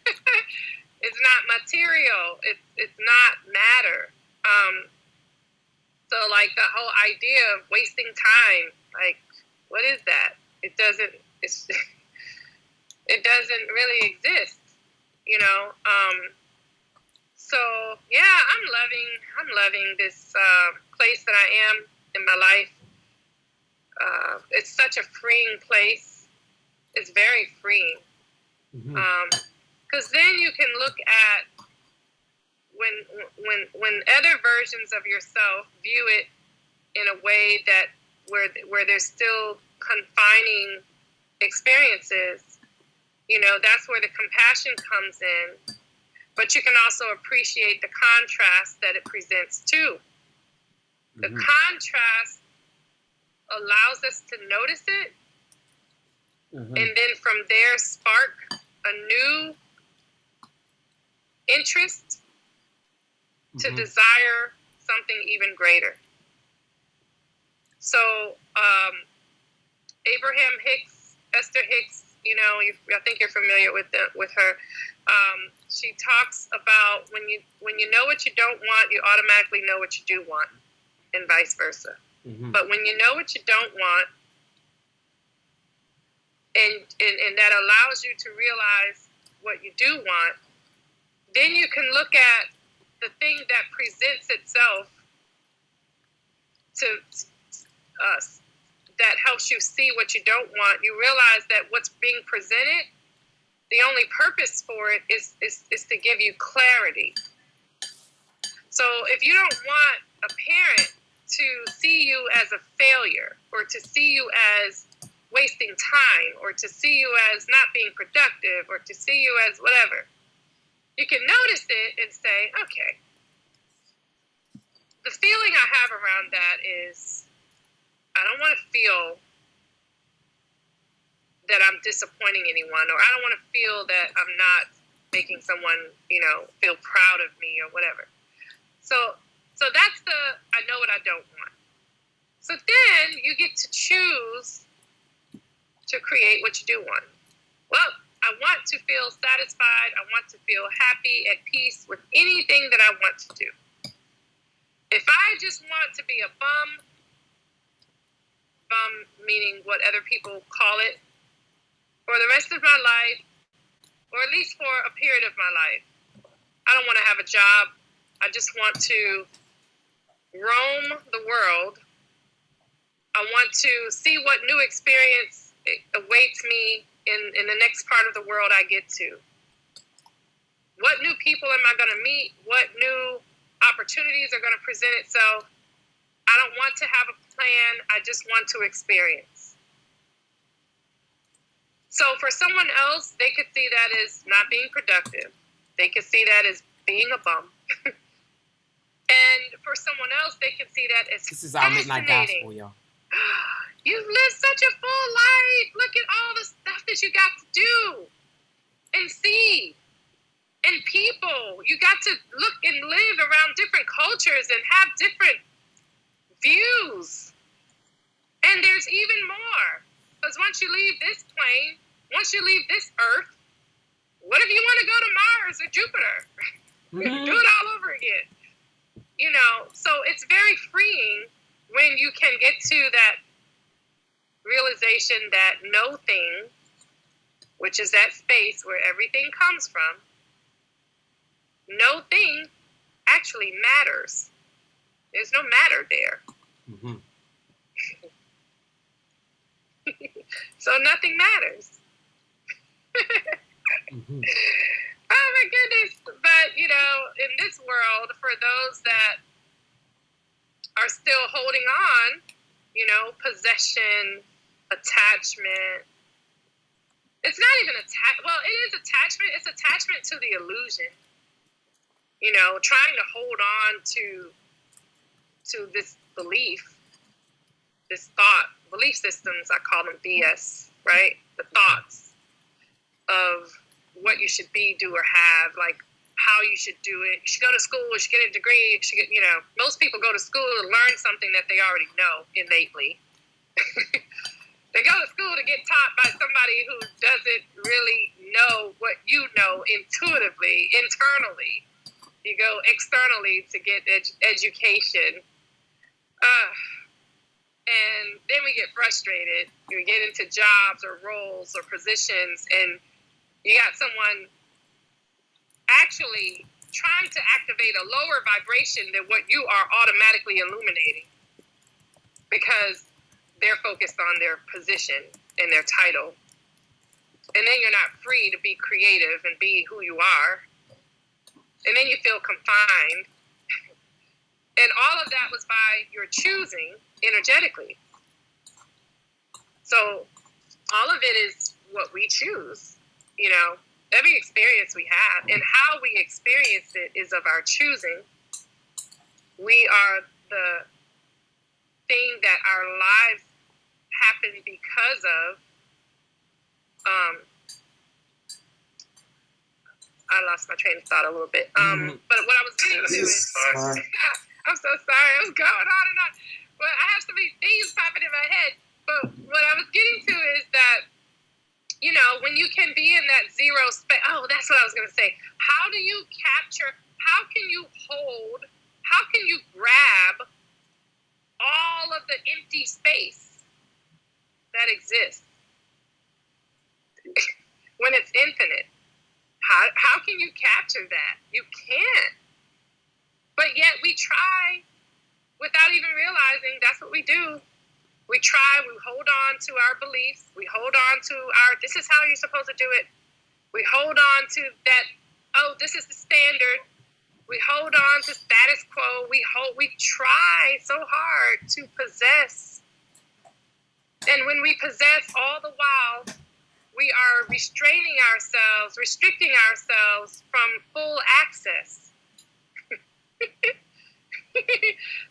It's not material. It's not matter. So like the whole idea of wasting time, like, what is that? It doesn't really exist, So yeah, I'm loving this place that I am in my life. It's such a freeing place. It's very freeing. Because then you can look at when other versions of yourself view it in a way that where there's still confining experiences, that's where the compassion comes in. But you can also appreciate the contrast that it presents too. The contrast allows us to notice it, and then from there spark a new interest to desire something even greater. So Abraham Hicks, Esther Hicks, I think you're familiar with her. She talks about when you know what you don't want, you automatically know what you do want, and vice versa. But when you know what you don't want, and that allows you to realize what you do want, then you can look at the thing that presents itself to us, that helps you see what you don't want. You realize that what's being presented, the only purpose for it is to give you clarity. So if you don't want a parent to see you as a failure, or to see you as wasting time, or to see you as not being productive, or to see you as whatever, you can notice it and say, okay, the feeling I have around that is I don't want to feel that I'm disappointing anyone, or I don't want to feel that I'm not making someone, feel proud of me or whatever. So that's I know what I don't want. So then you get to choose to create what you do want. Well, I want to feel satisfied. I want to feel happy, at peace with anything that I want to do. If I just want to be a bum meaning what other people call it, for the rest of my life, or at least for a period of my life, I don't want to have a job. I just want to roam the world. I want to see what new experience awaits me in the next part of the world I get to. What new people am I going to meet? What new opportunities are going to present itself? I don't want to have a plan. I just want to experience. So for someone else, they could see that as not being productive. They could see that as being a bum. And for someone else, they could see that as This is our midnight gospel, y'all. You've lived such a full life. Look at all the stuff that you got to do and see. And people, you got to look and live around different cultures and have different views. And there's even more. Because once you leave this plane, once you leave this Earth, what if you want to go to Mars or Jupiter? Mm-hmm. Do it all over again. You know, so it's very freeing when you can get to that realization that no thing, which is that space where everything comes from, no thing actually matters. There's no matter there. Mm-hmm. So nothing matters. Mm-hmm. Oh my goodness. But, you know, in this world, for those that are still holding on, you know, possession, attachment. It's not even well, it is attachment. It's attachment to the illusion. You know, trying to hold on to this belief, this thought, belief systems, I call them BS, right? The thoughts of what you should be, do, or have, like how you should do it. You should go to school, you should get a degree, you should get, you know, most people go to school to learn something that they already know innately. They go to school to get taught by somebody who doesn't really know what you know intuitively, internally. You go externally to get education. And then we get frustrated. We get into jobs or roles or positions, and you got someone actually trying to activate a lower vibration than what you are automatically illuminating because they're focused on their position and their title. And then you're not free to be creative and be who you are. And then you feel confined. And all of that was by your choosing energetically. So all of it is what we choose, you know. Every experience we have and how we experience it is of our choosing. We are the thing that our lives happen because of. I lost my train of thought a little bit. But what I was getting to is, I'm so sorry, I was going on and on. But I have so many things popping in my head. But what I was getting to is that, you know, when you can be in that zero space, that's what I was going to say. How do you capture, how can you hold, how can you grab all of the empty space that exists when it's infinite? How can you capture that? You can't. But yet we try without even realizing that's what we do. We try, we hold on to our beliefs. We hold on to this is how you're supposed to do it. We hold on to that, this is the standard. We hold on to status quo. We try so hard to possess. And when we possess all the while, we are restricting ourselves from full access.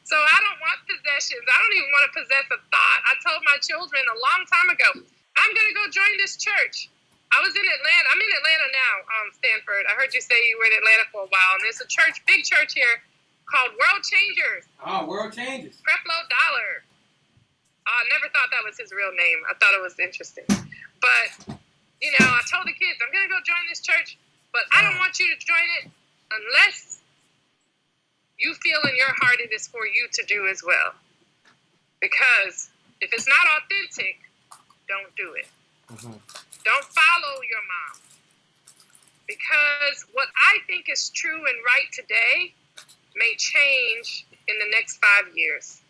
So I don't want possessions. I don't even want to possess a thought. I told my children a long time ago, I'm going to go join this church. I was in Atlanta. I'm in Atlanta now, Stanford. I heard you say you were in Atlanta for a while. And there's a church, big church here called World Changers. Oh, World Changers. Creflo Dollar. I never thought that was his real name. I thought it was interesting. But, you know, I told the kids, I'm going to go join this church, but I don't want you to join it unless you feel in your heart it is for you to do as well. Because if it's not authentic, don't do it. Mm-hmm. Don't follow your mom. Because what I think is true and right today may change in the next 5 years.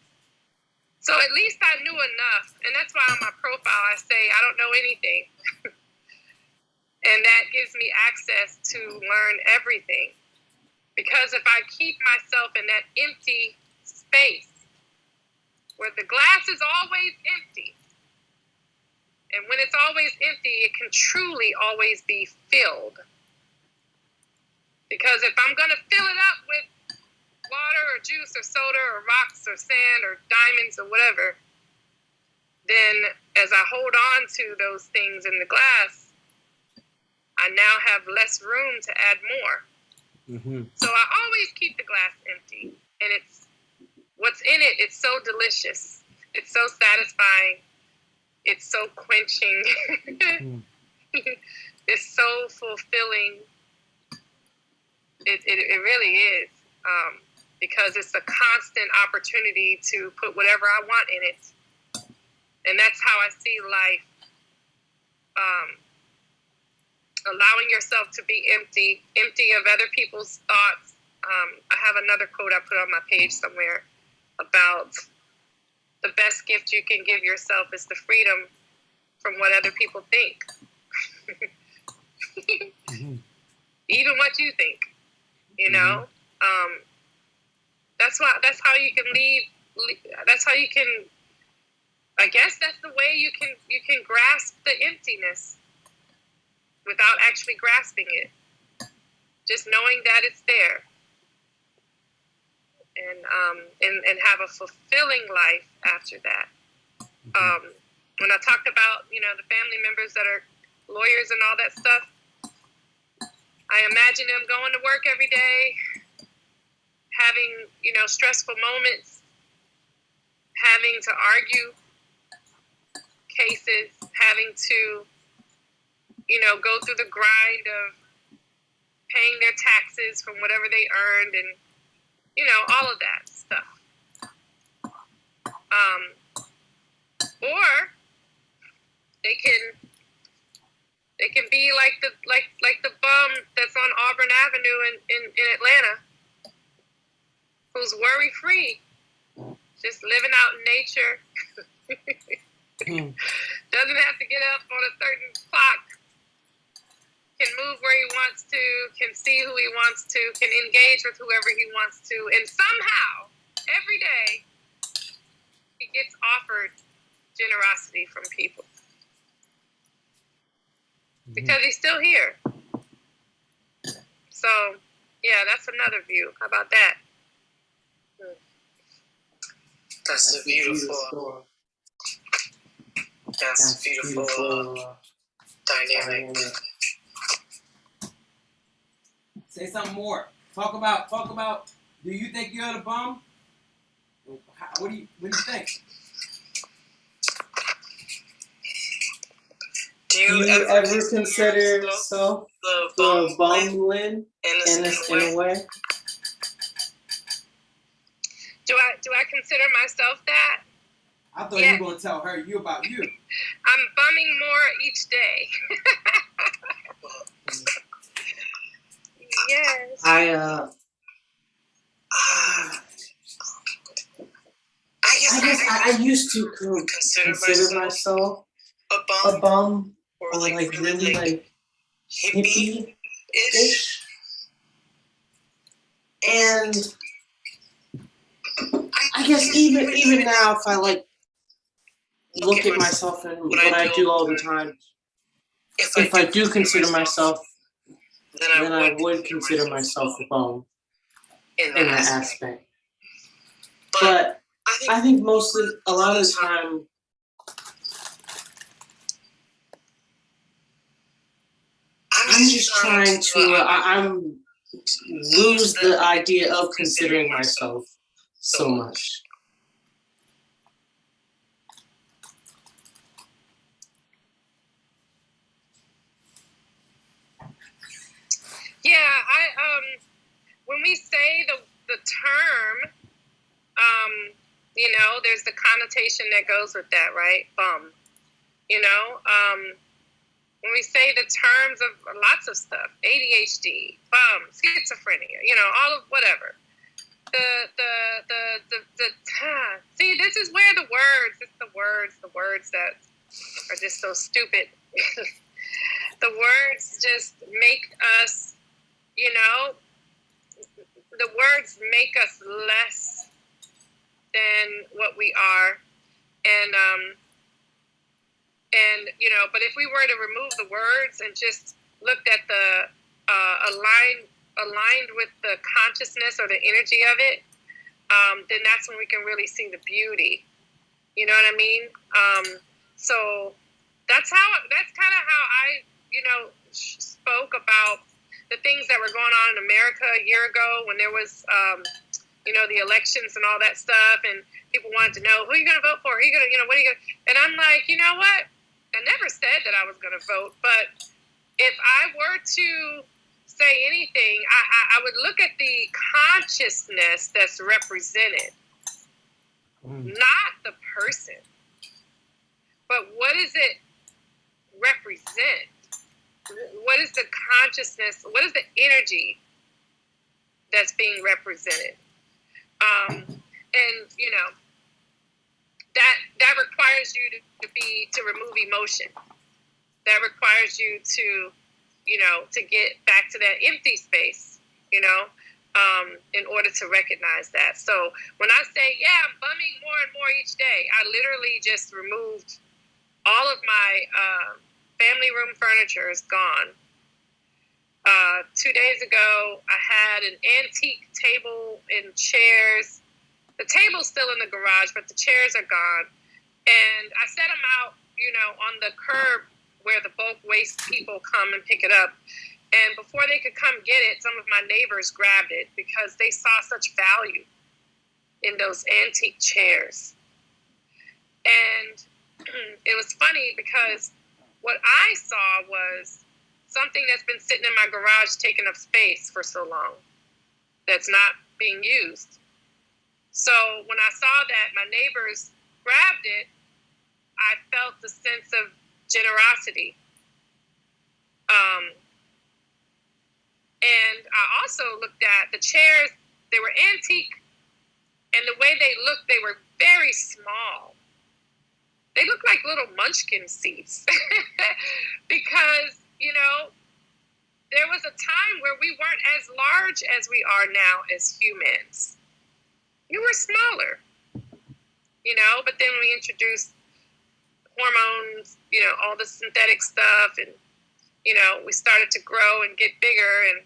So at least I knew enough. And that's why on my profile I say I don't know anything. And that gives me access to learn everything. Because if I keep myself in that empty space where the glass is always empty, and when it's always empty, it can truly always be filled. Because if I'm going to fill it up with water or juice or soda or rocks or sand or diamonds or whatever, then as I hold on to those things in the glass, I now have less room to add more. Mm-hmm. So I always keep the glass empty, and it's what's in it. It's so delicious. It's so satisfying. It's so quenching. It's so fulfilling. It really is. Because it's a constant opportunity to put whatever I want in it. And that's how I see life. Allowing yourself to be empty of other people's thoughts. I have another quote I put on my page somewhere about the best gift you can give yourself is the freedom from what other people think. Mm-hmm. Even what you think, you know? That's how you can leave. That's how you can, I guess that's the way you can grasp the emptiness without actually grasping it. Just knowing that it's there. And have a fulfilling life after that. When I talked about, the family members that are lawyers and all that stuff, I imagine them going to work every day, having, stressful moments, having to argue cases, having to, go through the grind of paying their taxes from whatever they earned and, all of that stuff. Or they can be like the bum that's on Auburn Avenue in Atlanta, who's worry free, just living out in nature. Doesn't have to get up on a certain clock. Can move where he wants to, can see who he wants to, can engage with whoever he wants to, and somehow, every day, he gets offered generosity from people. Because he's still here. So, yeah, that's another view. How about that? That's a beautiful dynamic. Say something more. Talk about. Do you think you're the bum? What do you think? Do you ever consider yourself the bum, Lynn, in a way? Do I consider myself that? I thought you were going to tell her about you. I'm bumming more each day. Yes. I guess I used to consider myself a bum or like really like hippie-ish. And I guess even now, if I like look at myself and what I do all the time, if I do consider myself, then I would consider myself a bum in that aspect. But I think a lot of the time, I'm just trying to lose the idea of considering myself so much. Yeah, when we say the term, there's the connotation that goes with that, right? Bum. When we say the terms of lots of stuff, ADHD, bum, schizophrenia, all of whatever. See, this is where the words that are just so stupid. The words just make us, the words make us less than what we are. But if we were to remove the words and just looked at the aligned with the consciousness or the energy of it, then that's when we can really see the beauty. You know what I mean? So that's kind of how I, spoke about the things that were going on in America a year ago when there was the elections and all that stuff, and people wanted to know who are you going to vote for, who are you going to, what are you going to, and I'm like, you know what? I never said that I was going to vote, but if I were to say anything, I would look at the consciousness that's represented, not the person, but what does it represent? What is the consciousness? What is the energy that's being represented? And that requires you to remove emotion. That requires you to get back to that empty space, in order to recognize that. So when I say, yeah, I'm bumming more and more each day, I literally just removed all of my family room furniture is gone. 2 days ago, I had an antique table and chairs. The table's still in the garage, but the chairs are gone. And I set them out, on the curb where the bulk waste people come and pick it up. And before they could come get it, some of my neighbors grabbed it because they saw such value in those antique chairs. And it was funny because what I saw was something that's been sitting in my garage taking up space for so long that's not being used. So when I saw that my neighbors grabbed it, I felt the sense of generosity. And I also looked at the chairs. They were antique, and the way they looked, they were very small. They looked like little munchkin seats because, there was a time where we weren't as large as we are now as humans. We were smaller, but then we introduced hormones, all the synthetic stuff, and, we started to grow and get bigger. And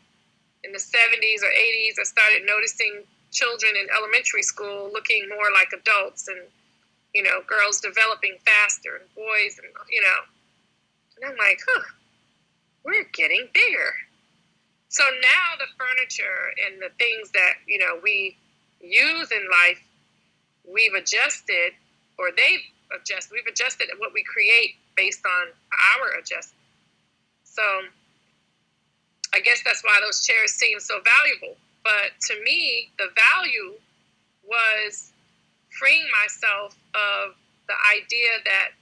in the 70s or 80s, I started noticing children in elementary school looking more like adults, and, girls developing faster, and boys, and, and I'm like, we're getting bigger. So now the furniture and the things that, we use in life, we've adjusted, or we've adjusted what we create based on our adjustment. So I guess that's why those chairs seem so valuable. But to me, the value was freeing myself of the idea that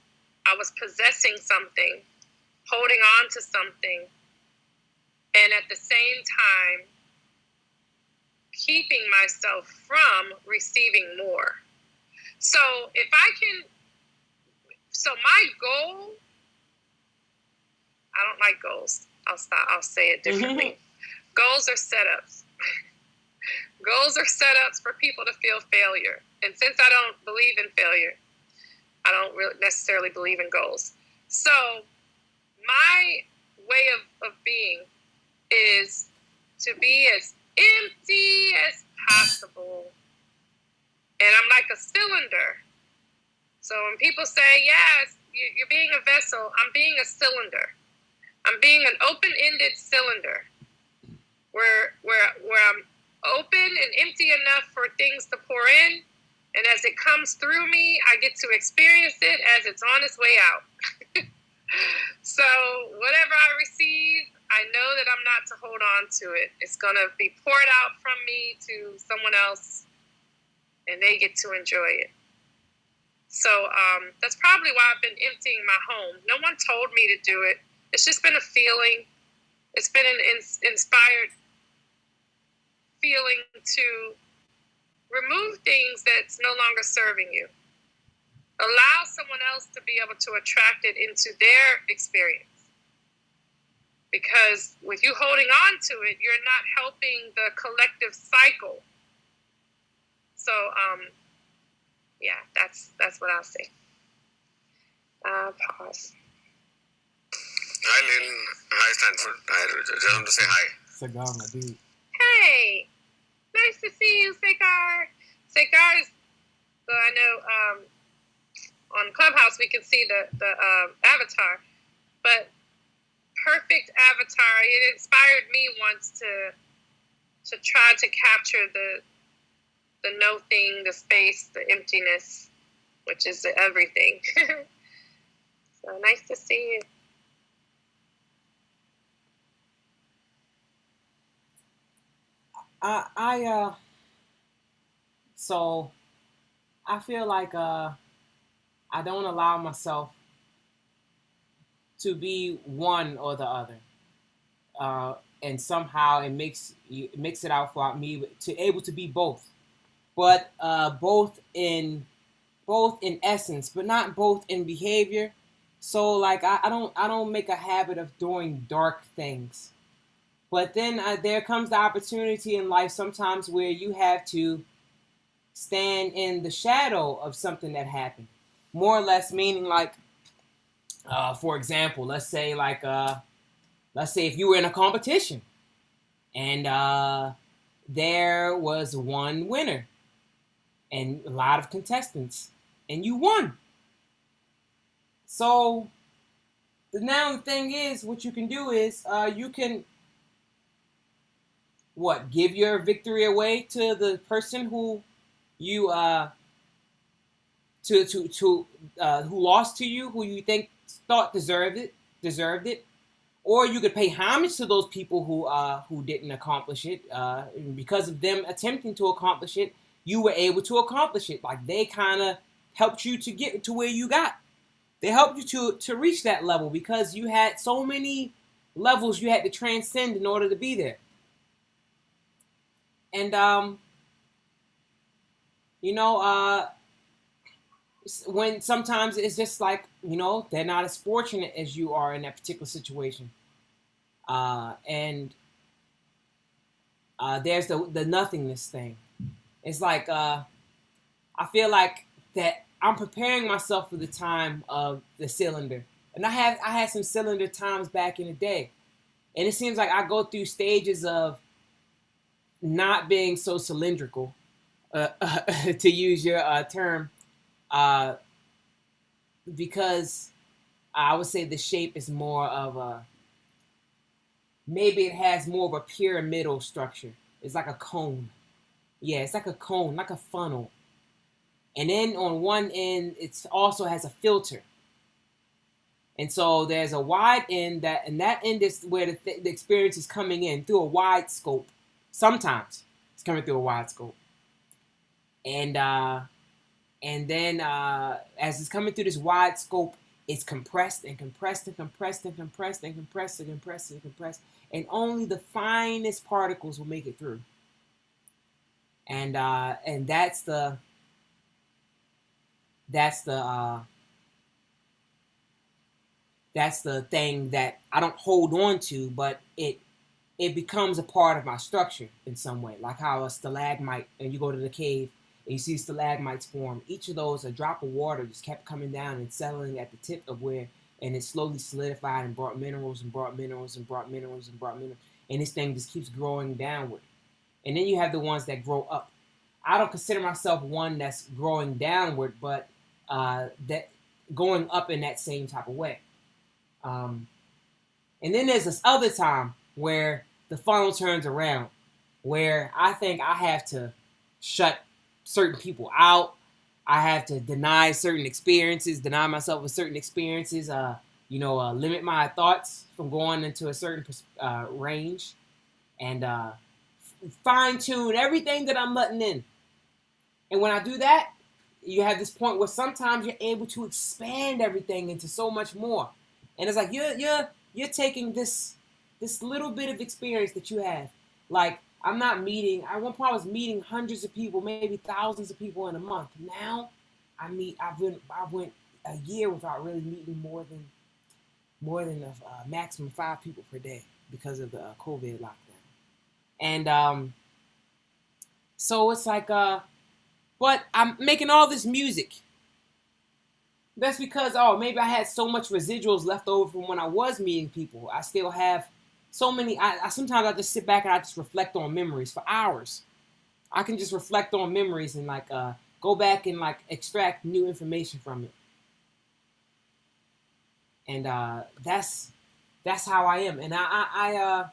I was possessing something, holding on to something, and at the same time, keeping myself from receiving more. So my goal, I don't like goals. I'll say it differently. Goals are setups. Goals are setups for people to feel failure. And since I don't believe in failure, I don't really necessarily believe in goals. So my way of being is to be as empty as possible. And I'm like a cylinder. So when people say, yes, you're being a vessel, I'm being a cylinder. I'm being an open-ended cylinder where I'm open and empty enough for things to pour in. And as it comes through me, I get to experience it as it's on its way out. So whatever I receive, I know that I'm not to hold on to it. It's going to be poured out from me to someone else, and they get to enjoy it. So that's probably why I've been emptying my home. No one told me to do it. It's just been a feeling. It's been an inspired feeling to remove things that's no longer serving you. Allow someone else to be able to attract it into their experience. Because with you holding on to it, you're not helping the collective cycle. So, yeah, that's what I'll say. Pause. Hi, Lynn. Hi, Stanford. I just want to say hi. Cigar, my dude. Hey, nice to see you, Segar. Segar is, so I know on Clubhouse we can see the avatar, but perfect avatar. It inspired me once to try to capture the no thing, the space, the emptiness, which is the everything. So nice to see you. I so I feel like I don't allow myself to be one or the other, and somehow it makes it out for me to able to be both, but both in essence, but not both in behavior. So like I don't make a habit of doing dark things. But then there comes the opportunity in life sometimes where you have to stand in the shadow of something that happened. More or less meaning like, for example, let's say if you were in a competition and there was one winner and a lot of contestants and you won. So now the thing is, what you can do is you can give your victory away to the person who you who lost to you, who you think thought deserved it, or you could pay homage to those people who didn't accomplish it. Because of them attempting to accomplish it, you were able to accomplish it. Like they kind of helped you to get to where you got. They helped you to reach that level because you had so many levels you had to transcend in order to be there. And you know, when sometimes it's just like they're not as fortunate as you are in that particular situation, and there's the nothingness thing. It's like I feel like that I'm preparing myself for the time of the cylinder, and I had some cylinder times back in the day, and it seems like I go through stages of not being so cylindrical, to use your term, uh, because I would say the shape is more of a, maybe it has more of a pyramidal structure. It's like a cone. Yeah, it's like a cone, like a funnel. And then on one end, it also has a filter. And so there's a wide end and that end is where the experience is coming in through a wide scope. Sometimes it's coming through a wide scope. And then as it's coming through this wide scope, it's compressed and compressed and compressed and compressed and compressed and compressed and compressed, and only the finest particles will make it through. And that's the that's the thing that I don't hold on to, but it becomes a part of my structure in some way. Like how a stalagmite, and you go to the cave and you see stalagmites form. Each of those, a drop of water just kept coming down and settling at the tip of where, and it slowly solidified and brought minerals and brought minerals and brought minerals and brought minerals. And this thing just keeps growing downward. And then you have the ones that grow up. I don't consider myself one that's growing downward, but that going up in that same type of way. And then there's this other time where the funnel turns around, where I think I have to shut certain people out. I have to deny certain experiences, deny myself with certain experiences, limit my thoughts from going into a certain range, and fine tune everything that I'm letting in. And when I do that, you have this point where sometimes you're able to expand everything into so much more. And it's like you're taking this little bit of experience that you have. Like I'm not meeting. At one point, I was meeting hundreds of people, maybe thousands of people in a month. Now, I went a year without really meeting more than a maximum 5 people per day because of the COVID lockdown. And so it's like, but I'm making all this music. That's because, maybe I had so much residuals left over from when I was meeting people. I still have so many. I sometimes I just sit back and I just reflect on memories for hours. I can just reflect on memories and like go back and like extract new information from it. And that's how I am. And I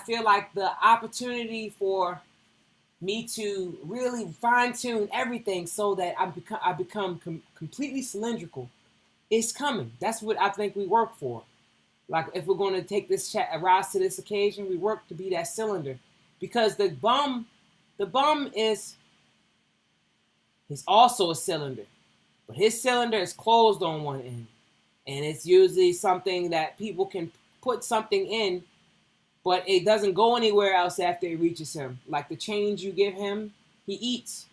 feel like the opportunity for me to really fine tune everything so that I become completely cylindrical. It's coming. That's what I think we work for. Like if we're going to take this chat, rise to this occasion, we work to be that cylinder, because the bum is also a cylinder, but his cylinder is closed on one end, and it's usually something that people can put something in, but it doesn't go anywhere else after it reaches him. Like the change you give him, he eats,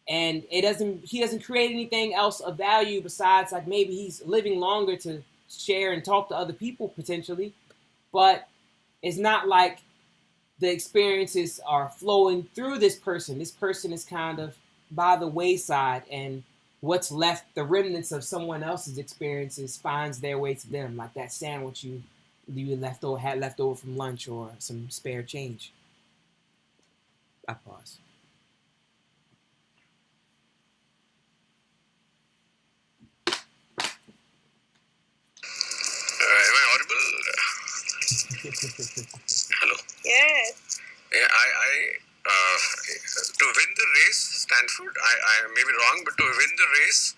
and he doesn't create anything else of value besides like maybe he's living longer to share and talk to other people potentially, but it's not like the experiences are flowing through this person. This person is kind of by the wayside, and what's left, the remnants of someone else's experiences, finds their way to them, like that sandwich you had left over from lunch, or some spare change. I pause. Am I audible? Hello. Yes. Yeah, to win the race, Stanford, I may be wrong, but to win the race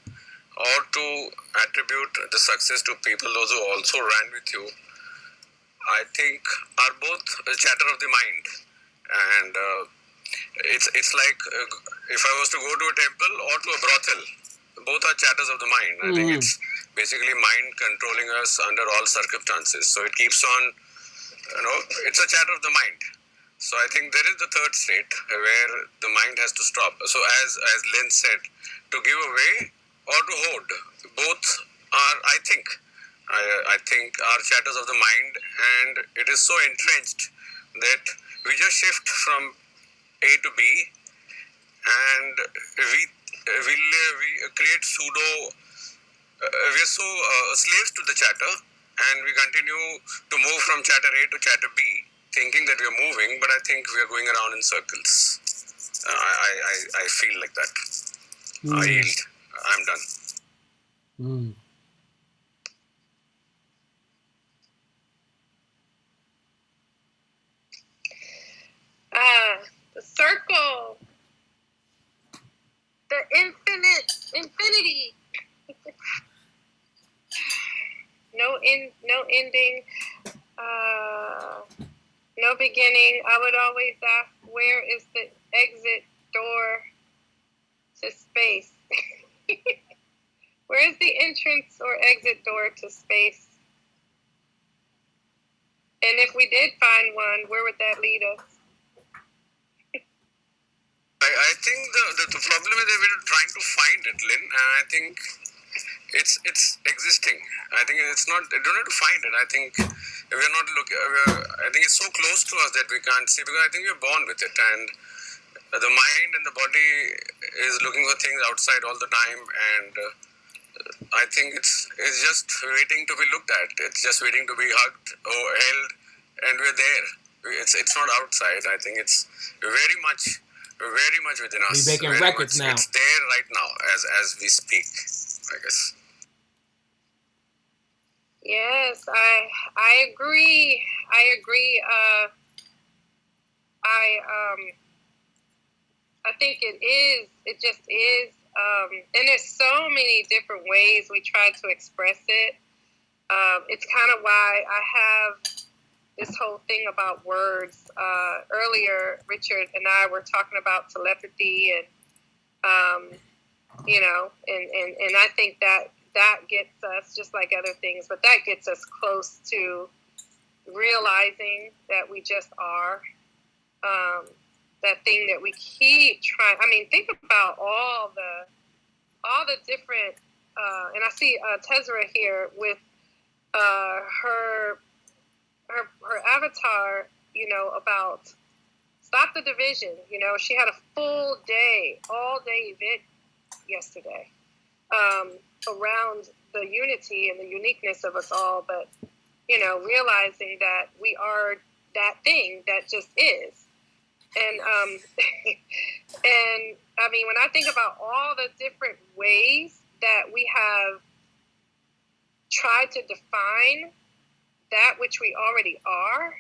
or to attribute the success to people, those who also ran with you, I think are both a chatter of the mind. And it's like if I was to go to a temple or to a brothel, both are chatters of the mind. I think it's basically mind controlling us under all circumstances. So it keeps on, it's a chatter of the mind. So I think there is the third state where the mind has to stop. So as Lynn said, to give away or to hold, both are, I think are chatters of the mind, and it is so entrenched that we just shift from A to B, and we create pseudo. We are so slaves to the chatter, and we continue to move from chatter A to chatter B, thinking that we are moving, but I think we are going around in circles. I feel like that. I yield. I'm done. The circle, the infinity. No ending, no beginning. I would always ask, where is the exit door to space? Where is the entrance or exit door to space? And if we did find one, where would that lead us? I think the problem is that we're trying to find it, Lynn, and I think it's existing. I think it's not. You don't have to find it. I think we're not looking. I think it's so close to us that we can't see, because I think we're born with it, and the mind and the body is looking for things outside all the time, and I think it's just waiting to be looked at. It's just waiting to be hugged or held, and we're there. It's not outside. I think it's very much within us. We're making records now. It's there right now as we speak, I guess. Yes, I agree. I think it is. It just is. And there's so many different ways we try to express it. It's kind of why I have this whole thing about words. Earlier, Richard and I were talking about telepathy, and and I think that gets us, just like other things, but that gets us close to realizing that we just are. That thing that we keep trying. I mean, think about all the different. And I see Tezra here with her avatar. About stop the division. She had a full day, all day event yesterday around the unity and the uniqueness of us all. But realizing that we are that thing that just is. And and I mean, when I think about all the different ways that we have tried to define that which we already are,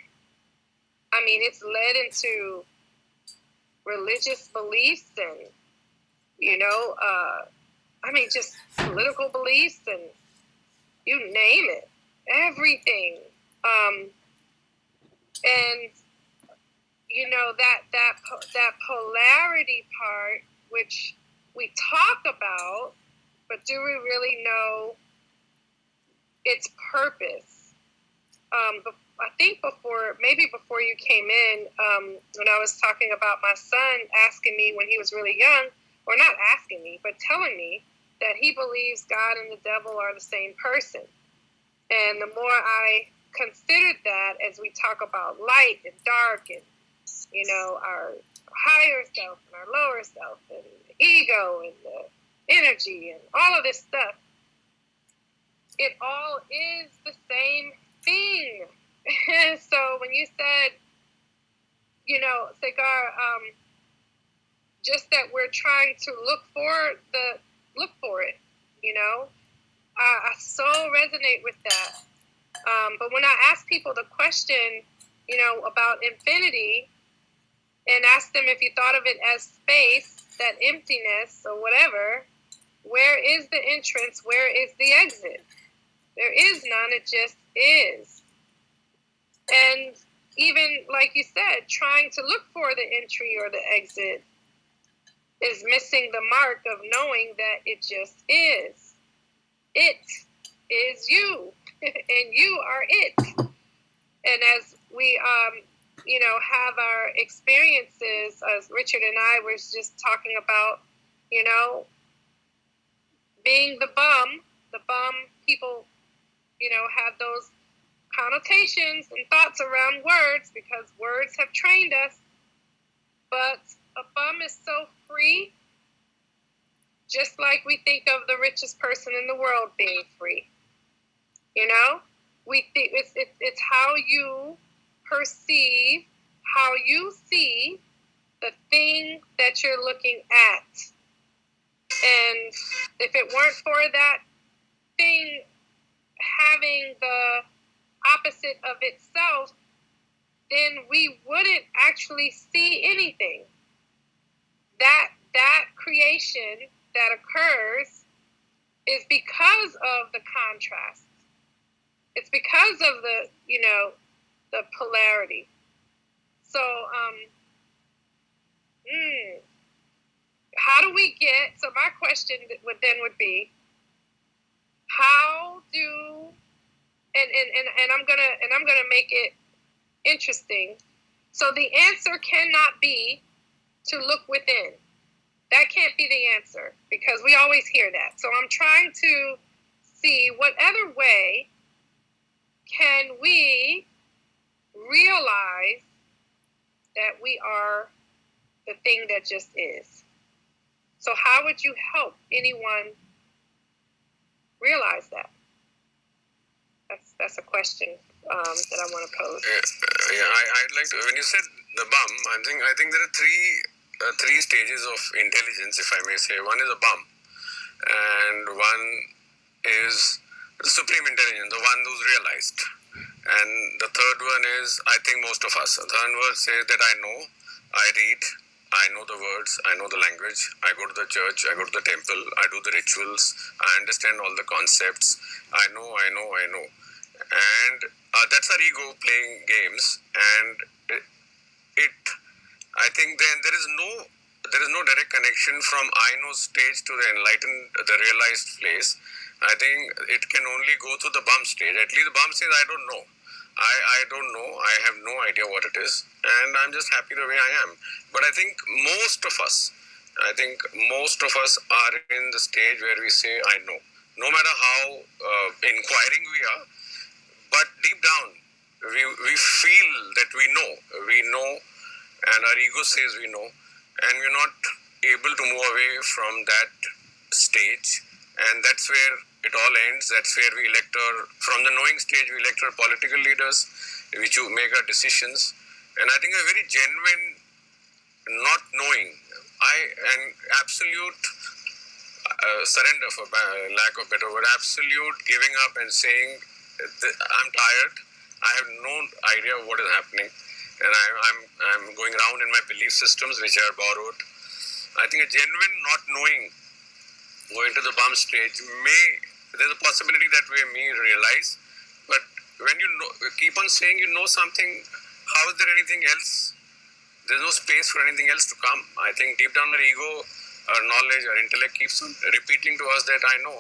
I mean, it's led into religious beliefs and, just political beliefs and you name it, everything. And that polarity part, which we talk about, but do we really know its purpose? I think before you came in, when I was talking about my son asking me when he was really young, or not asking me, but telling me that he believes God and the devil are the same person. And the more I considered that as we talk about light and dark and, our higher self and our lower self and the ego and the energy and all of this stuff, it all is the same thing. So when you said, Cigar, just that we're trying to look for it, I so resonate with that. But when I ask people the question, about infinity, and ask them if you thought of it as space, that emptiness or whatever, where is the entrance? Where is the exit? There is none. It just is. And even like you said, trying to look for the entry or the exit is missing the mark of knowing that it just is. It is you, and you are it. And as we, have our experiences, as Richard and I were just talking about, being the bum people, have those connotations and thoughts around words because words have trained us. But a bum is so free, just like we think of the richest person in the world being free. We think it's how you perceive, how you see the thing that you're looking at. And if it weren't for that thing having the opposite of itself, then we wouldn't actually see anything. That creation that occurs is because of the contrast. It's because of the polarity. So, how do we get? So my question would be, how do? And I'm gonna make it interesting. So the answer cannot be to look within. That can't be the answer because we always hear that. So I'm trying to see what other way can we realize that we are the thing that just is. So how would you help anyone realize that? That's a question that I want to pose. I'd like to. When you said the bum, I think there are three stages of intelligence, if I may say. One is a bum, and one is supreme intelligence, the one who's realized. And the third one is, I think, most of us. The third one says that I know, I read, I know the words, I know the language, I go to the church, I go to the temple, I do the rituals, I understand all the concepts, I know. And that's our ego playing games. And I think then there is no direct connection from I know stage to the enlightened, the realized place. I think it can only go to the bum stage. At least the bum says, I don't know. I don't know. I have no idea what it is. And I'm just happy the way I am. But I think most of us are in the stage where we say, I know. No matter how inquiring we are, but deep down, we feel that we know, and our ego says we know, and we're not able to move away from that stage. And that's where it all ends. That's where we elect from the knowing stage, we elect our political leaders, which make our decisions. And I think a very genuine not knowing, and absolute surrender, for lack of better word, absolute giving up and saying, I'm tired, I have no idea what is happening, and I'm going around in my belief systems which are borrowed. I think a genuine not knowing going to the bump stage there's a possibility that we may realize, but when you keep on saying you know something, how is there anything else? There's no space for anything else to come. I think deep down our ego, our knowledge, our intellect keeps on repeating to us that I know.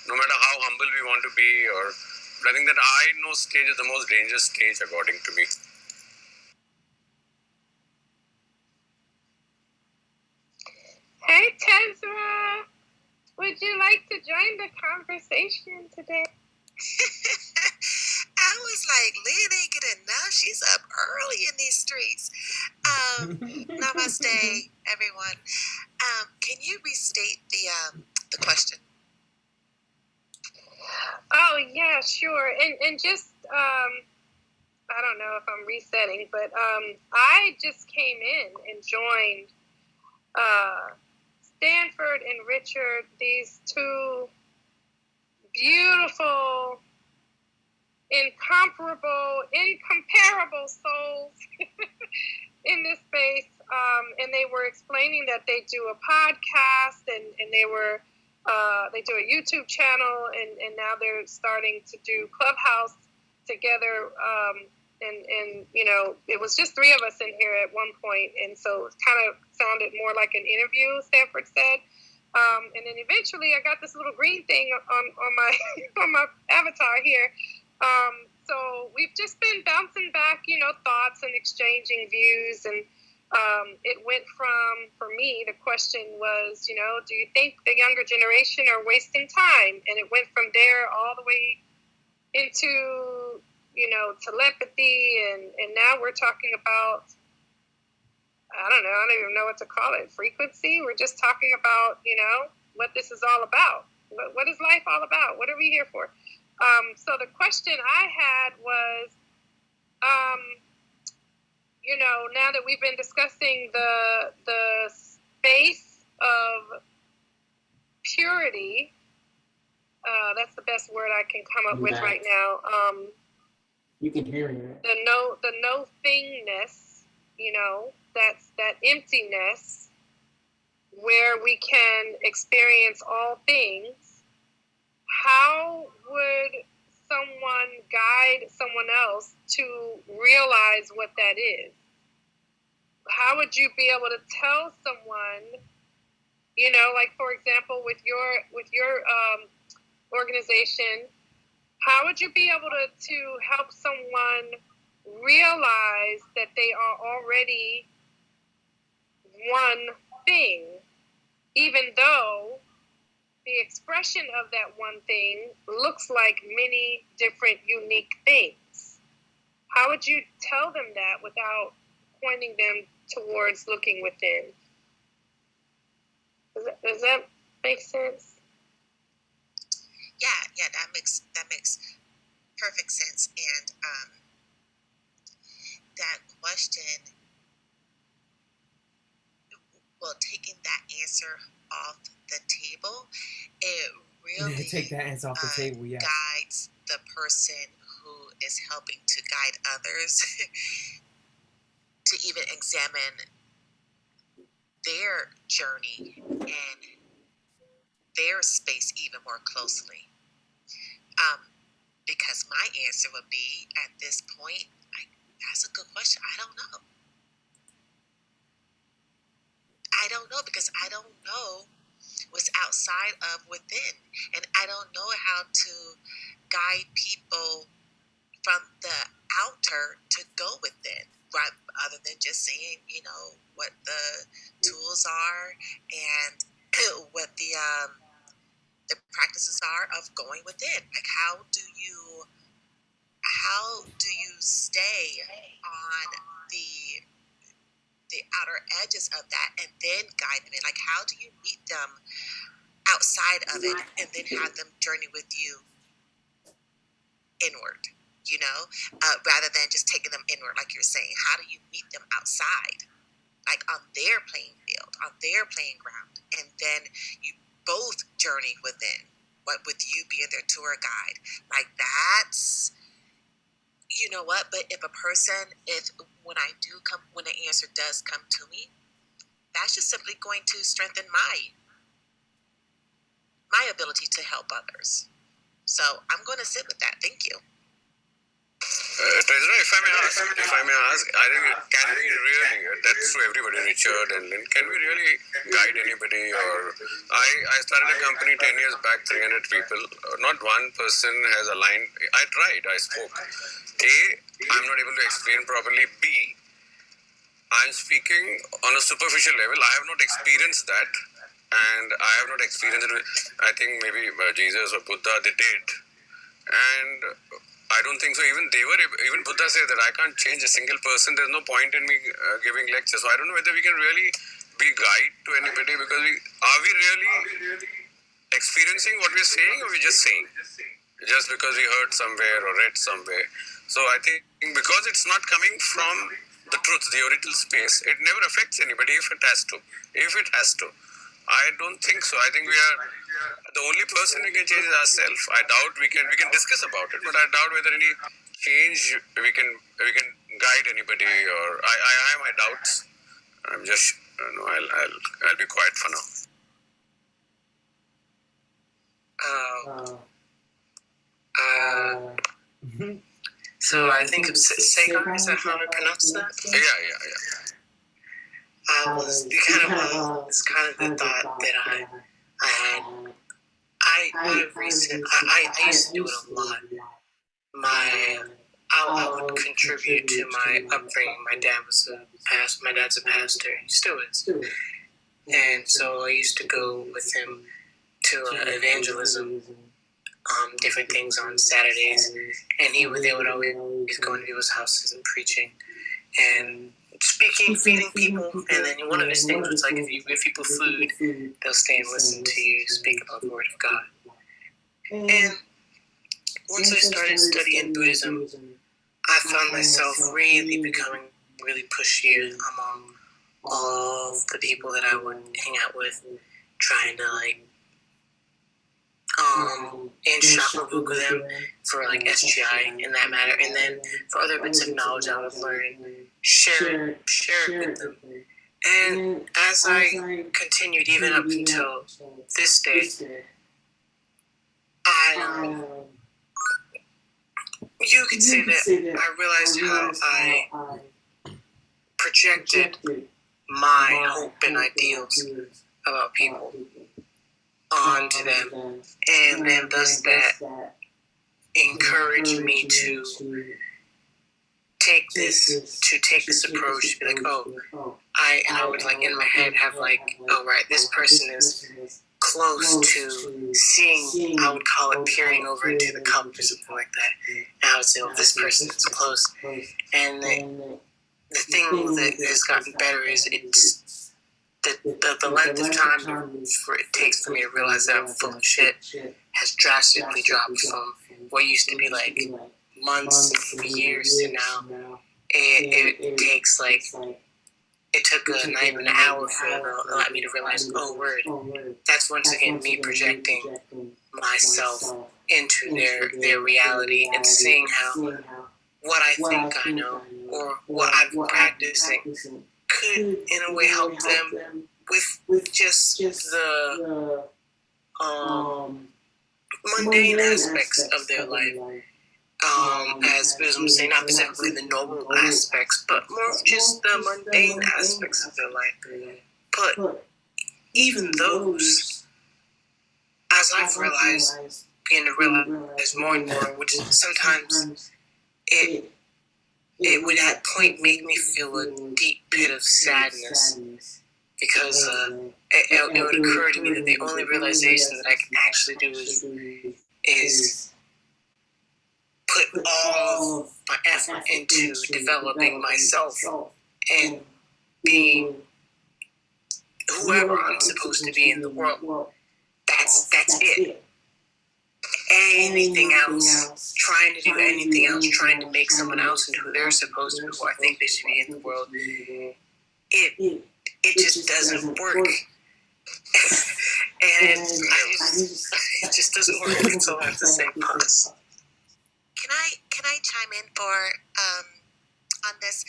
No matter how humble we want to be, but I think that I know stage is the most dangerous stage according to me. Hey, Tezra, would you like to join the conversation today? I was like, Lynn ain't get enough. She's up early in these streets. Namaste, everyone. Can you restate the question? Oh, yeah, sure. And just, I don't know if I'm resetting, but I just came in and joined Stanford and Richard, these two beautiful, incomparable souls in this space. And they were explaining that they do a podcast and they do a YouTube channel, and now they're starting to do Clubhouse together. And you know, it was just three of us in here at one point, and so it kind of sounded more like an interview, Stanford said. And then eventually I got this little green thing on my on my avatar here. So we've just been bouncing back, you know, thoughts and exchanging views. And it went from, for me, the question was, you know, do you think the younger generation are wasting time? And it went from there all the way into, you know, telepathy. And now we're talking about, I don't even know what to call it, frequency. We're just talking about, you know, what this is all about. What is life all about? What are we here for? So the question I had was, you know, now that we've been discussing the space of purity, that's the best word I can come up with right now. You can hear me, right? The no thingness, you know, that's that emptiness where we can experience all things. How would someone guide someone else to realize what that is? How would you be able to tell someone, you know, like for example, with your organization, how would you be able to help someone realize that they are already one thing, even though the expression of that one thing looks like many different unique things? How would you tell them that without pointing them towards looking within? Does that make sense? Yeah, that makes perfect sense. And that question, well, taking that answer off the table, it really take that answer off the table, yeah. guides the person who is helping to guide others to even examine their journey and their space even more closely. Because my answer would be, at this point, that's a good question. I don't know. Because I don't know what's outside of within. And I don't know how to guide people from the outer to go within, right? Other than just saying, you know, what the tools are and what the practices are of going within. Like, how do you stay on the outer edges of that and then guide them in? Like, how do you meet them outside of it and then have them journey with you inward, you know, rather than just taking them inward, like you're saying? How do you meet them outside, like on their playing field, on their playing ground, and then you both journey within, what with you being their tour guide? Like, that's, you know what, but if when when the answer does come to me, that's just simply going to strengthen my ability to help others. So I'm going to sit with that. Thank you. Treasurer, if I may ask, I think can we really, that's to everybody, Richard and Lynn, can we really guide anybody? Or I started a company 10 years back, 300 people. Not one person has aligned. I tried, I spoke. A, I'm not able to explain properly. B, I'm speaking on a superficial level. I have not experienced that. And I have not experienced it. I think maybe Jesus or Buddha, they did. And I don't think so. Even Buddha said that I can't change a single person. There's no point in me giving lectures. So I don't know whether we can really be guide to anybody, because are we really experiencing what we're saying, or we're just saying just because we heard somewhere or read somewhere. So I think because it's not coming from the truth, the original space, it never affects anybody if it has to. I don't think so. I think we are the only person we can change is ourselves. I doubt we can discuss about it, but I doubt whether any change we can guide anybody. Or I have my doubts. I'm just I'll be quiet for now. So I think of Sagar, is that how I pronounce that? Yeah. It's kind of the thought that I had. I used to do it a lot. I would contribute to my upbringing. My dad's a pastor. He still is. And so I used to go with him to evangelism, different things on Saturdays, and they would always go into people's houses and preaching and speaking, feeding people. And then one of his things was like, if you give people food, they'll stay and listen to you speak about the Word of God. And once I started studying Buddhism, I found myself really becoming really pushy among all of the people that I would hang out with, trying to and shakubuku them for SGI in that matter, and then for other bits of knowledge I would learn, share it with them. And as I continued even up until this day, you could say that I realized how I projected my hope and ideals about people onto them, and then thus that encouraged me to take this approach to be like, I would in my head have right, this person is close to seeing, I would call it peering over into the cup or something like that. And I would say, this person is close. And the thing that has gotten better is it's the length of time it takes for me to realize that I'm full of shit has drastically dropped from what used to be months, years to now. It takes it took not even an hour for it to allow me to realize, word, that's once again me projecting myself into their reality and seeing how what I think I know or what I've been practicing could in a way help them with just the mundane aspects of their life. As Buddhism say, not specifically the noble aspects, but more of just the mundane aspects of their life. But even those, as I've began to realize more and more, which sometimes it would at point make me feel a deep pit of sadness, because it would occur to me that the only realization that I can actually do is put all of my effort into developing myself and being whoever I'm supposed to be in the world. That's it. Anything else, trying to do anything else, trying to make someone else into who they're supposed to be, who I think they should be in the world, it just doesn't work. And it just doesn't work. That's all I have to say. Pause. Can I chime in for on this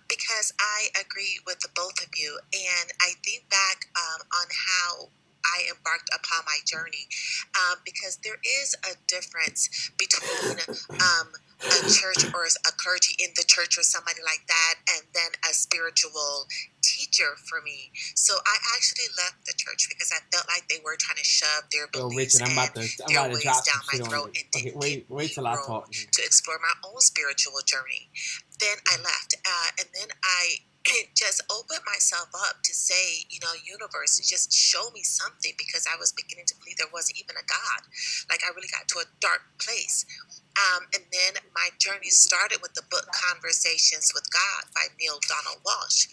because I agree with the both of you. And I think back on how I embarked upon my journey because there is a difference between a church or a clergy in the church or somebody like that, and then a spiritual teacher for me. So I actually left the church because I felt like they were trying to shove their beliefs Richard, I'm about to ways drop down some my shit on throat you. and didn't Okay, give wait me till I room talk. to explore my own spiritual journey. Then I left, and then I just opened myself up to say, universe, just show me something, because I was beginning to believe there wasn't even a God. Like, I really got to a dark place. And then my journey started with the book Conversations with God by Neil Donald Walsh.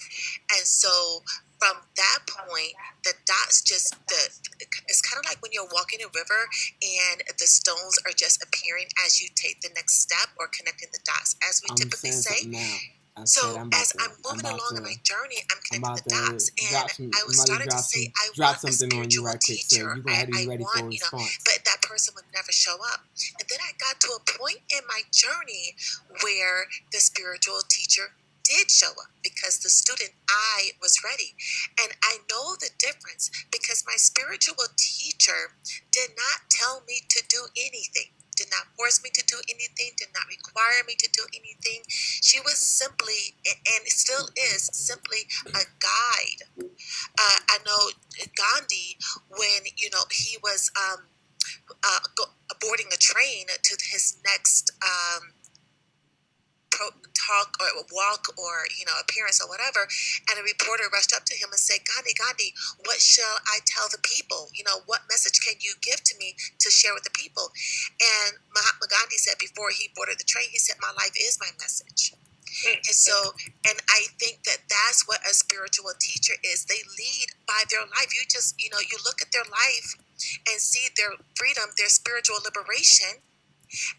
And so from that point, the dots it's kind of like when you're walking a river and the stones are just appearing as you take the next step, or connecting the dots, as we typically say. So as I'm moving along in my journey, I'm connecting the dots, and I was starting to say, I want a spiritual teacher. I want, but that person would never show up. And then I got to a point in my journey where the spiritual teacher did show up, because the student, I was ready. And I know the difference, because my spiritual teacher did not tell me to do anything, did not force me to do anything, did not require me to do anything. She was simply, and still is, simply a guide. I know Gandhi, when, he was boarding a train to his next talk or walk or appearance or whatever, and a reporter rushed up to him and said, Gandhi, what shall I tell the people? What message can you give to me to share with the people? And Mahatma Gandhi said, before he boarded the train, he said, my life is my message. And so, and I think that that's what a spiritual teacher is. They lead by their life. You just, you look at their life and see their freedom, their spiritual liberation,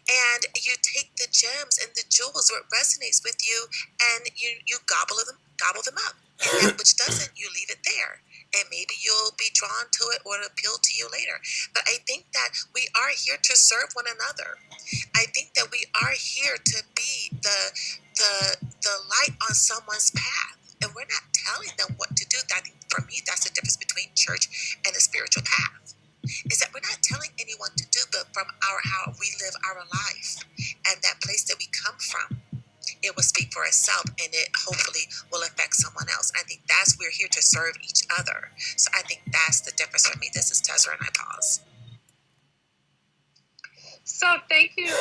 and you take the gems and the jewels, what resonates with you, and you gobble them up. And that which doesn't, you leave it there. And maybe you'll be drawn to it or appeal to you later. But I think that we are here to serve one another. I think that we are here to be the light on someone's path. And we're not telling them what to do. I think for me, that's the difference between church and a spiritual path. Is that we're not telling anyone to do, but from how we live our life and that place that we come from, it will speak for itself, and it hopefully will affect someone else. I think we're here to serve each other. So I think that's the difference for me. This is Tezra, and I pause. So thank you,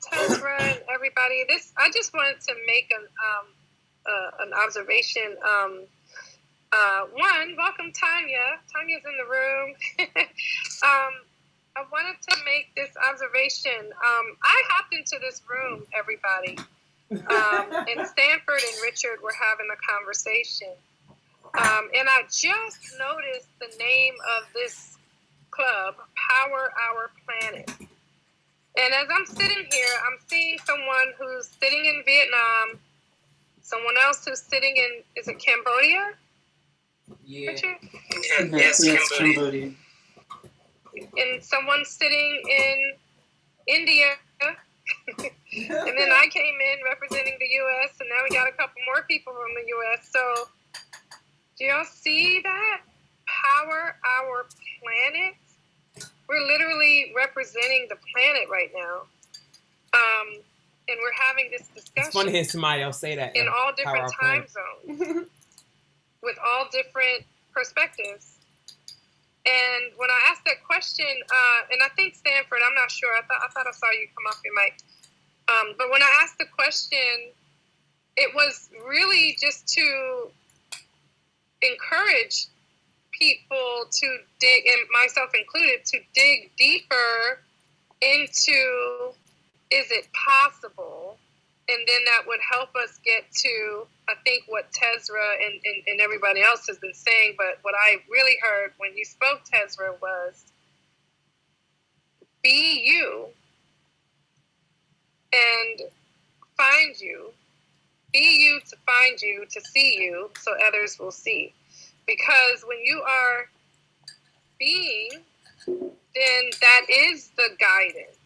Tezra and everybody. I just wanted to make an observation. One, welcome Tanya. Tanya's in the room. I wanted to make this observation. I hopped into this room, everybody, and Stanford and Richard were having a conversation. And I just noticed the name of this club, Power Our Planet. And as I'm sitting here, I'm seeing someone who's sitting in Vietnam, someone else who's sitting in, is it Cambodia? Yeah. Richard? Yes, Cambodia. And someone sitting in India. And then I came in representing the U.S., and now we got a couple more people from the U.S. So do y'all see that? Power Our Planet. We're literally representing the planet right now. And we're having this discussion. It's funny to hear somebody else say that. In all different time zones. With all different perspectives. And when I asked that question, and I think Stanford, I'm not sure. I thought I saw you come off your mic. But when I asked the question, it was really just to encourage people to dig, and myself included, to dig deeper into, is it possible? And then that would help us get to, I think, what Tezra and everybody else has been saying. But what I really heard when you spoke, Tezra, was be you and find you. Be you to find you, to see you, so others will see. Because when you are being, then that is the guidance.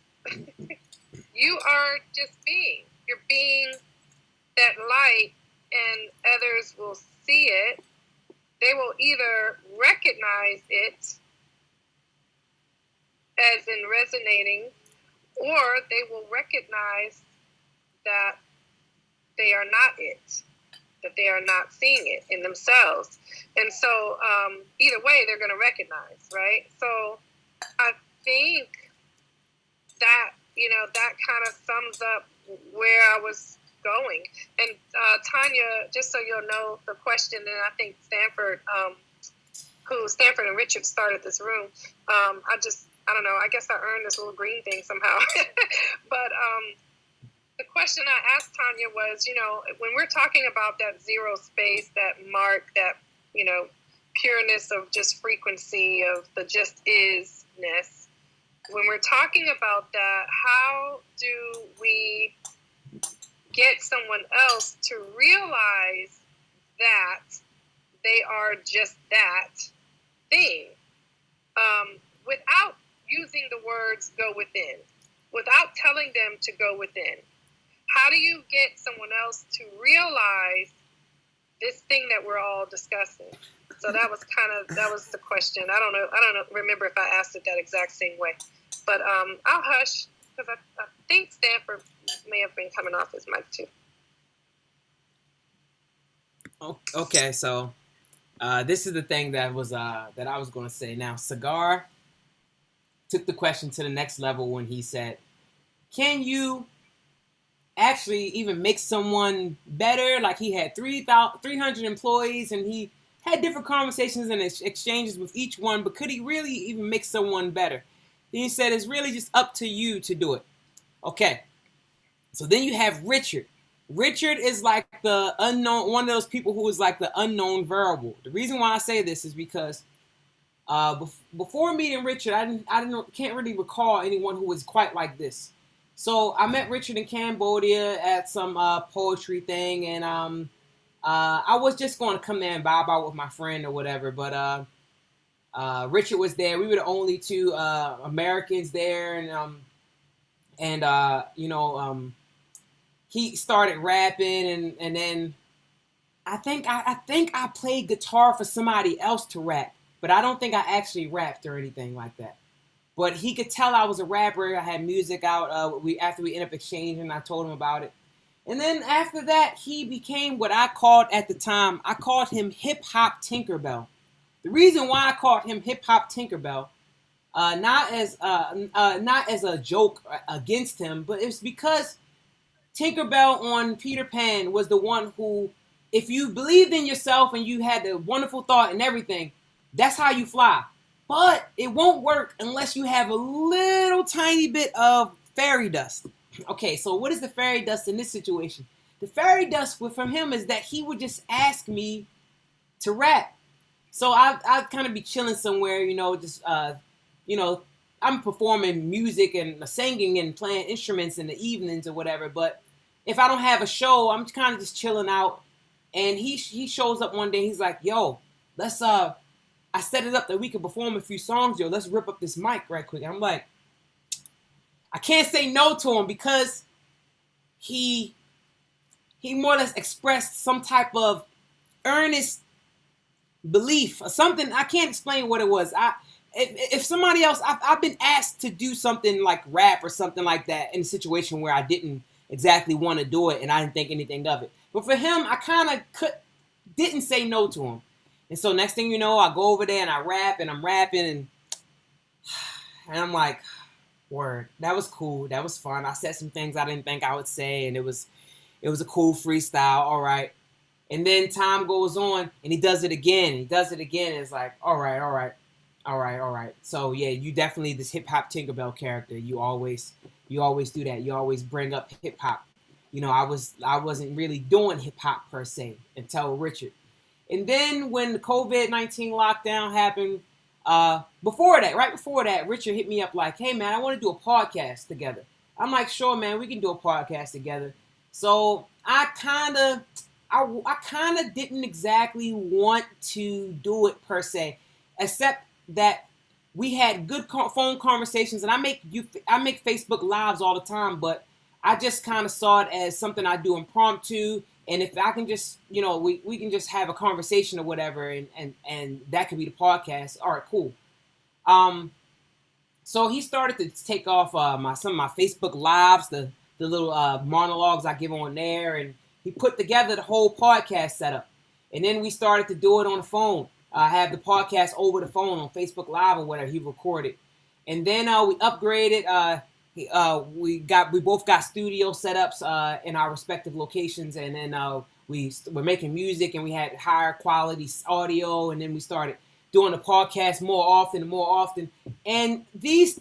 You are just being. You're being that light and others will see it, they will either recognize it as in resonating, or they will recognize that they are not it, that they are not seeing it in themselves. And so either way, they're going to recognize, right? So I think that, that kind of sums up where I was going. And Tanya, just so you'll know the question, and I think Stanford and Richard started this room. I don't know, I guess I earned this little green thing somehow. But the question I asked Tanya was, when we're talking about that zero space, that mark, that, pureness of just frequency, of the just isness, when we're talking about that, how do we get someone else to realize that they are just that thing, without using the words go within, without telling them to go within? How do you get someone else to realize this thing that we're all discussing? So that was the question. I don't know, remember if I asked it that exact same way, but I'll hush, because I think Stanford may have been coming off his mic too. Okay, so this is the thing that I was going to say. Now, Cigar took the question to the next level when he said, can you actually even make someone better? Like, he had 300 employees, and he had different conversations and exchanges with each one, but could he really even make someone better? Then he said, it's really just up to you to do it. Okay, so then you have Richard. Richard is like the unknown, one of those people who is like the unknown variable. The reason why I say this is because before meeting Richard, can't really recall anyone who was quite like this. So I met Richard in Cambodia at some poetry thing, and I was just going to come there and vibe out with my friend or whatever. But Richard was there. We were the only two Americans there, and he started rapping, and then I think I played guitar for somebody else to rap, but I don't think I actually rapped or anything like that. But he could tell I was a rapper. I had music out. After we ended up exchanging, I told him about it. And then after that, he became what I called at the time. I called him Hip Hop Tinkerbell. The reason why I called him Hip Hop Tinkerbell, not as a joke against him, but it's because Tinkerbell on Peter Pan was the one who, if you believed in yourself and you had the wonderful thought and everything, that's how you fly. But it won't work unless you have a little tiny bit of fairy dust. Okay, so what is the fairy dust in this situation? The fairy dust from him is that he would just ask me to rap. So I'd kind of be chilling somewhere, I'm performing music and singing and playing instruments in the evenings or whatever. But if I don't have a show, I'm kind of just chilling out. And he shows up one day. He's like, yo, let's I set it up that we could perform a few songs, yo. Let's rip up this mic right quick. And I'm like, I can't say no to him because he more or less expressed some type of earnest belief or something. I can't explain what it was. If somebody else, I've been asked to do something like rap or something like that in a situation where I didn't exactly want to do it and I didn't think anything of it. But for him, I kind of didn't say no to him. And so next thing you know, I go over there and I rap and I'm rapping and I'm like, word, that was cool. That was fun. I said some things I didn't think I would say, and it was a cool freestyle. All right. And then time goes on and he does it again. And it's like, all right. So yeah, you definitely this hip hop Tinkerbell character. You always do that. You always bring up hip hop. I wasn't really doing hip hop per se until Richard. And then when the COVID-19 lockdown happened, right before that, Richard hit me up like, hey man, I want to do a podcast together. I'm like, sure man, we can do a podcast together. So I kind of didn't exactly want to do it per se, except that we had good phone conversations, and I make Facebook Lives all the time, but I just kind of saw it as something I do impromptu. And if I can just, we can just have a conversation or whatever, and that could be the podcast. All right, cool. So he started to take off some of my Facebook lives, the little monologues I give on there, and he put together the whole podcast setup. And then we started to do it on the phone. Have the podcast over the phone on Facebook Live or whatever he recorded. And then we upgraded. We both got studio setups in our respective locations, and then we're making music, and we had higher quality audio, and then we started doing the podcast more often. And these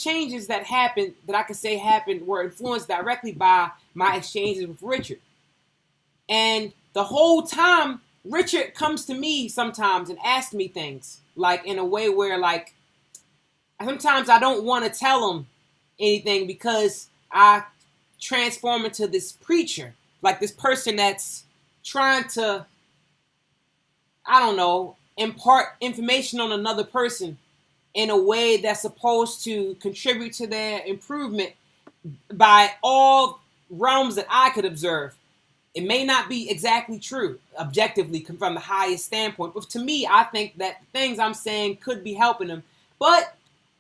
changes that happened, that I could say happened, were influenced directly by my exchanges with Richard. And the whole time, Richard comes to me sometimes and asks me things, like in a way where, like, sometimes I don't want to tell him anything because I transform into this preacher, like this person that's trying to, I don't know, impart information on another person in a way that's supposed to contribute to their improvement by all realms that I could observe. It may not be exactly true, objectively, from the highest standpoint, but to me, I think that the things I'm saying could be helping them. But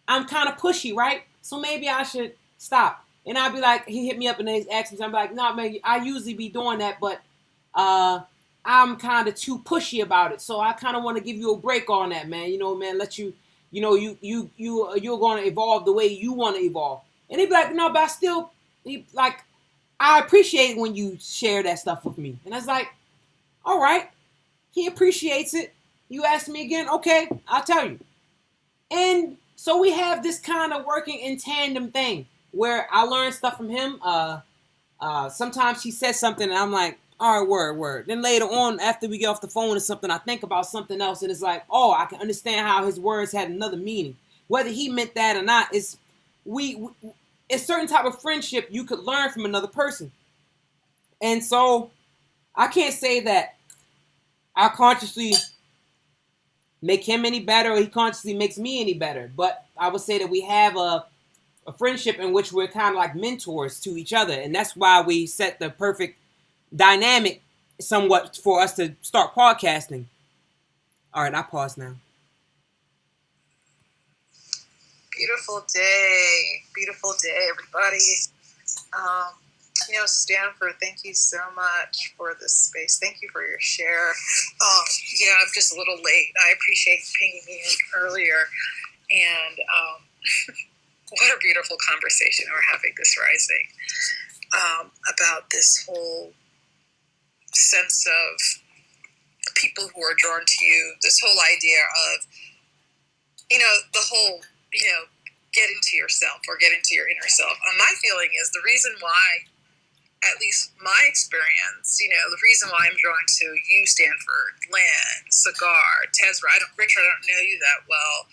I'm kind of pushy, right? So maybe I should stop. And I'd be like, he hit me up and he asked me, I'm like, no, man, I usually be doing that, but I'm kind of too pushy about it. So I kind of want to give you a break on that, man. Man, let you, you're going to evolve the way you want to evolve. And he'd be like, no, but I appreciate when you share that stuff with me. And I was like, all right, he appreciates it. You ask me again, okay, I'll tell you. And so we have this kind of working in tandem thing where I learn stuff from him. Sometimes he says something and I'm like, all right, word. Then later on, after we get off the phone or something, I think about something else and it's like, oh, I can understand how his words had another meaning. Whether he meant that or not, it's a certain type of friendship you could learn from another person. And so I can't say that I consciously make him any better or he consciously makes me any better. But I would say that we have a friendship in which we're kind of like mentors to each other. And that's why we set the perfect dynamic somewhat for us to start podcasting. All right, I pause now. Beautiful day, everybody. Stanford, thank you so much for this space. Thank you for your share. I'm just a little late. I appreciate pinging me in earlier. And what a beautiful conversation we're having this rising about this whole sense of people who are drawn to you, this whole idea of, the whole, get into yourself or get into your inner self. My feeling is the reason why, at least my experience, the reason why I'm drawn to you, Stanford, Lynn, Cigar, Tezra, Richard, I don't know you that well,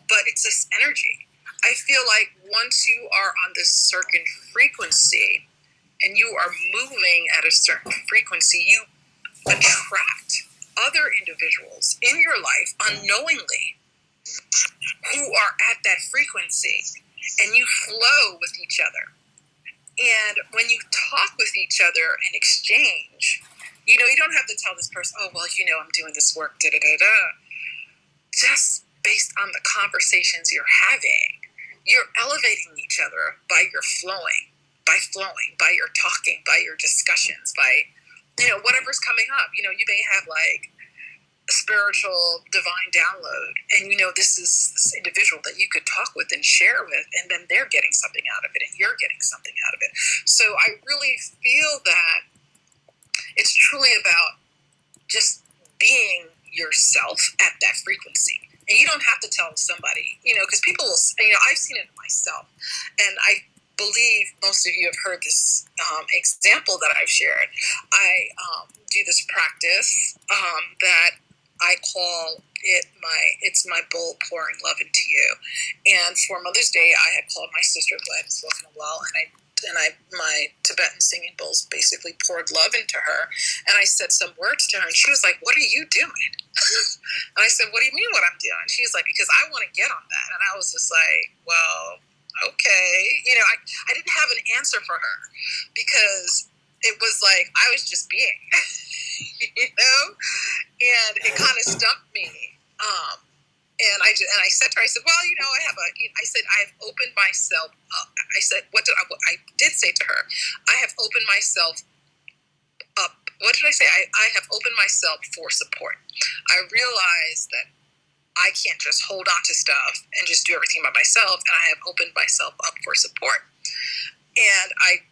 but it's this energy. I feel like once you are on this certain frequency and you are moving at a certain frequency, you attract other individuals in your life unknowingly who are at that frequency, and you flow with each other. And when you talk with each other and exchange, you don't have to tell this person, oh, well, I'm doing this work, da-da-da-da. Just based on the conversations you're having, you're elevating each other by your flowing, by your talking, by your discussions, by, whatever's coming up. You may have like a spiritual divine download, and this is this individual that you could talk with and share with, and then they're getting something out of it and you're getting something out of it. So I really feel that it's truly about just being yourself at that frequency. And you don't have to tell somebody, because people will, I've seen it myself, and I believe most of you have heard this example that I've shared. I do this practice that I call it's my bowl pouring love into you. And for Mother's Day, I had called my sister who hadn't spoken in a while, and my Tibetan singing bowls basically poured love into her. And I said some words to her, and she was like, "What are you doing?" And I said, "What do you mean what I'm doing?" She was like, "Because I want to get on that." And I was just like, "Well, okay. I didn't have an answer for her because it was like I was just being, and it kind of stumped me. And I said to her, I said, well, I said, I've opened myself up. I said, I did say to her, I have opened myself up. What did I say? I have opened myself for support. I realized that I can't just hold on to stuff and just do everything by myself. And I have opened myself up for support. And I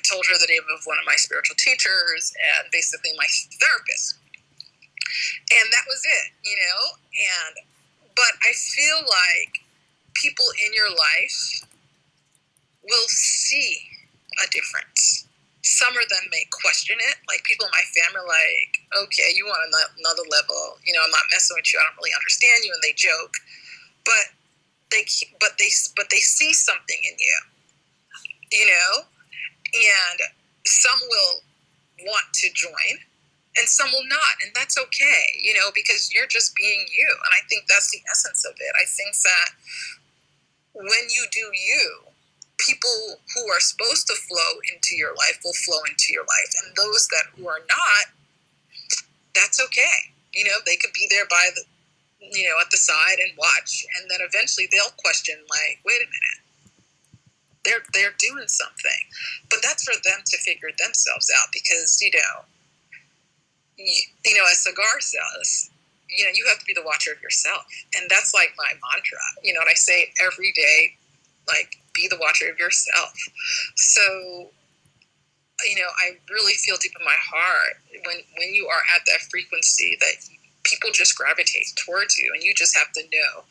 told her the name of one of my spiritual teachers and basically my therapist. And that was it, but I feel like people in your life will see a difference. Some of them may question it. Like people in my family are like, okay, you want another level. I'm not messing with you. I don't really understand you. And they joke, but they see something in you, and some will want to join and some will not. And that's okay, because you're just being you. And I think that's the essence of it. I think that when you do you, people who are supposed to flow into your life will flow into your life. And those who are not, that's okay. They could be there by the, at the side and watch. And then eventually they'll question like, wait a minute, they're doing something. But that's for them to figure themselves out because, a cigar says, you have to be the watcher of yourself. And that's like my mantra, and I say it every day, like, be the watcher of yourself. So, I really feel deep in my heart when you are at that frequency that people just gravitate towards you, and you just have to know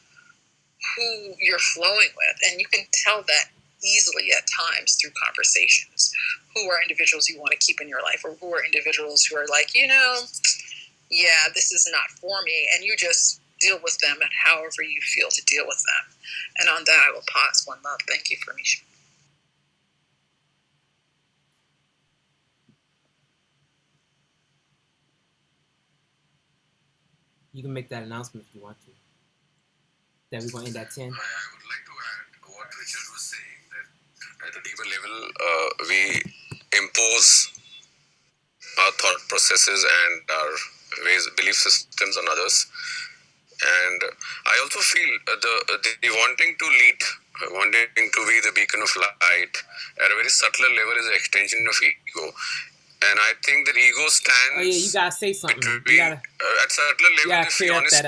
who you're flowing with. And you can tell that easily at times through conversations, who are individuals you want to keep in your life, or who are individuals who are like, yeah, this is not for me. And you just deal with them and however you feel to deal with them. And on that, I will pause. One love. Thank you for me. You can make that announcement if you want to. Then we're going to end at 10. I would like to add what Richard was saying, that at a deeper level, we impose our thought processes and our belief systems on others. And I also feel the wanting to lead, wanting to be the beacon of light at a very subtler level is an extension of ego. And I think that ego stands. Oh yeah, you gotta say something. Between, at subtler level, if we honestly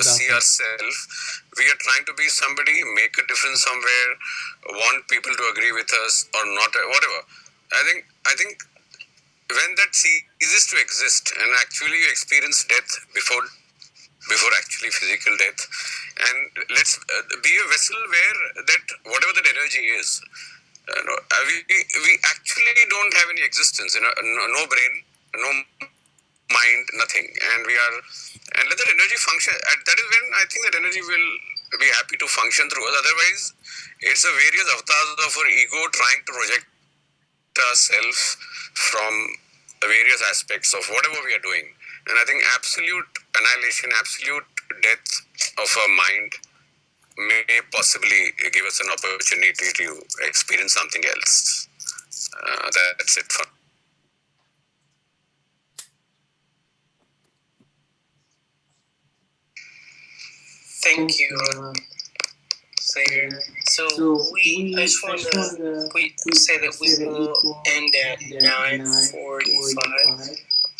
see ourselves, we are trying to be somebody, make a difference somewhere, want people to agree with us or not, whatever. I think when that ceases to exist and actually you experience death before actually physical death, and let's be a vessel where that whatever that energy is, we actually don't have any existence, no brain, no mind, nothing, and let that energy function. That is when I think that energy will be happy to function through us. Otherwise, it's a various avatars of our ego trying to project ourselves from the various aspects of whatever we are doing. And I think absolute annihilation, absolute death of our mind may possibly give us an opportunity to experience something else. That's it for. Thank you, Sayer. So I just want to say that we will end at 9:45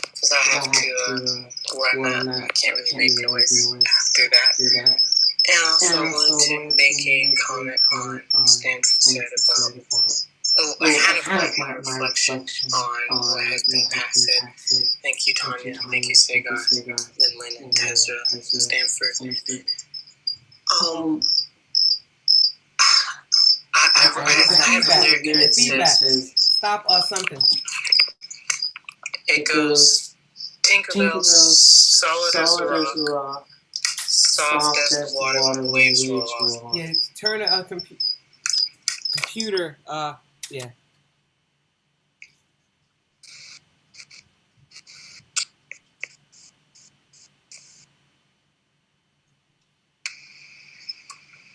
because I have to where I'm at. I can't really make noise after that. And also, I want to make a comment on Stanford said about. Oh, I had my reflection on what has been passed. Thank you, Tanya. Thank you, Sagar, Lin, and Tezra, Stanford. I have a lyric and it says, stop something. It goes, Tinkerbell, solid as a rock, soft as the water when the waves roll off. Yeah, turn a computer, yeah.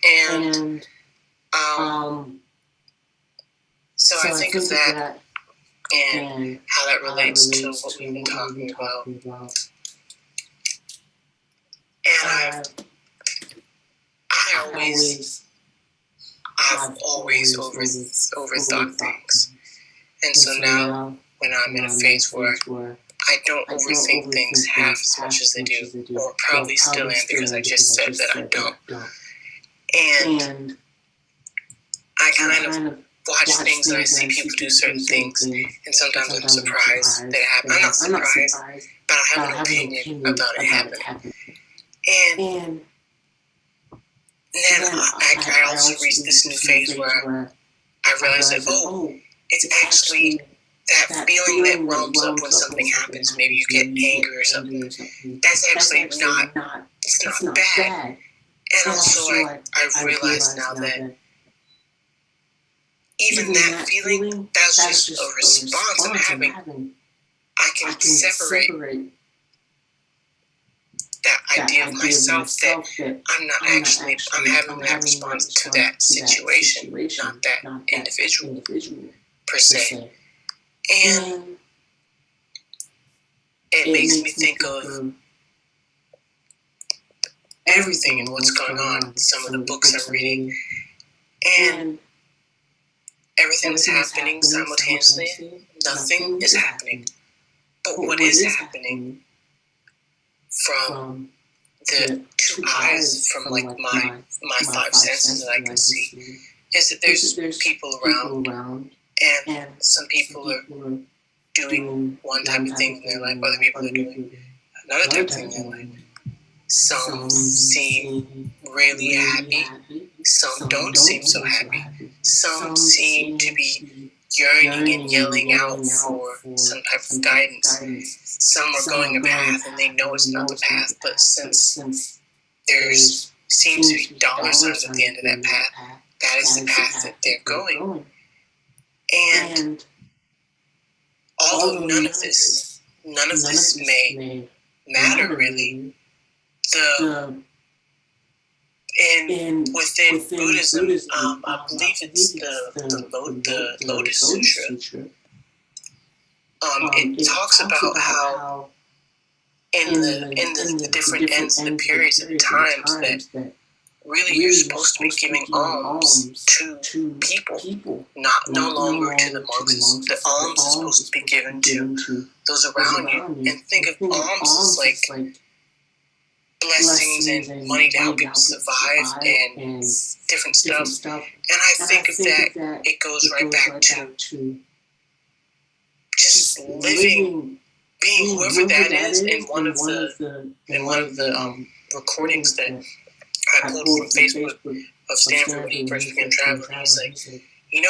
And So I think of that and how that relates to what we've been talking about. And I've always overthought things. And so now, when I'm in a phase where I don't overthink things half as much as I do, or probably still am because I just said that I don't. And I kind of watch things and I see people do certain things, and sometimes I'm surprised that it happened. I'm not surprised, but I have an opinion about it happening. And then I also reached this new phase where I realized that, it's actually that feeling that rumbles up when something happens. Maybe you get angry or something. That's actually it's not bad. And also, I realized now that even that feeling, that's just a response I'm having. I can separate that idea of myself that I'm having that response to that situation, not that individual per se. And it makes me think of everything and what's going on, some of the books I'm reading, and everything that's happening simultaneously. Nothing is happening. But what is happening from the two eyes, from like my five senses that I can see, is that there's people around, and some people are doing one type of thing in their life, other people are doing another type of thing in their life. Some seem really happy, some don't seem so happy. Some seem to be yearning and yelling out for some type of guidance. Some are going a path and they know it's not the path, but since there's seems to be dollar signs at the end of that path, that is the path that they're going. And although none of this may matter really, within Buddhism, I believe it's the Lotus Sutra. It talks about how in the different ends of the periods and times that really you're supposed to be giving alms to people, no longer to the monks. The alms is supposed to be given to those around you. And think of alms as like blessings and money to help people survive and different stuff. And I think of that, it goes right back to just living, being whoever that is. In one of the recordings that I pulled from Facebook of Stanford when he first began traveling, he's like,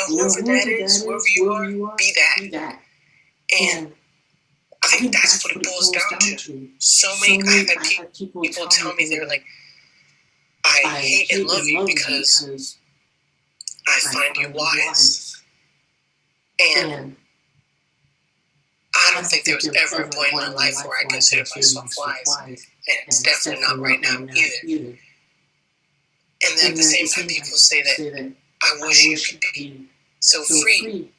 whoever that is, whoever you are, be that. And I think that's what it boils down to. I've had people tell me, they're like, I hate and love you because I find you wise. And I don't think there was ever a point in my life where I considered myself wise. And it's definitely not right now either. And then at the same time, people say that I wish you could be so free.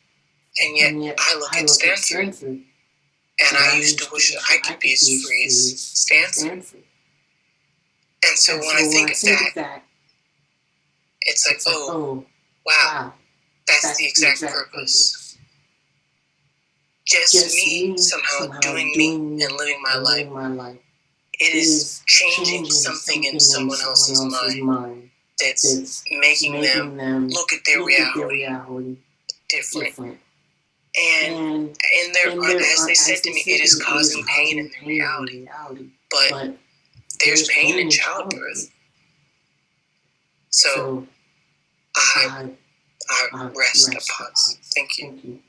And yet I look at Stanford, and I used to wish that I could be as free as Stanford. And so when I think of that, it's like, wow, that's the exact purpose. Just me somehow doing me and living my life. It is changing something in someone else's mind that's making them look at their reality different. And as they said to me, it is causing pain in their reality. But there's pain in childbirth. So I rest a pause. Thank you.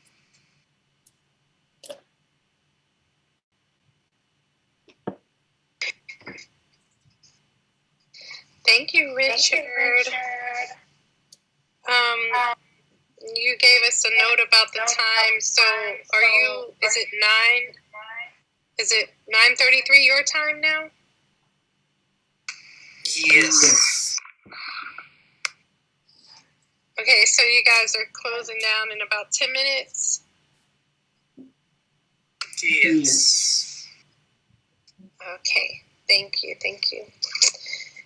Thank you, Richard. You gave us a note about the time. So is it 9:33 your time now? Yes. Okay, so you guys are closing down in about 10 minutes? Yes. Okay, thank you.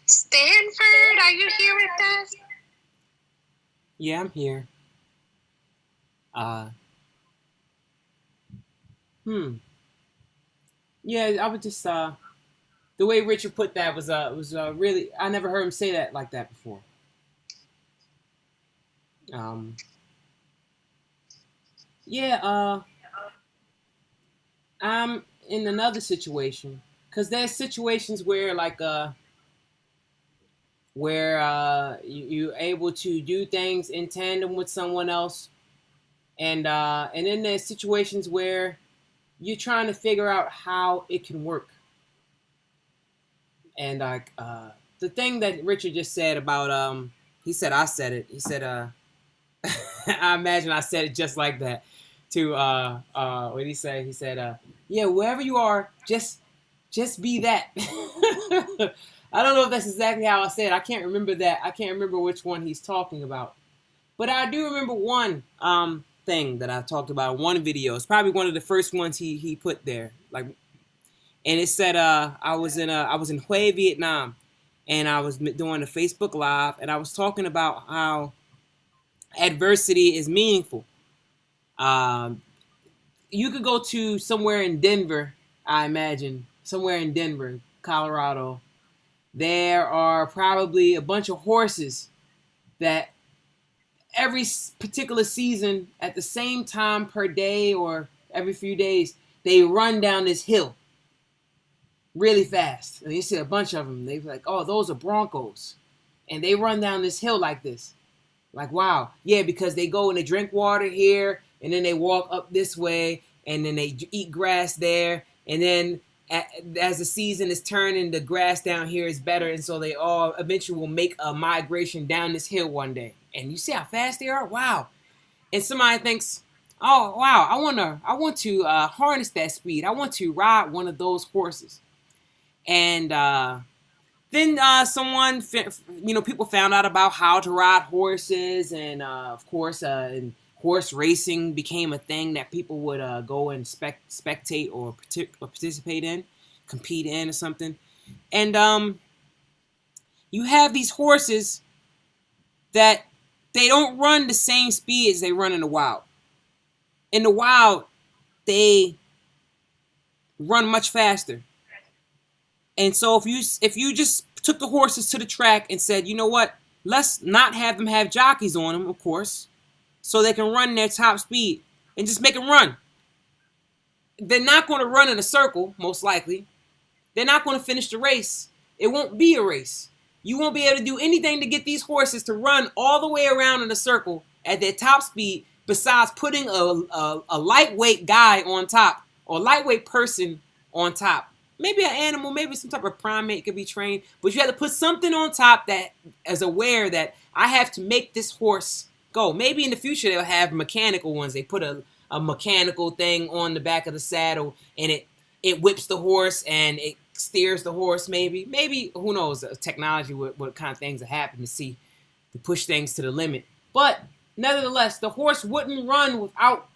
Stanford, are you here with us? Yeah, I'm here. Yeah, I would just the way Richard put that was really, I never heard him say that like that before. Um, yeah, I'm in another situation because there's situations where you're able to do things in tandem with someone else, and then there's situations where you're trying to figure out how it can work. And the thing that Richard just said about he said I said it. He said I imagine I said it just like that to what did he say? He said yeah, wherever you are, just be that. I don't know if that's exactly how I said. I can't remember that. I can't remember which one he's talking about. But I do remember one thing that I talked about in one video. It's probably one of the first ones he put there. Like, and it said I was in Hue, Vietnam, and I was doing a Facebook Live, and I was talking about how adversity is meaningful. Um, you could go to somewhere in Denver, I imagine, somewhere in Denver, Colorado. There are probably a bunch of horses that every particular season at the same time per day or every few days, they run down this hill really fast. And you see a bunch of them. They're like, oh, those are Broncos. And they run down this hill like this. Like, wow. Yeah, because they go and they drink water here, and then they walk up this way, and then they eat grass there. And then as the season is turning, the grass down here is better. And so they all eventually will make a migration down this hill one day. And you see how fast they are? Wow. And somebody thinks, oh, wow, I want to harness that speed. I want to ride one of those horses. And then someone, people found out about how to ride horses, and of course, and horse racing became a thing that people would go and spectate or participate in, compete in, or something. And you have these horses that they don't run the same speed as they run in the wild. In the wild, they run much faster. And so if you just took the horses to the track and said, you know what, let's not have them have jockeys on them, of course, so they can run their top speed and just make them run. They're not going to run in a circle, most likely. They're not going to finish the race. It won't be a race. You won't be able to do anything to get these horses to run all the way around in a circle at their top speed besides putting a lightweight guy on top or a lightweight person on top. Maybe an animal, maybe some type of primate could be trained, but you have to put something on top that is aware that I have to make this horse go. Maybe in the future they'll have mechanical ones. They put a mechanical thing on the back of the saddle, and it whips the horse and it steers the horse. Maybe who knows? Technology, what kind of things that happen to push things to the limit. But nevertheless, the horse wouldn't run without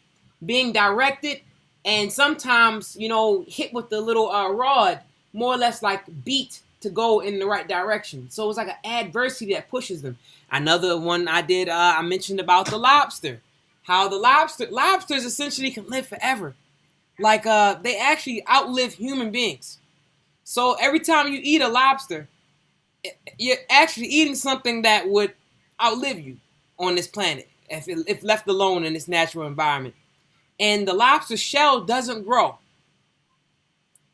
being directed, and sometimes hit with the little rod, more or less like beat to go in the right direction. So it's like an adversity that pushes them. Another one I mentioned about the lobster. How the lobsters essentially can live forever. Like they actually outlive human beings. So every time you eat a lobster, you're actually eating something that would outlive you on this planet if left alone in its natural environment. And the lobster shell doesn't grow.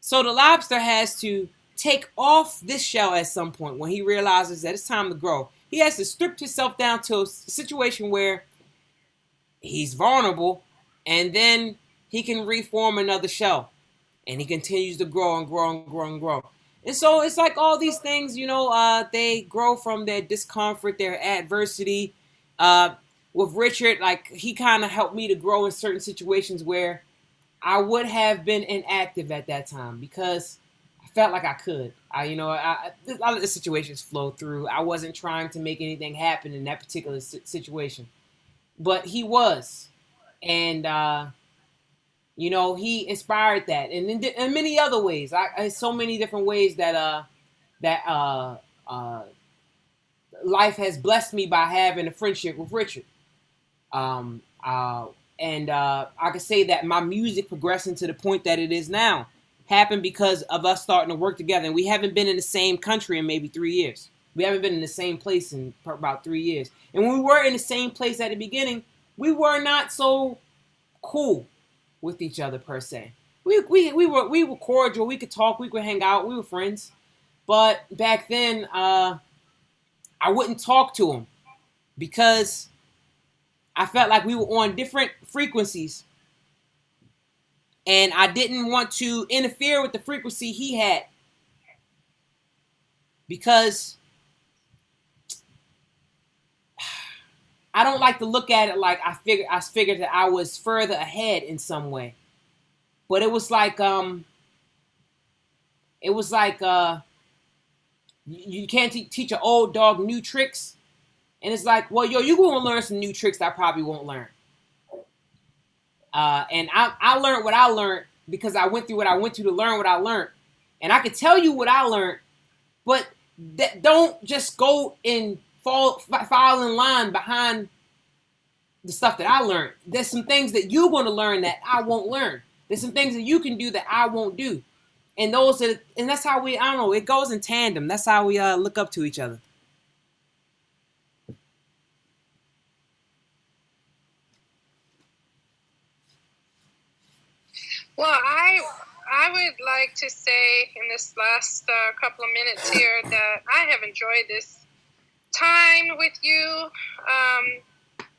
So the lobster has to take off this shell at some point when he realizes that it's time to grow. He has to strip himself down to a situation where he's vulnerable, and then he can reform another shell. And he continues to grow and grow and grow and grow. And so it's like all these things, they grow from their discomfort, their adversity. With Richard, like he kind of helped me to grow in certain situations where I would have been inactive at that time because I felt like I could. I a lot of the situations flow through. I wasn't trying to make anything happen in that particular situation, but he was, and he inspired that, and in many other ways. So many different ways that life has blessed me by having a friendship with Richard. Um, and I could say that my music progressing to the point that it is now happened because of us starting to work together. And we haven't been in the same country in maybe 3 years. We haven't been in the same place in about 3 years. And when we were in the same place at the beginning, we were not so cool with each other per se. We were cordial. We could talk. We could hang out. We were friends. But back then, I wouldn't talk to him because I felt like we were on different frequencies, and I didn't want to interfere with the frequency he had because I don't like to look at it like I figured that I was further ahead in some way. But it was like you can't teach an old dog new tricks, and it's like, well, yo, you're gonna learn some new tricks that I probably won't learn. And I learned what I learned because I went through what I went through to learn what I learned. And I could tell you what I learned, but don't just go and fall in line behind the stuff that I learned. There's some things that you're going to learn that I won't learn. There's some things that you can do that I won't do. And that's how I don't know, it goes in tandem. That's how we look up to each other. Well, I would like to say in this last couple of minutes here that I have enjoyed this time with you,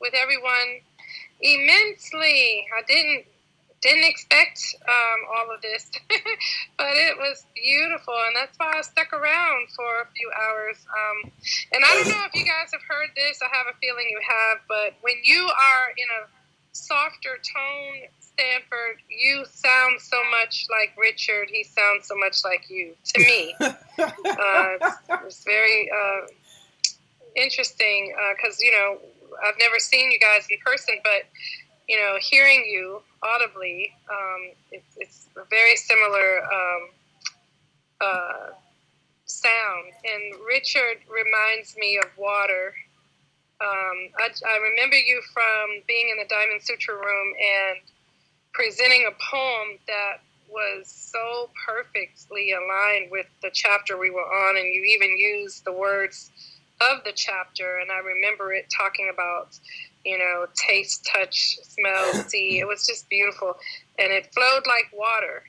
with everyone immensely. I didn't expect all of this, but it was beautiful, and that's why I stuck around for a few hours. And I don't know if you guys have heard this. I have a feeling you have, but when you are in a softer tone, Stanford, you sound so much like Richard. He sounds so much like you, to me. It's very interesting because, I've never seen you guys in person, but, hearing you audibly, it's a very similar sound. And Richard reminds me of water. I remember you from being in the Diamond Sutra room and presenting a poem that was so perfectly aligned with the chapter we were on, and you even used the words of the chapter, and I remember it talking about, taste, touch, smell, see. It was just beautiful, and it flowed like water.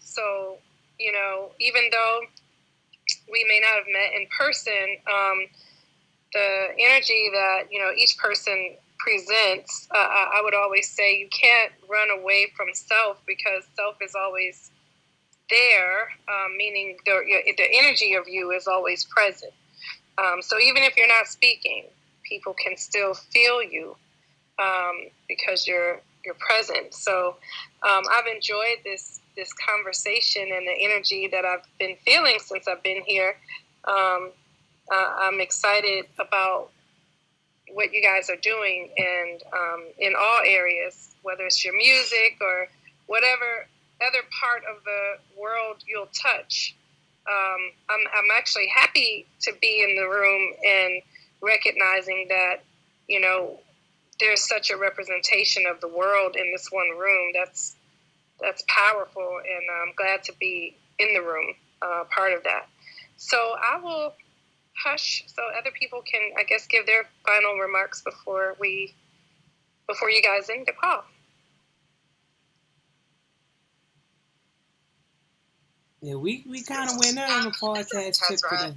So, even though we may not have met in person, the energy that, each person presents, I would always say you can't run away from self because self is always there, meaning the energy of you is always present. So even if you're not speaking, people can still feel you because you're present. So I've enjoyed this conversation and the energy that I've been feeling since I've been here. I'm excited about what you guys are doing, and in all areas, whether it's your music or whatever other part of the world you'll touch. I'm actually happy to be in the room and recognizing that, there's such a representation of the world in this one room. That's powerful, and I'm glad to be in the room, part of that. So I will hush so other people can, I guess, give their final remarks before you guys end the call. Yeah, we kind of went on the podcast trip today.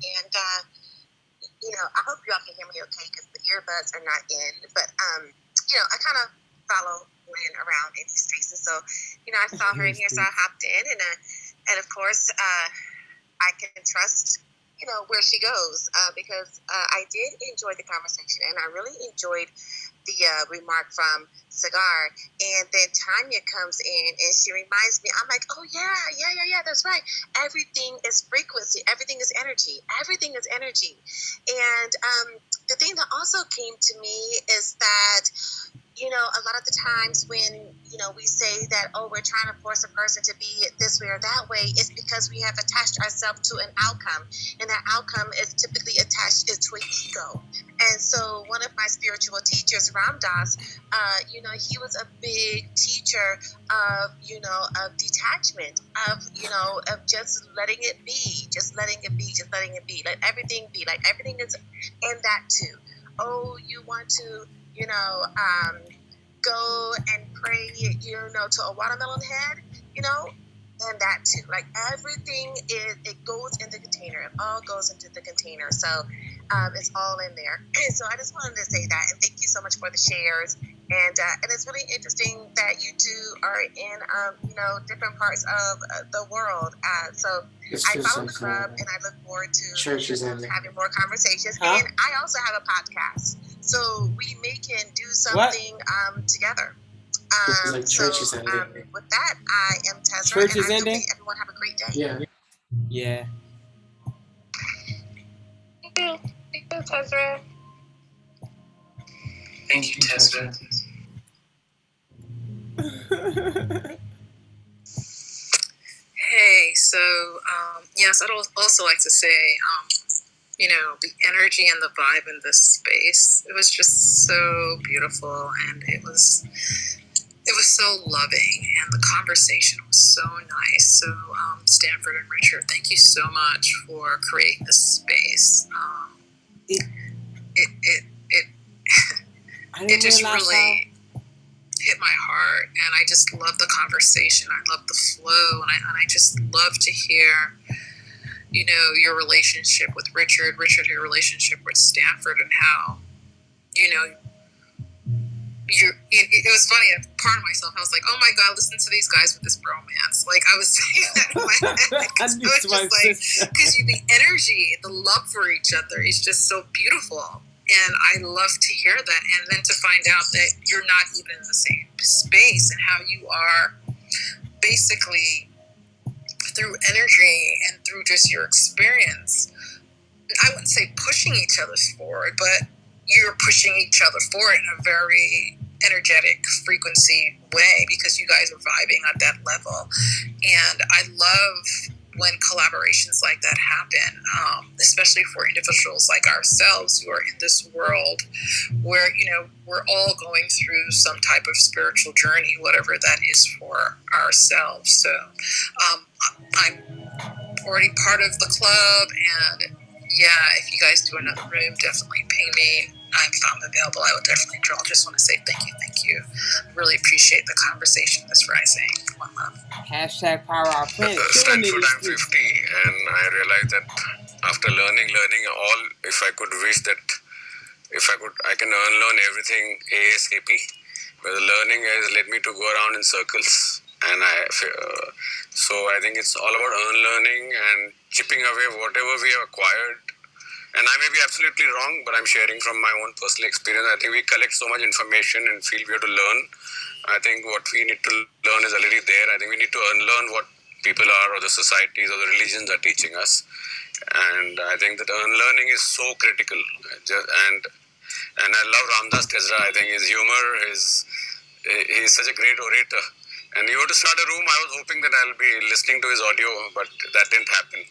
And I hope y'all can hear me okay because the earbuds are not in. But I kind of follow Lynn around in these spaces, so I saw her in here, so I hopped in, and of course I can trust where she goes, because I did enjoy the conversation, and I really enjoyed the remark from Cigar, and then Tanya comes in and she reminds me. I'm like, oh yeah, that's right. Everything is frequency. Everything is energy. Everything is energy. And the thing that also came to me is that, you know, a lot of the times when, you know, we say that, oh, we're trying to force a person to be this way or that way, it's because we have attached ourselves to an outcome. And that outcome is typically attached to an ego. And so one of my spiritual teachers, Ram Dass, you know, he was a big teacher of, you know, of detachment, of, you know, of just letting it be, just letting it be, just letting it be, let everything be, like everything is in that too. Oh, you want to, you know, go and pray, you know, to a watermelon head, you know, and that too. Like everything it goes in the container. It all goes into the container. So it's all in there. And so I just wanted to say that, and thank you so much for the shares. And it's really interesting that you two are in, you know, different parts of the world. So I follow the club, and I look forward to having more conversations. Huh? And I also have a podcast, so we can do something together. Like church is ending. With that, I am Tezra, Church and is I ending? hope everyone have a great day. Yeah. Yeah. Thank you, Tezra. Thank you, Tezra. Hey, so yes, I'd also like to say, you know, the energy and the vibe in this space, it was just so beautiful, and it was so loving, and the conversation was so nice. So Stanford and Richard, thank you so much for creating this space. It just really hit my heart, and I just love the conversation. I love the flow, and I just love to hear, you know, your relationship with Richard, your relationship with Stanford, and how, you know, it was funny, I pardon myself, I was like, oh my God, listen to these guys with this bromance. Like, I was saying that in my head, because the energy, the love for each other is just so beautiful. And I love to hear that. And then to find out that you're not even in the same space, and how you are basically, through energy and through just your experience, I wouldn't say pushing each other forward, but you're pushing each other forward in a very energetic frequency way, because you guys are vibing at that level. And I love when collaborations like that happen, especially for individuals like ourselves who are in this world where, you know, we're all going through some type of spiritual journey, whatever that is for ourselves. So I'm already part of the club, and yeah, if you guys do another room, definitely ping me. If I'm available, I will definitely draw. Just want to say thank you. Really appreciate the conversation this rising. One love. Hashtag power our planet. Stanford, I'm 50, and I realized that after learning all, if I could wish that, I can learn everything ASAP. But the learning has led me to go around in circles, and so I think it's all about unlearning and chipping away whatever we have acquired. And I may be absolutely wrong, but I'm sharing from my own personal experience. I think we collect so much information and feel we have to learn. I think what we need to learn is already there. I think we need to unlearn what people are, or the societies, or the religions are teaching us. And I think that unlearning is so critical. And I love Ramdas Tezra. I think his humor, he's such a great orator. And you were to start a room, I was hoping that I'll be listening to his audio, but that didn't happen.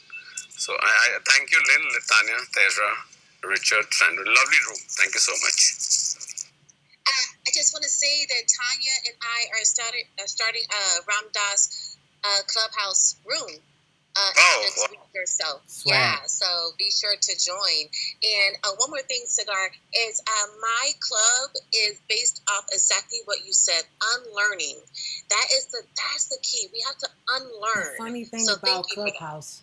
So I thank you, Lynn, Tanya, Tezra, Richard, Sandra. Lovely room. Thank you so much. I just want to say that Tanya and I are starting a Ram Dass clubhouse room next week or so. Swear. Yeah, so be sure to join. And one more thing, Cigar, is my club is based off exactly what you said, unlearning. That's the key. We have to unlearn. The funny thing about Clubhouse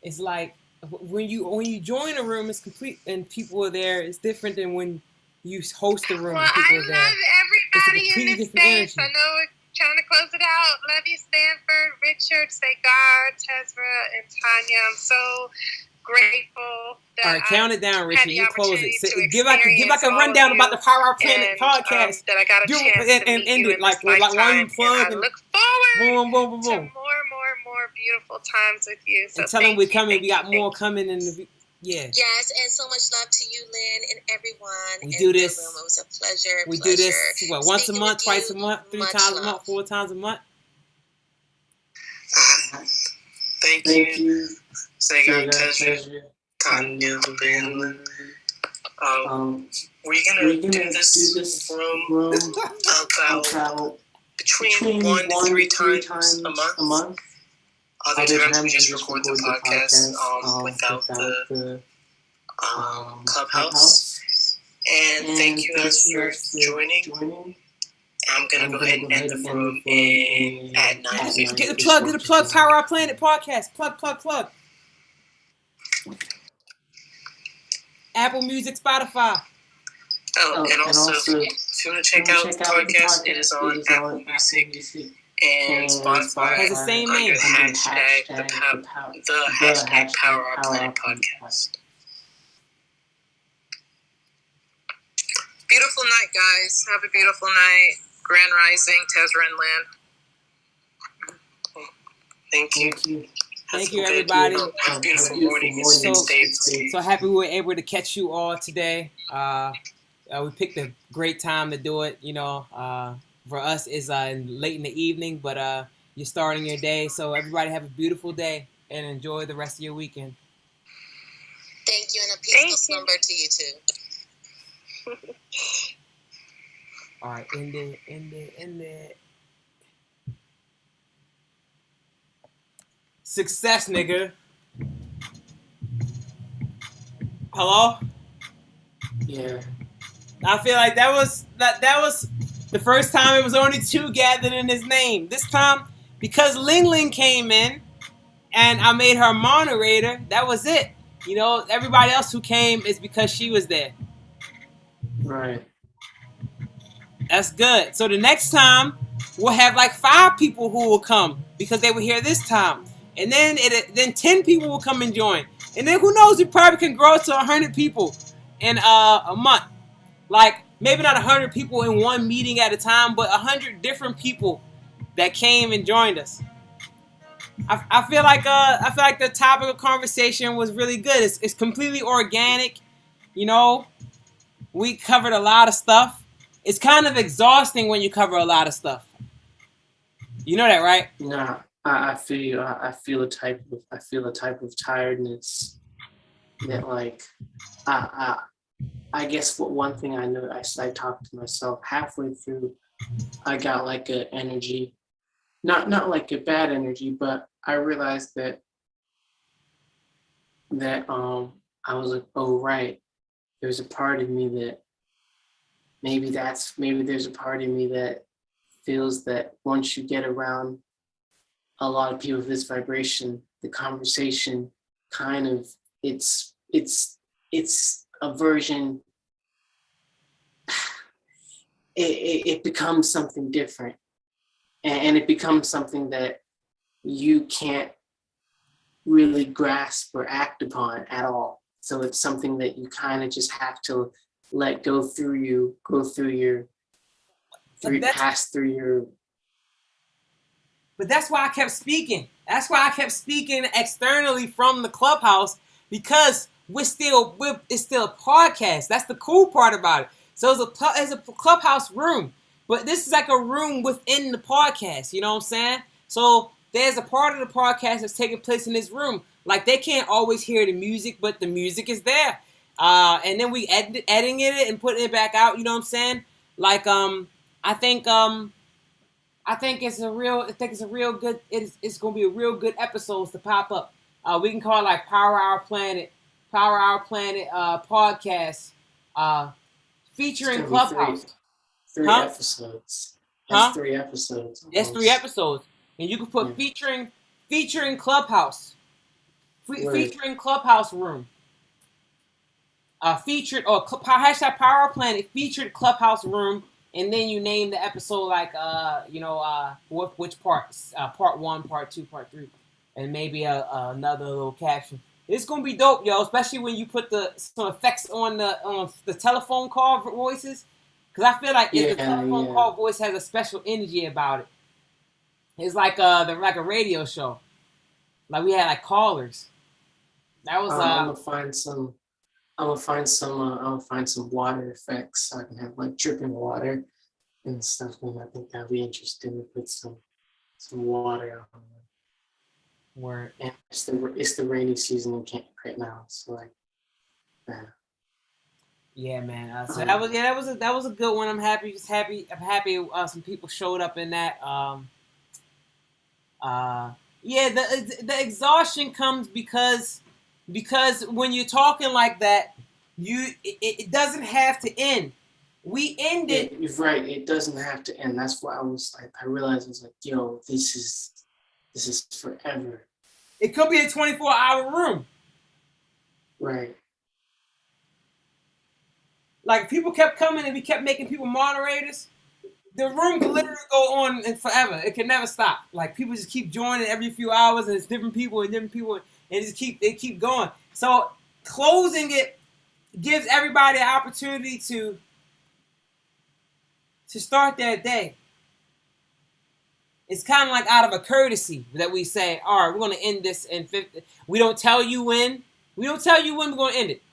is, like, when you join a room, it's complete and people are there. It's different than when you host a room. Well, and people I are there. love everybody in this space. Energy. I know we're trying to close it out. Love you, Stanford, Richard, Segar, Tezra, and Tanya. I'm so grateful that all right, count it down, had Richard. the You close it. opportunity to Give like a experience all rundown of about the you, Power Hour Planet and podcast. that I got a chance to meet end you it in like this why you lifetime, plug and I and look forward boom, boom, boom, to boom. more beautiful times with you. So And tell them we're coming. We got thank you. more coming in the yeah. Yes, and so much love to you, Lynn, and everyone We in do the this. room. It was a pleasure. We do this what, once a speaking month, with twice you. a month, 3 Much times a love. month, 4 times a month. Thank you. Sega Treasure. Tanya Ben. We're gonna do this room about between 1 to 3 times a month. Other times we just record the podcast without the Clubhouse. And thank you guys for joining. I'm gonna go ahead and end the room at 9:50. Get the plug. Power Hour Planet podcast. Plug. Apple Music, Spotify. And also, if you want to check out the podcast, it is on Apple Music and Spotify. Has the same name. Under the hashtag Power Hour Planet podcast. Beautiful night, guys. Have a beautiful night. Grand Rising, Tezra and Lynn. Thank you. Thank you, everybody. Have a beautiful morning. So happy we were able to catch you all today. We picked a great time to do it. You know, for us it's late in the evening, but you're starting your day. So everybody have a beautiful day and enjoy the rest of your weekend. Thank you, and a peaceful slumber to you too. All right, end it. Success, nigga. Hello? Yeah. I feel like that was the first time it was only 2 gathered in his name. This time, because Ling Ling came in and I made her moderator, that was it. You know, everybody else who came is because she was there. Right. That's good. So the next time we'll have like 5 people who will come because they were here this time, and then 10 people will come and join, and then who knows? We probably can grow to 100 people in a month. Like maybe not 100 people in one meeting at a time, but 100 different people that came and joined us. I feel like the topic of conversation was really good. It's completely organic, you know. We covered a lot of stuff. It's kind of exhausting when you cover a lot of stuff. You know that, right? Nah, I feel I feel a type of tiredness that like I guess what one thing I know I talked to myself halfway through. I got like a energy, not like a bad energy, but I realized that I was like, oh right, there's a part of me that maybe there's a part of me that feels that once you get around a lot of people with this vibration, the conversation kind of it's a version. It becomes something different, and it becomes something that you can't really grasp or act upon at all. So it's something that you kind of just have to let go through you, pass through your. But that's why I kept speaking. That's why I kept speaking externally from the clubhouse, because it's still a podcast. That's the cool part about it. So it's a clubhouse room, but this is like a room within the podcast. You know what I'm saying? So there's a part of the podcast that's taking place in this room. Like they can't always hear the music, but the music is there. And then we editing it and putting it back out. You know what I'm saying? Like I think it's a real good. It's gonna be a real good episodes to pop up. We can call it like Power Hour Planet podcast. Featuring Clubhouse. Three episodes. That's 3 episodes. That's 3 episodes. And you can put featuring Clubhouse. Featuring Clubhouse room. Featured or hashtag Power Planet featured Clubhouse room, and then you name the episode like which parts, part 1, part 2, part 3, and maybe another little caption. It's gonna be dope, yo. Especially when you put some effects on the telephone call voices, because I feel like the telephone call voice has a special energy about it. It's like like a radio show. Like we had like callers. That was I'm gonna find some. I'm gonna find some. I'm gonna find some water effects so I can have like dripping water and stuff. And I think that'd be interesting to put some water on. Word. And it's the rainy season in Kent right now, so like, yeah, man. So that was a good one. I'm happy. I'm happy. Some people showed up in that. Yeah, the exhaustion comes because when you're talking like that, it doesn't have to end. We ended. Yeah, you're right. It doesn't have to end. That's why I realized I was like, yo, this is forever. It could be a 24-hour room. Right. Like people kept coming and we kept making people moderators. The room can literally go on forever. It can never stop. Like people just keep joining every few hours, and it's different people, and they keep going. So closing it gives everybody an opportunity to start their day. It's kind of like out of a courtesy that we say, all right, we're going to end this in 50. We don't tell you when. We don't tell you when we're going to end it.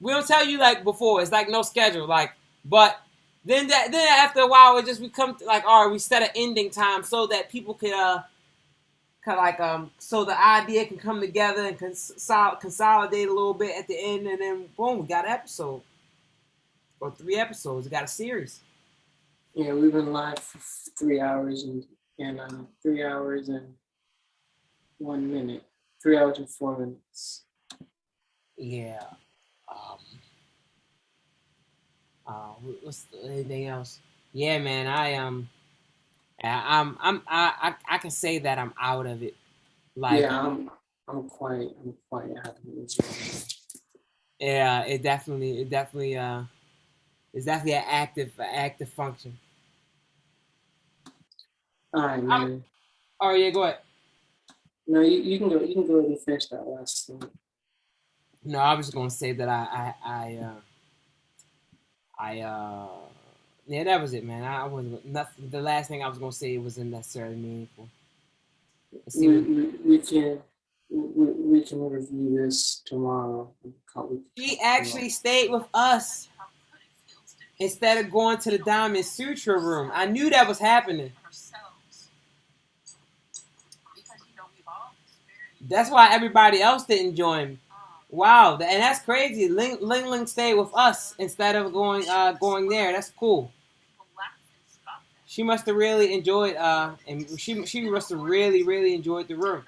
We don't tell you like before. It's like no schedule. Like, but then after a while, it just become like, all right, we set an ending time so that people can kind of like so the idea can come together and consolidate a little bit at the end, and then boom, we got an episode or 3 episodes. We got a series. Yeah, we've been live for 3 hours and 3 hours and 1 minute, 3 hours and 4 minutes. Yeah. What's anything else? Yeah, man. I can say that I'm out of it. Like, yeah, I'm quite out of it. Yeah, it's definitely an active function. All right, man. Oh yeah, go ahead. No, you can go. You can go ahead and finish that last thing. No, I was just gonna say that yeah, that was it, man. I wasn't nothing. The last thing I was gonna say wasn't necessarily meaningful. We can review this tomorrow. She actually stayed with us instead of going to the Diamond Sutra room. I knew that was happening. That's why everybody else didn't join. Wow, and that's crazy. Ling stayed with us instead of going there. That's cool. She must have really enjoyed and she must have really enjoyed the room.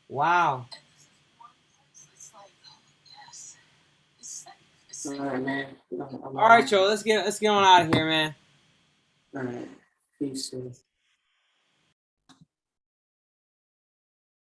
Wow. All right, man. All right, Joe. Let's get on out of here, man. All right. Peace.